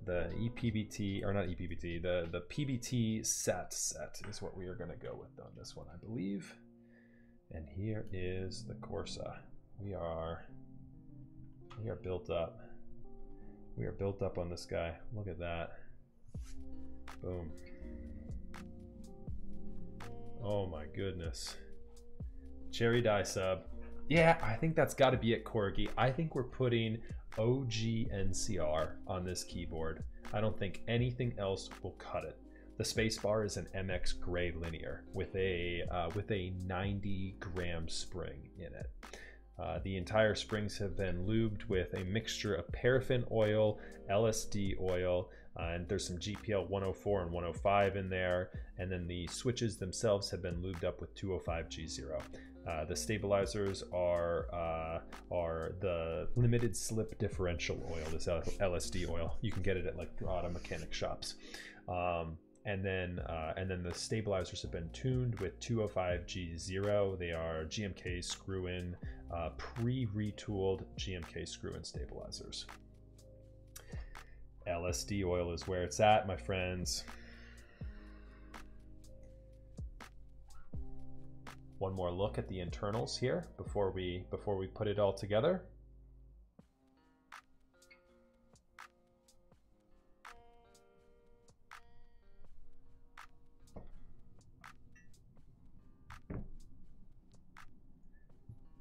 Speaker 1: The EPBT, or not EPBT, the PBT SAT set is what we are gonna go with on this one, I believe. And here is the Corsa. We are built up. We are built up on this guy. Look at that. Boom. Oh my goodness. Cherry die sub. Yeah, I think that's got to be it, Corgi. I think we're putting OG NCR on this keyboard. I don't think anything else will cut it. The spacebar is an MX gray linear with a 90-gram spring in it. The entire springs have been lubed with a mixture of paraffin oil, LSD oil, and there's some GPL 104 and 105 in there. And then the switches themselves have been lubed up with 205 G0. The stabilizers are the limited slip differential oil, this LSD oil. You can get it at like auto mechanic shops. And then the stabilizers have been tuned with 205 G0. They are GMK screw-in, pre-retooled GMK screw-in stabilizers. LSD oil is where it's at, my friends. One more look at the internals here before we put it all together.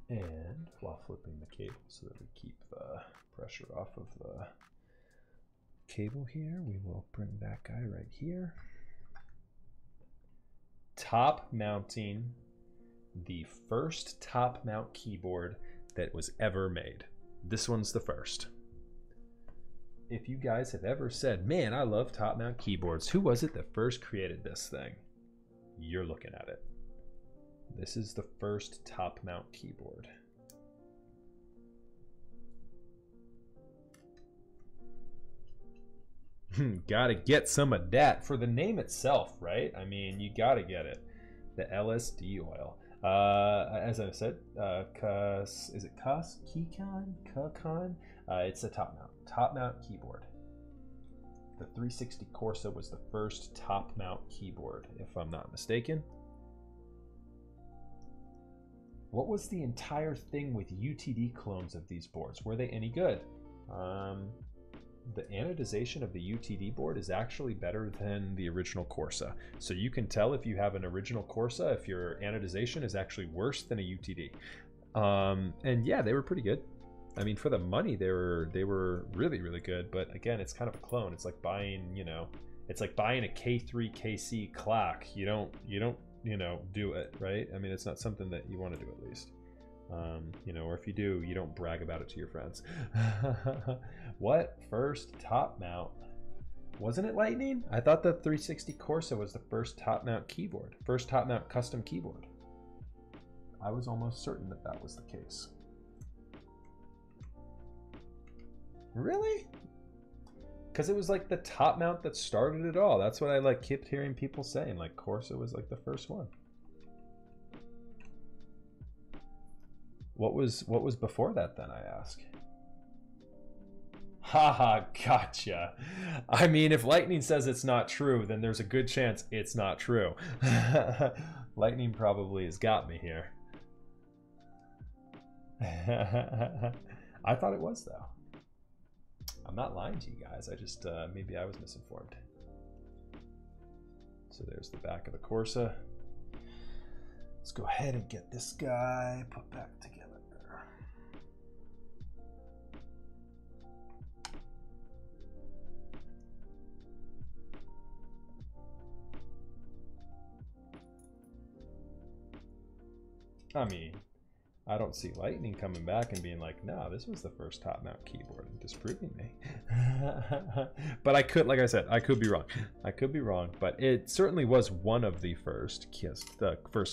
Speaker 1: And while flipping the cable so that we keep the pressure off of the cable here, we will bring that guy right here. Top mounting the first top mount keyboard that was ever made. This one's the first. If you guys have ever said, man, I love top mount keyboards, who was it that first created this thing? You're looking at it. This is the first top mount keyboard. Gotta get some of that for the name itself, right? I mean, you gotta get it. The LSD oil. As I said, is it Keycon? It's a top mount keyboard. The 360 Corsa was the first top mount keyboard, if I'm not mistaken. What was the entire thing with UTD clones of these boards? Were they any good? The anodization of the UTD board is actually better than the original Corsa. So you can tell if you have an original Corsa if your anodization is actually worse than a UTD. And yeah, they were pretty good. I mean, for the money, they were really, really good. But again, it's kind of a clone. It's like buying, it's like buying a K3 KC clack. You don't do it, right? I mean, it's not something that you want to do, at least. Or if you do, you don't brag about it to your friends. What first top mount? Wasn't it Lightning? I thought the 360 Corsa was the first top mount keyboard, first top mount custom keyboard. I was almost certain that that was the case. Really? Because it was like the top mount that started it all. That's what I kept hearing people saying. Like Corsa was like the first one. What was before that then, I ask? Haha, gotcha. I mean, if Lightning says it's not true, then there's a good chance it's not true. Lightning probably has got me here. I thought it was, though. I'm not lying to you guys. I just, maybe I was misinformed. So there's the back of the Corsa. Let's go ahead and get this guy put back together. I mean, I don't see Lightning coming back and being like, no, this was the first top mount keyboard and disproving me. But I could, like I said, I could be wrong. I could be wrong, but it certainly was one of the first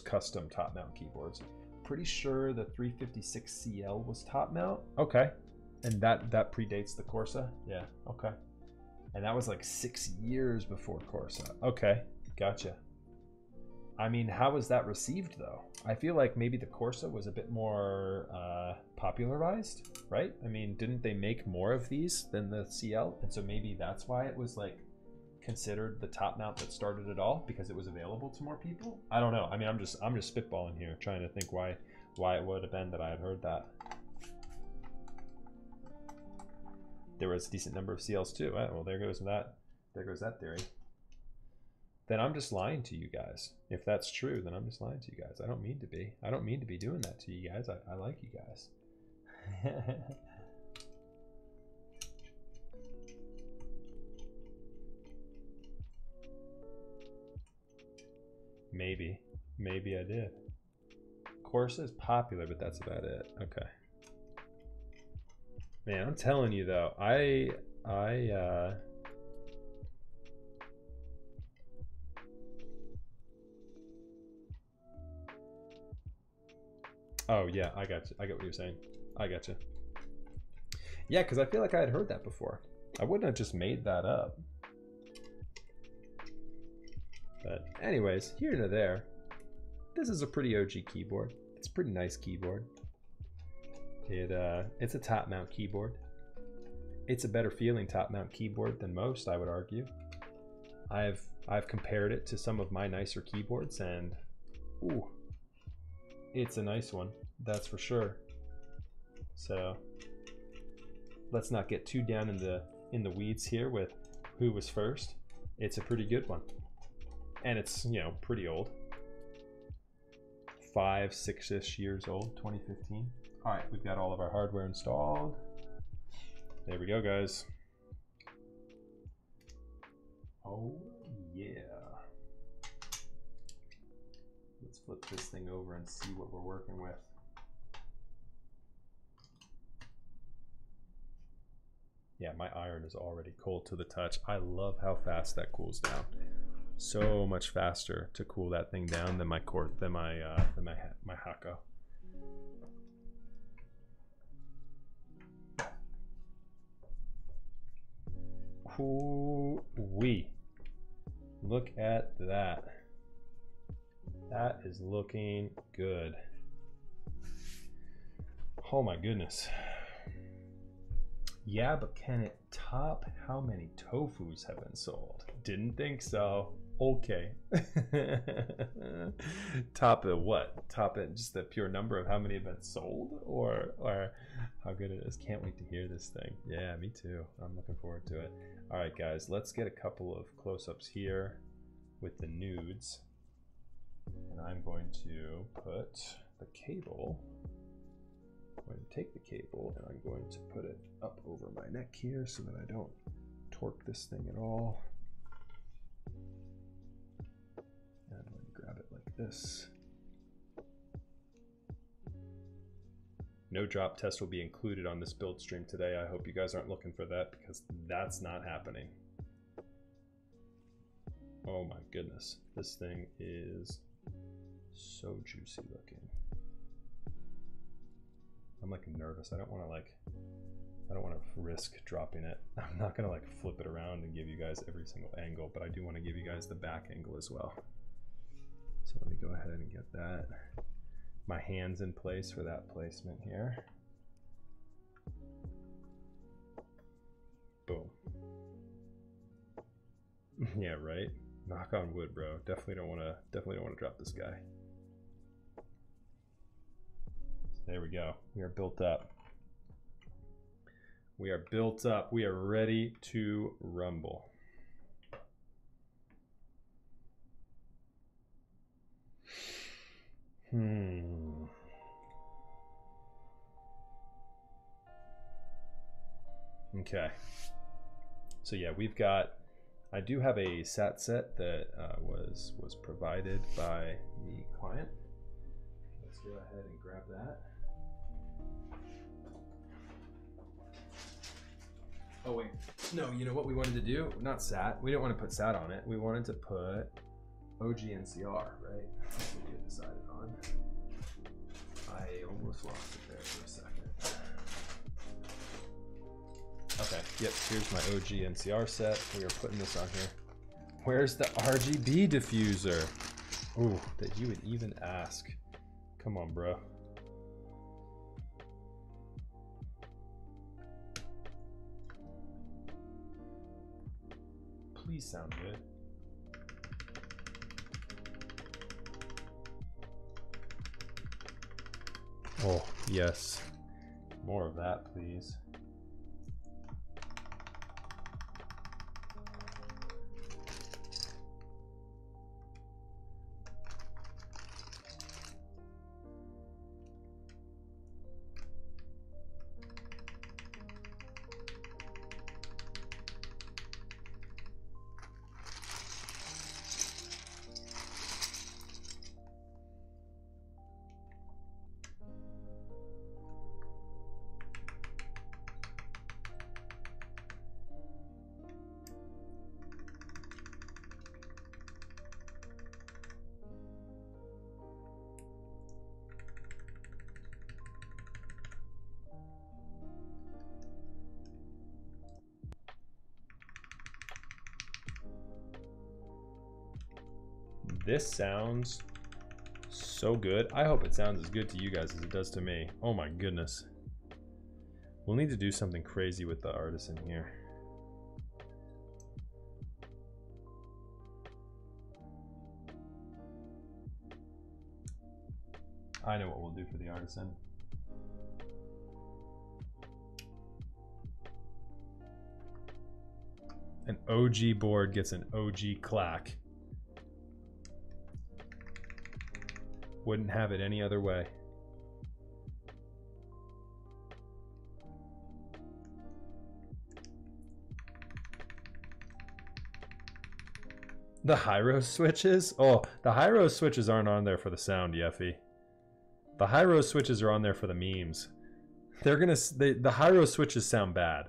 Speaker 1: custom top mount keyboards. Pretty sure the 356CL was top mount. Okay. And that predates the Corsa. Yeah. Okay. And that was like 6 years before Corsa. Okay. Gotcha. I mean, how was that received, though? I feel like maybe the Corsa was a bit more popularized, right? I mean, didn't they make more of these than the CL? And so maybe that's why it was like considered the top mount that started it all, because it was available to more people. I don't know. I mean, I'm just spitballing here, trying to think why it would have been that I had heard that. There was a decent number of CLs too. Oh, well, there goes that theory. Then I'm just lying to you guys. If that's true, then I'm just lying to you guys. I don't mean to be. I don't mean to be doing that to you guys. I like you guys. Maybe I did. Corsa is popular, but that's about it. Okay. Man, I'm telling you though, oh yeah, I got you. I get what you're saying. I got you. Yeah, because I feel like I had heard that before. I wouldn't have just made that up. But anyways, here to there. This is a pretty OG keyboard. It's a pretty nice keyboard. It's a top mount keyboard. It's a better feeling top mount keyboard than most, I would argue. I've compared it to some of my nicer keyboards, and ooh, it's a nice one, that's for sure. So let's not get too down in the weeds here with who was first. It's a pretty good one, and it's, you know, pretty old. 5-6-ish years old, 2015. All right, we've got all of our hardware installed. There we go, guys. Oh yeah. Let's flip this thing over and see what we're working with. Yeah, my iron is already cold to the touch. I love how fast that cools down. So much faster to cool that thing down than my Hako. Ooh-wee. Look at that. That is looking good. Oh my goodness. Yeah, but can it top how many tofus have been sold? Didn't think so. Okay. Top it what? Top it just the pure number of how many have been sold, or how good it is. Can't wait to hear this thing. Yeah, me too. I'm looking forward to it. All right, guys, let's get a couple of close-ups here with the nudes. And I'm going to put the cable. I'm going to take the cable and I'm going to put it up over my neck here so that I don't torque this thing at all. And I'm going to grab it like this. No drop test will be included on this build stream today. I hope you guys aren't looking for that, because that's not happening. Oh my goodness, this thing is so juicy looking. I'm like nervous. I don't want to risk dropping it. I'm not gonna like flip it around and give you guys every single angle, but I do want to give you guys the back angle as well. So let me go ahead and get that. My hands in place for that placement here. Boom. Yeah, right. Knock on wood, bro. Definitely don't want to drop this guy. There we go. We are built up. We are built up. We are ready to rumble. Okay. So yeah, we've got, I do have a sat set that was provided by the client. Let's go ahead and grab that. Oh wait, no, you know what we wanted to do? Not sat, we didn't want to put sat on it. We wanted to put OG NCR, right? That's what we had decided on. I almost lost it there for a second. Okay, yep, here's my OG NCR set. We are putting this on here. Where's the RGB diffuser? Ooh, that you would even ask. Come on, bro. Please sound good. Oh, yes. More of that, please. This sounds so good. I hope it sounds as good to you guys as it does to me. Oh my goodness. We'll need to do something crazy with the artisan here. I know what we'll do for the artisan. An OG board gets an OG clack. Wouldn't have it any other way. The high-rose switches? Oh, the high-rose switches aren't on there for the sound, Yeffy. The high-rose switches are on there for the memes. They're gonna, the high-rose switches sound bad.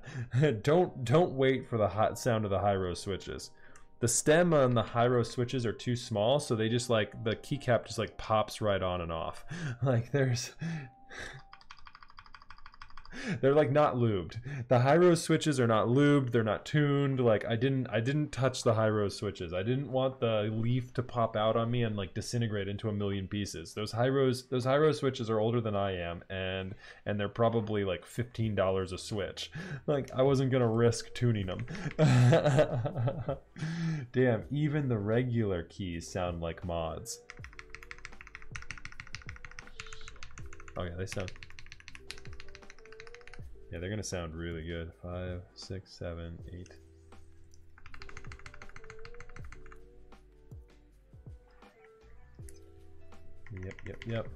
Speaker 1: Don't wait for the hot sound of the high-rose switches. The stem on the high-rose switches are too small, so they just like, the keycap just like pops right on and off. Like there's... They're like not lubed. The high rose switches are not lubed. They're not tuned. Like I didn't touch the high rose switches. I didn't want the leaf to pop out on me and like disintegrate into a million pieces. Those high rose switches are older than I am, and they're probably like $15 a switch. Like I wasn't gonna risk tuning them. Damn, even the regular keys sound like mods. Oh yeah, they sound. Yeah, they're gonna sound really good. 5, 6, 7, 8. Yep.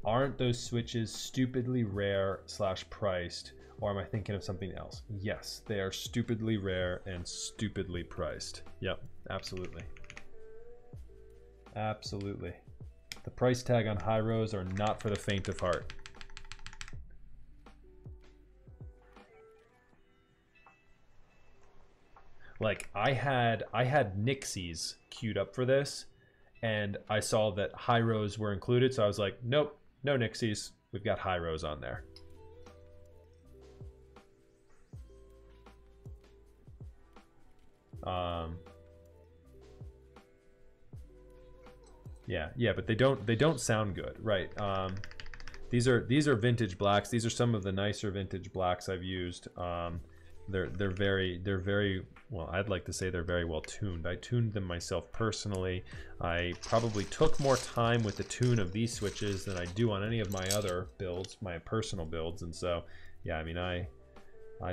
Speaker 1: Aren't those switches stupidly rare / priced, or am I thinking of something else? Yes, they are stupidly rare and stupidly priced. Yep, absolutely. Absolutely. The price tag on high rose are not for the faint of heart. Like I had Nixies queued up for this, and I saw that high rose were included, so I was like, nope, no Nixies. We've got high rose on there. Yeah, but they don't sound good, right? These are vintage blacks. These are some of the nicer vintage blacks I've used. They're very well, I'd like to say they're very well tuned. I tuned them myself personally. I probably took more time with the tune of these switches than I do on any of my other builds, my personal builds, and so yeah, I mean I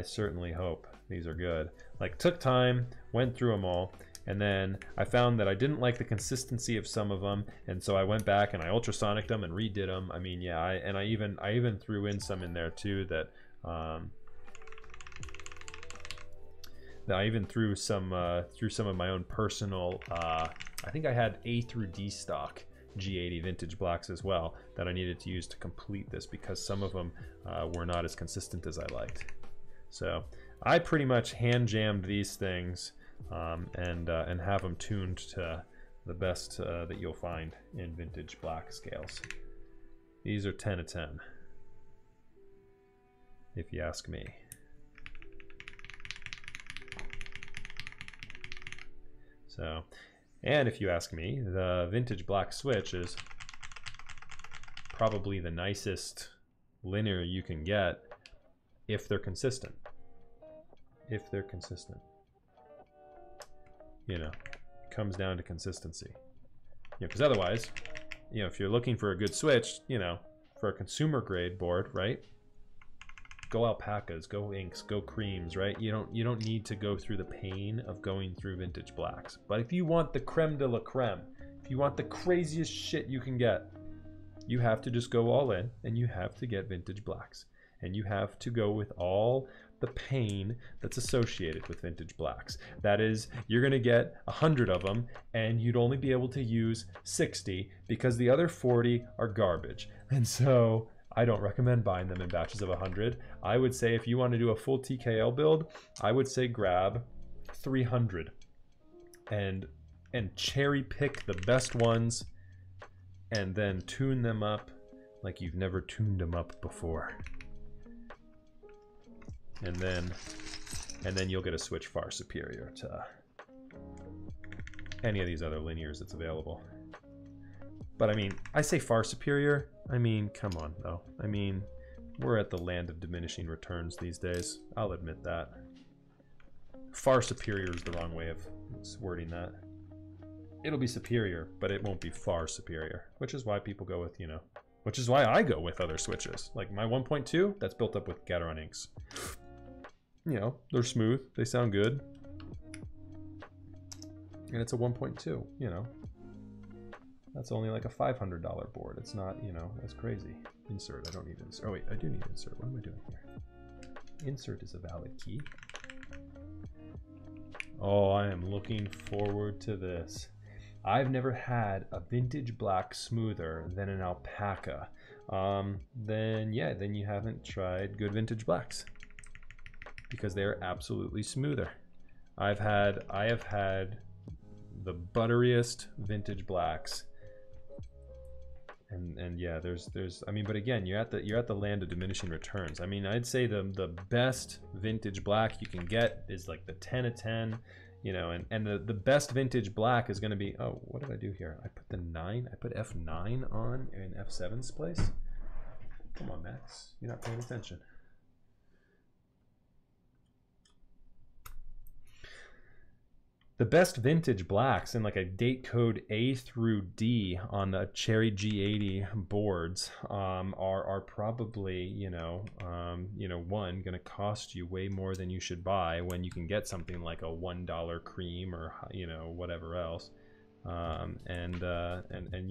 Speaker 1: certainly hope these are good. Like took time, went through them all, and then I found that I didn't like the consistency of some of them, and so I went back and I ultrasonicked them and redid them. I mean, yeah, I even threw in some in there too that I even threw some of my own personal. I think I had A through D stock G80 vintage blacks as well that I needed to use to complete this because some of them were not as consistent as I liked. So I pretty much hand jammed these things and have them tuned to the best that you'll find in vintage black scales. These are 10 of 10, if you ask me. So, and if you ask me, the vintage black switch is probably the nicest linear you can get if they're consistent. If they're consistent. You know, it comes down to consistency. You know, because otherwise, you know, if you're looking for a good switch, you know, for a consumer grade board, right? Go alpacas, go inks, go creams, right? You don't need to go through the pain of going through vintage blacks. But if you want the creme de la creme, if you want the craziest shit you can get, you have to just go all in and you have to get vintage blacks. And you have to go with all the pain that's associated with vintage blacks. That is, you're gonna get 100 of them and you'd only be able to use 60 because the other 40 are garbage. And so I don't recommend buying them in batches of 100. I would say if you want to do a full TKL build, I would say grab 300 and cherry pick the best ones and then tune them up like you've never tuned them up before. And then you'll get a switch far superior to any of these other linears that's available. But I mean, I say far superior. I mean, come on though. I mean, we're at the land of diminishing returns these days. I'll admit that. Far superior is the wrong way of wording that. It'll be superior, but it won't be far superior, which is why people go with, you know, which is why I go with other switches. Like my 1.2, that's built up with Gateron inks. You know, they're smooth, they sound good. And it's a 1.2, you know. That's only like a $500 board. It's not, you know, that's crazy. Insert, I don't need insert. Oh wait, I do need insert. What am I doing here? Insert is a valid key. Oh, I am looking forward to this. I've never had a vintage black smoother than an alpaca. Then you haven't tried good vintage blacks because they're absolutely smoother. I have had the butteriest vintage blacks, And yeah, there's I mean, but again, you're at the land of diminishing returns. I mean, I'd say the best vintage black you can get is like the 10 of 10, you know, and the best vintage black is going to be, oh, what did I do here? I put the 9, I put F9 on in F7's place. Come on, Max, you're not paying attention. The best vintage blacks in like a date code A through D on the Cherry G80 boards are probably, you know, one, going to cost you way more than you should buy when you can get something like a $1 cream or, you know, whatever else. And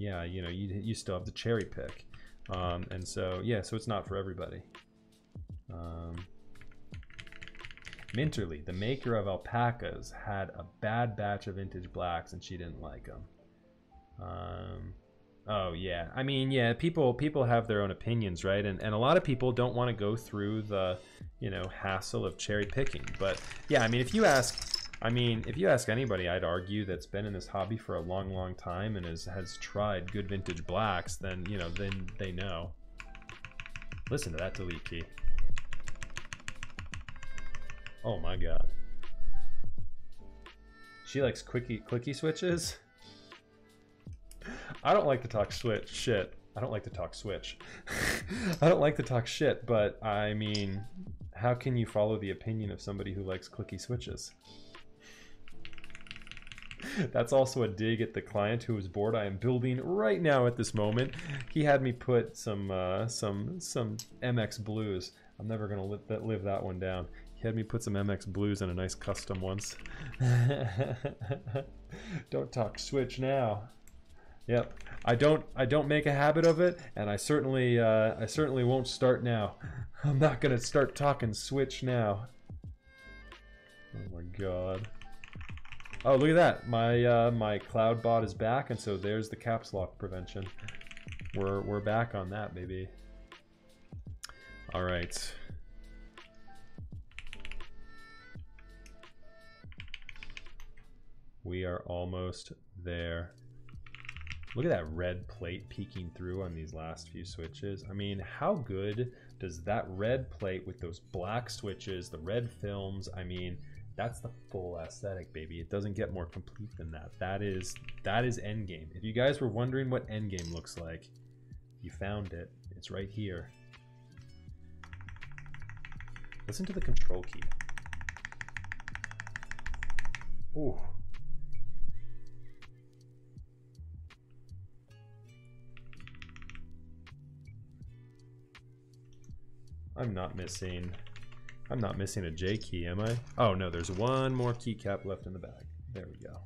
Speaker 1: yeah, you know, you still have to cherry pick. And so, yeah, so it's not for everybody. Minterly, the maker of alpacas, had a bad batch of vintage blacks and she didn't like them. Oh yeah, I mean, yeah, people have their own opinions, right? And a lot of people don't want to go through the, you know, hassle of cherry picking. But yeah, I mean, if you ask anybody, I'd argue, that's been in this hobby for a long time and has tried good vintage blacks, then, you know, then they know. Listen to that delete key. Oh my god. She likes clicky switches. I don't like to talk shit. I don't like to talk switch. I don't like to talk shit, but I mean, how can you follow the opinion of somebody who likes clicky switches? That's also a dig at the client whose board I am building right now at this moment. He had me put some MX blues. I'm never gonna live that one down. He had me put some MX blues in a nice custom once. Don't talk switch now. Yep, I don't make a habit of it, and I certainly won't start now. I'm not gonna start talking switch now. Oh my god. Oh, look at that. My cloud bot is back, and so there's the caps lock prevention. We're back on that, baby. All right. We are almost there. Look at that red plate peeking through on these last few switches. I mean, how good does that red plate with those black switches, the red films, I mean, that's the full aesthetic, baby. It doesn't get more complete than that. That is endgame. If you guys were wondering what endgame looks like, you found it. It's right here. Listen to the control key. Ooh. I'm not missing a J key, am I? Oh no, there's one more keycap left in the bag. There we go.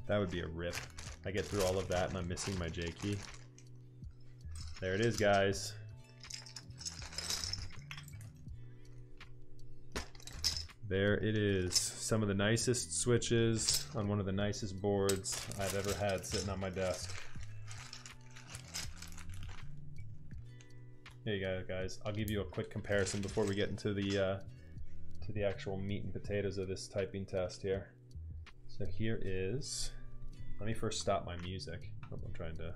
Speaker 1: That would be a rip. I get through all of that and I'm missing my J key. There it is, guys. There it is. Some of the nicest switches on one of the nicest boards I've ever had sitting on my desk. Here you go, guys. I'll give you a quick comparison before we get into the actual meat and potatoes of this typing test here. So here is, let me first stop my music. I'm trying to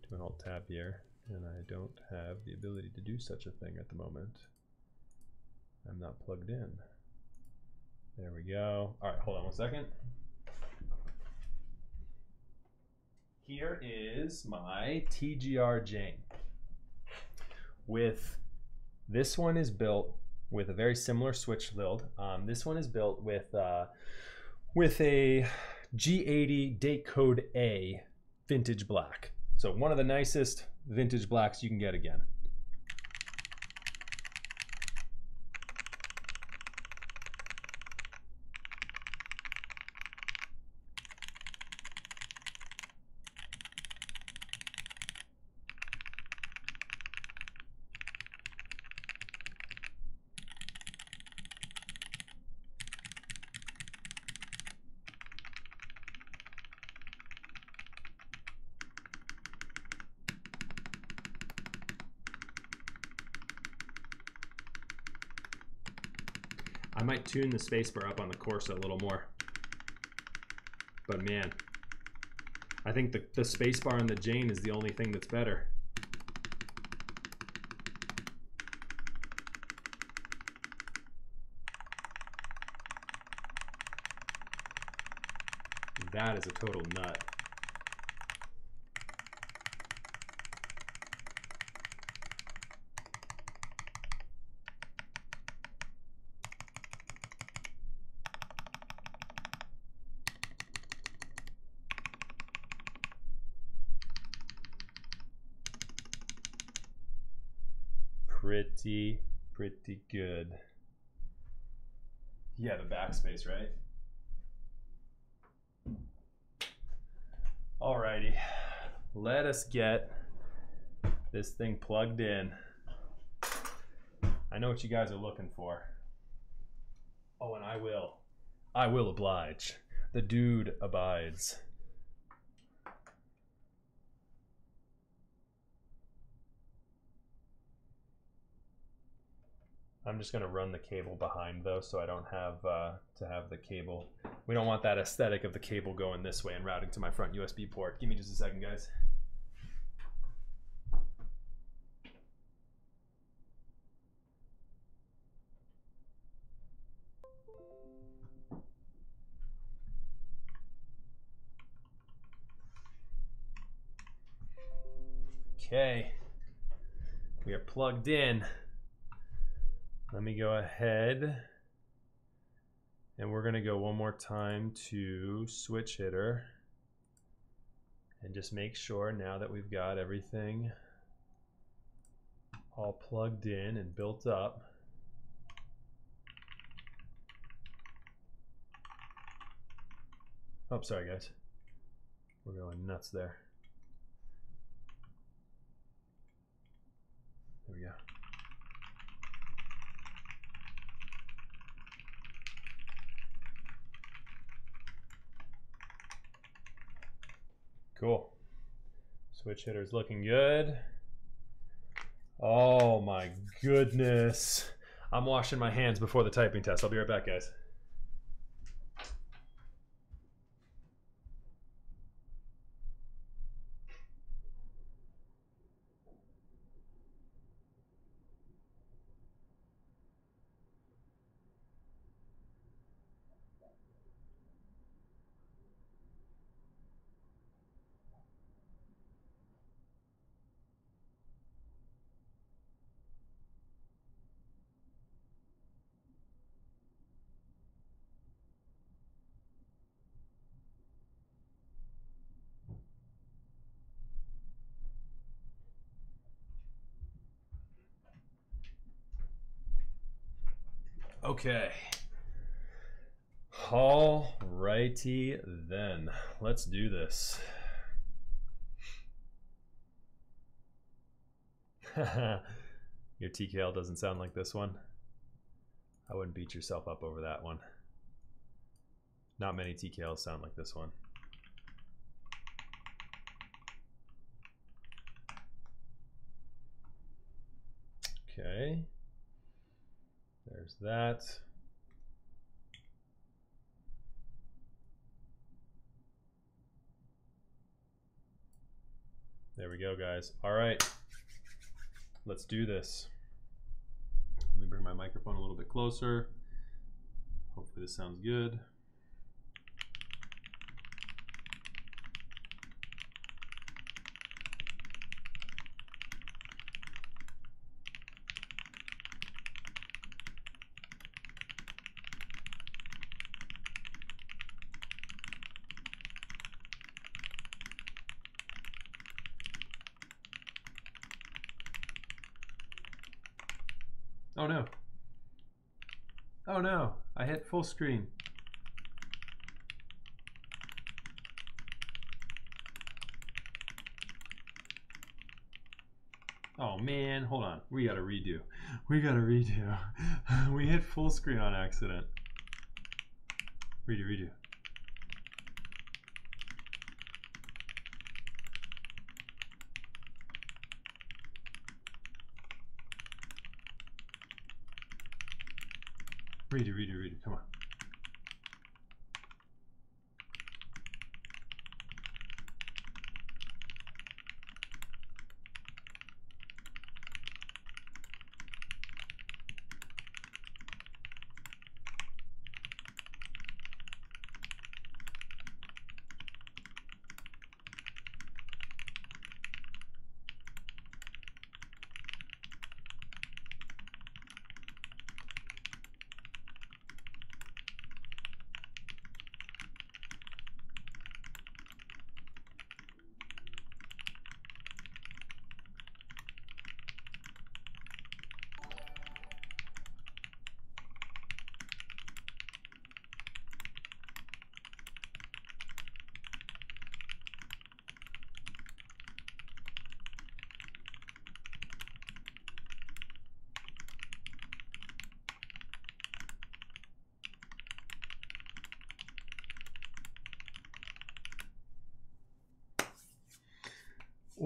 Speaker 1: do an alt tab here, and I don't have the ability to do such a thing at the moment. I'm not plugged in. There we go. All right, hold on one second. Here is my TGR Jane. With this one is built with a very similar switch build. This one is built with a G80 date code A vintage black. So one of the nicest vintage blacks you can get again. I might tune the spacebar up on the Corsa a little more. But man, I think the space bar on the Jane is the only thing that's better. That is a total nut. Pretty good. Yeah, the backspace, right? Alrighty, let us get this thing plugged in. I know what you guys are looking for. Oh, and I will oblige. The dude abides. I'm just gonna run the cable behind though, so I don't have to have the cable. We don't want that aesthetic of the cable going this way and routing to my front USB port. Give me just a second, guys. Okay, we are plugged in. Let me go ahead and we're gonna go one more time to switch hitter and just make sure now that we've got everything all plugged in and built up. Oh, sorry guys. We're going nuts there. There we go. Cool. Switch hitter's looking good. Oh my goodness. I'm washing my hands before the typing test. I'll be right back, guys. Okay. All righty then. Let's do this. Your TKL doesn't sound like this one. I wouldn't beat yourself up over that one. Not many TKLs sound like this one. Okay. There's that. There we go, guys. All right. Let's do this. Let me bring my microphone a little bit closer. Hopefully this sounds good. Oh no. Oh no, I hit full screen. Oh man, hold on. We gotta redo. We gotta redo. We hit full screen on accident. Redo. Redo. Come on.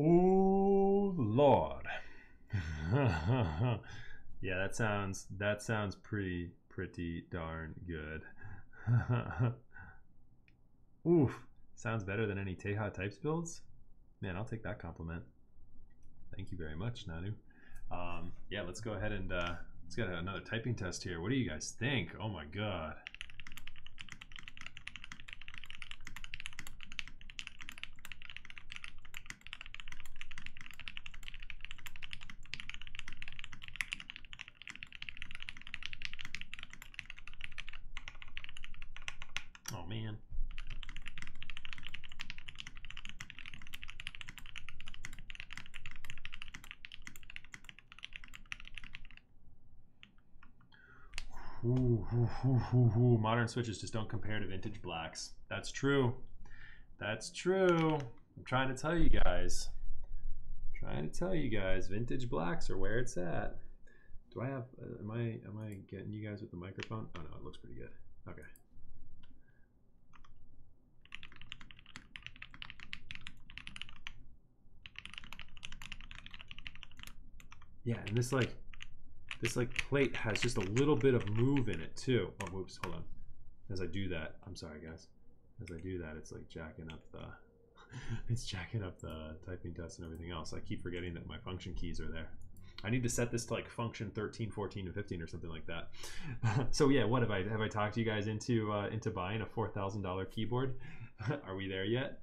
Speaker 1: Oh Lord. Yeah, that sounds pretty darn good. Oof, sounds better than any Teja types builds. Man, I'll take that compliment. Thank you very much, Nanu. Yeah, let's go ahead and let's get another typing test here. What do you guys think? Oh my god. Oh man. Ooh. Modern switches just don't compare to vintage blacks. That's true. That's true. I'm trying to tell you guys. Vintage blacks are where it's at. Do I have? Am I getting you guys with the microphone? Oh no, it looks pretty good. Okay. Yeah, and this plate has just a little bit of move in it too. Oh, whoops, hold on. As I do that, I'm sorry guys. As I do that, it's like jacking up the it's jacking up the typing test and everything else. I keep forgetting that my function keys are there. I need to set this to like function 13, 14, and 15 or something like that. So yeah, what have I talked you guys into buying a $4,000 keyboard? Are we there yet?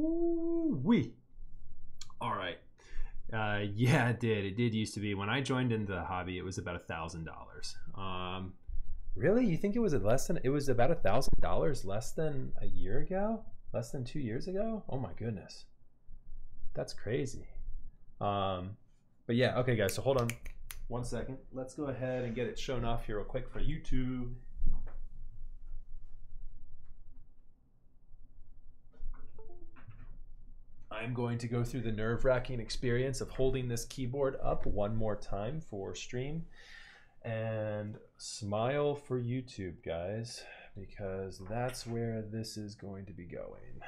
Speaker 1: Wee. All right. Yeah, it did. It did used to be. When I joined into the hobby, it was about $1,000. Really? You think it was less than? It was about $1,000 less than a year ago? Less than 2 years ago? Oh my goodness, that's crazy. But yeah, okay, guys. So hold on, 1 second. Let's go ahead and get it shown off here real quick for YouTube. I'm going to go through the nerve-wracking experience of holding this keyboard up one more time for stream. And smile for YouTube, guys, because that's where this is going to be going.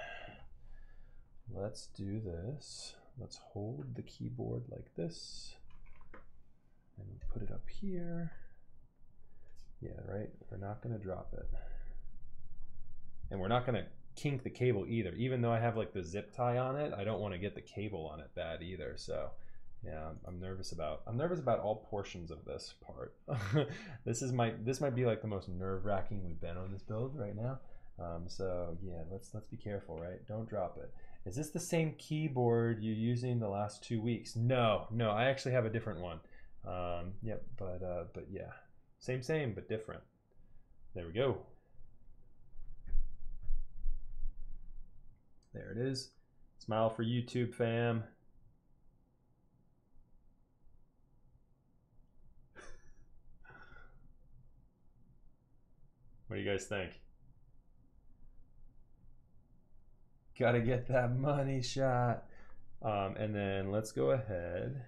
Speaker 1: Let's do this. Let's hold the keyboard like this. And put it up here. Yeah, right? We're not going to drop it. And we're not going to kink the cable either. Even though I have like the zip tie on it, I don't want to get the cable on it bad either. So yeah, I'm nervous about all portions of this part. This might be like the most nerve-wracking we've been on this build right now. So yeah, let's be careful, right? Don't drop it. Is this the same keyboard you're using the last 2 weeks? No, I actually have a different one. Yep, but yeah, same but different. There we go. There it is. Smile for YouTube, fam. What do you guys think? Gotta get that money shot. And then let's go ahead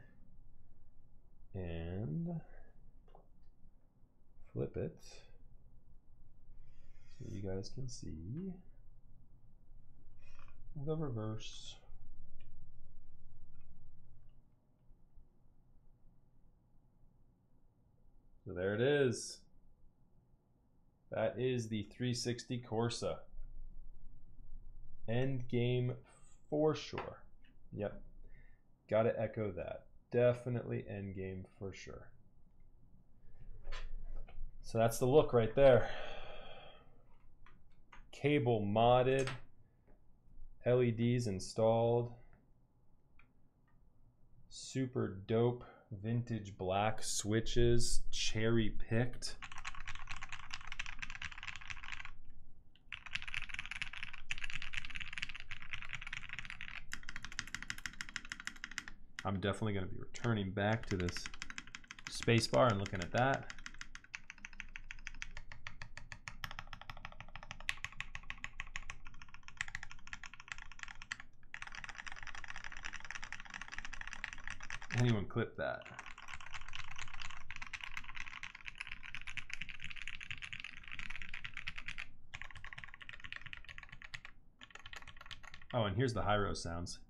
Speaker 1: and flip it so you guys can see the reverse. So there it is. That is the 360 Corsa. End game for sure. Yep. Gotta echo that. Definitely end game for sure. So that's the look right there. Cable modded. LEDs installed. Super dope vintage black switches, cherry picked. I'm definitely going to be returning back to this space bar and looking at that. Anyone clip that? Oh, and here's the Hyro sounds.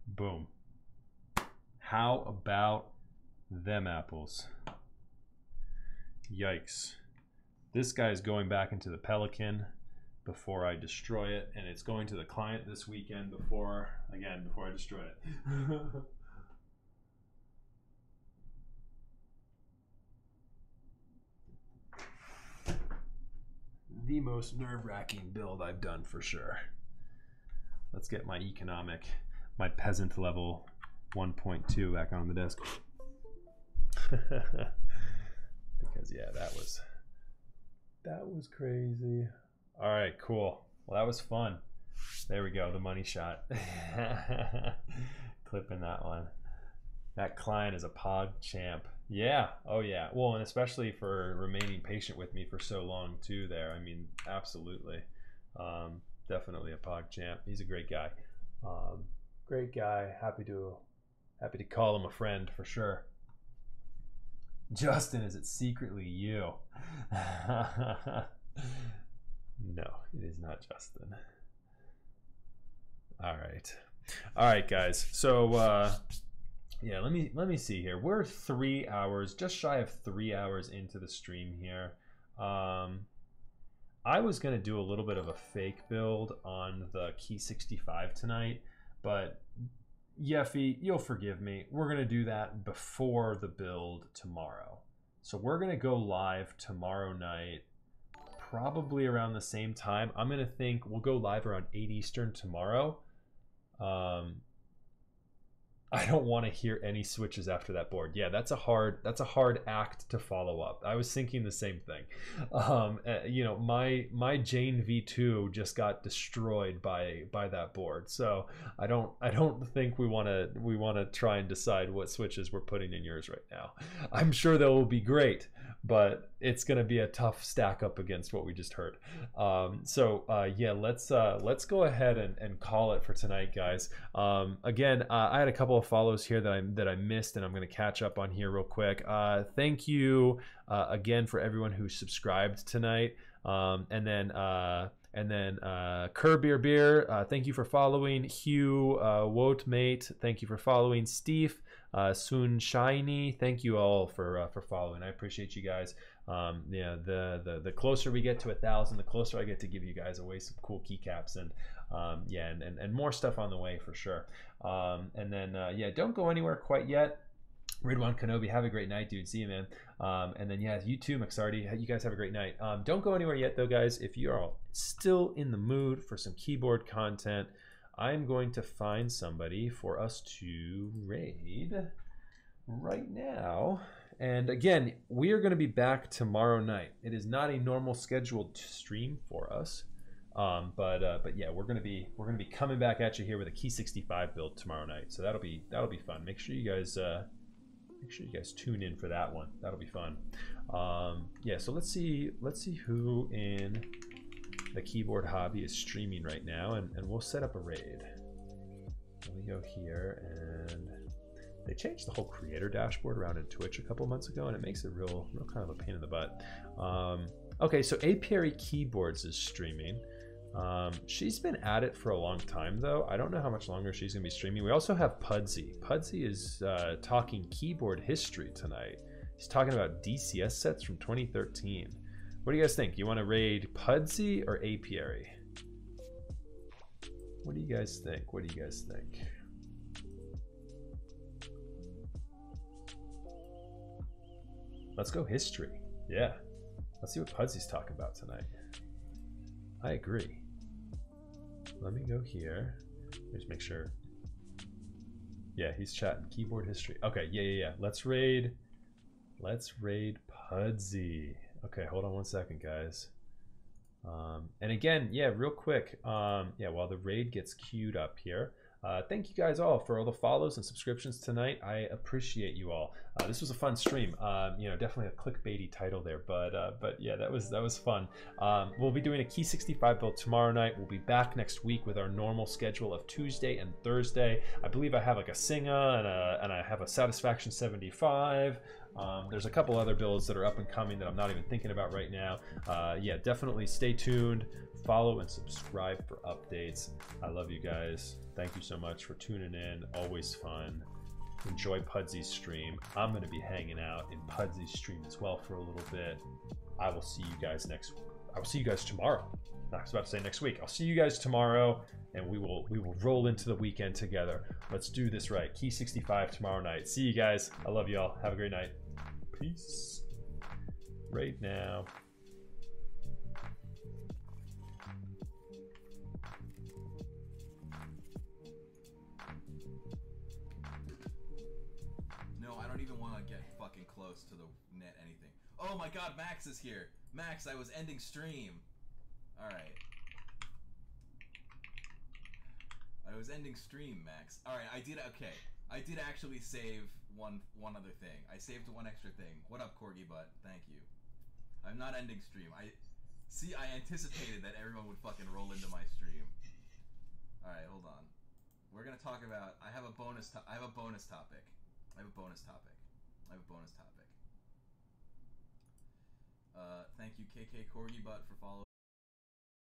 Speaker 1: Boom. How about them apples? Yikes. This guy is going back into the Pelican before I destroy it, and it's going to the client this weekend before I destroy it. The most nerve-wracking build I've done for sure. Let's get my peasant level 1.2 back on the desk. Because yeah, that was crazy. All right, cool. Well, that was fun. There we go, the money shot. Clipping that one. That client is a Pog champ. Yeah, oh yeah. Well, and especially for remaining patient with me for so long too there. I mean, absolutely. Definitely a Pog champ. He's a great guy. Great guy. Happy to call him a friend for sure. Justin, is it secretly you? No, it is not Justin. All right, guys. So yeah, let me see here. We're 3 hours, just shy of 3 hours into the stream here. I was gonna do a little bit of a fake build on the Key 65 tonight, but Yeffy, you'll forgive me. We're gonna do that before the build tomorrow. So we're gonna go live tomorrow night, probably around the same time. I'm gonna think we'll go live around 8 Eastern tomorrow. I don't want to hear any switches after that board. Yeah, that's a hard act to follow up. I was thinking the same thing. You know, my Jane V2 just got destroyed by that board. So I don't think we want to try and decide what switches we're putting in yours right now. I'm sure they will be great, but it's going to be a tough stack up against what we just heard. Yeah, let's go ahead and call it for tonight, guys. Again, I had a couple of follows here that I missed, and I'm going to catch up on here real quick. Thank you again for everyone who subscribed tonight, and then Kerr Beer, thank you for following. Hugh Wotmate, thank you for following. Steve Soon Shiny, thank you all for following. I appreciate you guys. Yeah, the closer we get to 1,000, the closer I get to give you guys away some cool keycaps, and yeah, and more stuff on the way for sure. And then yeah, don't go anywhere quite yet. Ridwan Kenobi, have a great night, dude. See you, man. And then yeah, you too, McSarty. You guys have a great night. Don't go anywhere yet, though, guys. If you are still in the mood for some keyboard content, I'm going to find somebody for us to raid right now. And again, we are going to be back tomorrow night. It is not a normal scheduled stream for us, but yeah, we're gonna be coming back at you here with a Key 65 build tomorrow night. So that'll be fun. Make sure you guys tune in for that one. That'll be fun. Yeah, so let's see who in the keyboard hobby is streaming right now, and we'll set up a raid. Let me go here, and They changed the whole creator dashboard around in Twitch a couple months ago, and it makes it real kind of a pain in the butt. Okay, so Apiary Keyboards is streaming. She's been at it for a long time, though. I don't know how much longer she's going to be streaming. We also have Pudsey. Pudsey is talking keyboard history tonight. He's talking about DCS sets from 2013. What do you guys think? You want to raid Pudsey or Apiary? What do you guys think? What do you guys think? Let's go history. Yeah. Let's see what Pudsey's talking about tonight. I agree. Let me go here. Just make sure. Yeah, he's chatting keyboard history. Okay, yeah. Let's raid Pudsey. Okay, hold on one second, guys. And again, yeah, real quick. Yeah, while the raid gets queued up here. Thank you guys all for all the follows and subscriptions tonight. I appreciate you all. This was a fun stream. You know, definitely a clickbaity title there, but yeah, that was fun. We'll be doing a Key 65 build tomorrow night. We'll be back next week with our normal schedule of Tuesday and Thursday. I believe I have like a Singa and I have a Satisfaction 75. There's a couple other builds that are up and coming that I'm not even thinking about right now. Yeah, definitely stay tuned, follow and subscribe for updates. I love you guys. Thank you so much for tuning in. Always fun. Enjoy Pudsey's stream. I'm going to be hanging out in Pudsey's stream as well for a little bit. I will see you guys tomorrow. I was about to say next week. I'll see you guys tomorrow, and we will roll into the weekend together. Let's do this right. Key 65 tomorrow night. See you guys. I love you all. Have a great night. Peace. Right now.
Speaker 3: Close to the net anything. Oh my god, Max is here. Max, I was ending stream. Alright. I was ending stream, Max. Alright, I did actually save one other thing. I saved one extra thing. What up, Corgi Butt? Thank you. I'm not ending stream. I anticipated that everyone would fucking roll into my stream. Alright, hold on. We're gonna talk about I have a bonus topic. Thank you, KK Corgi Butt, for following.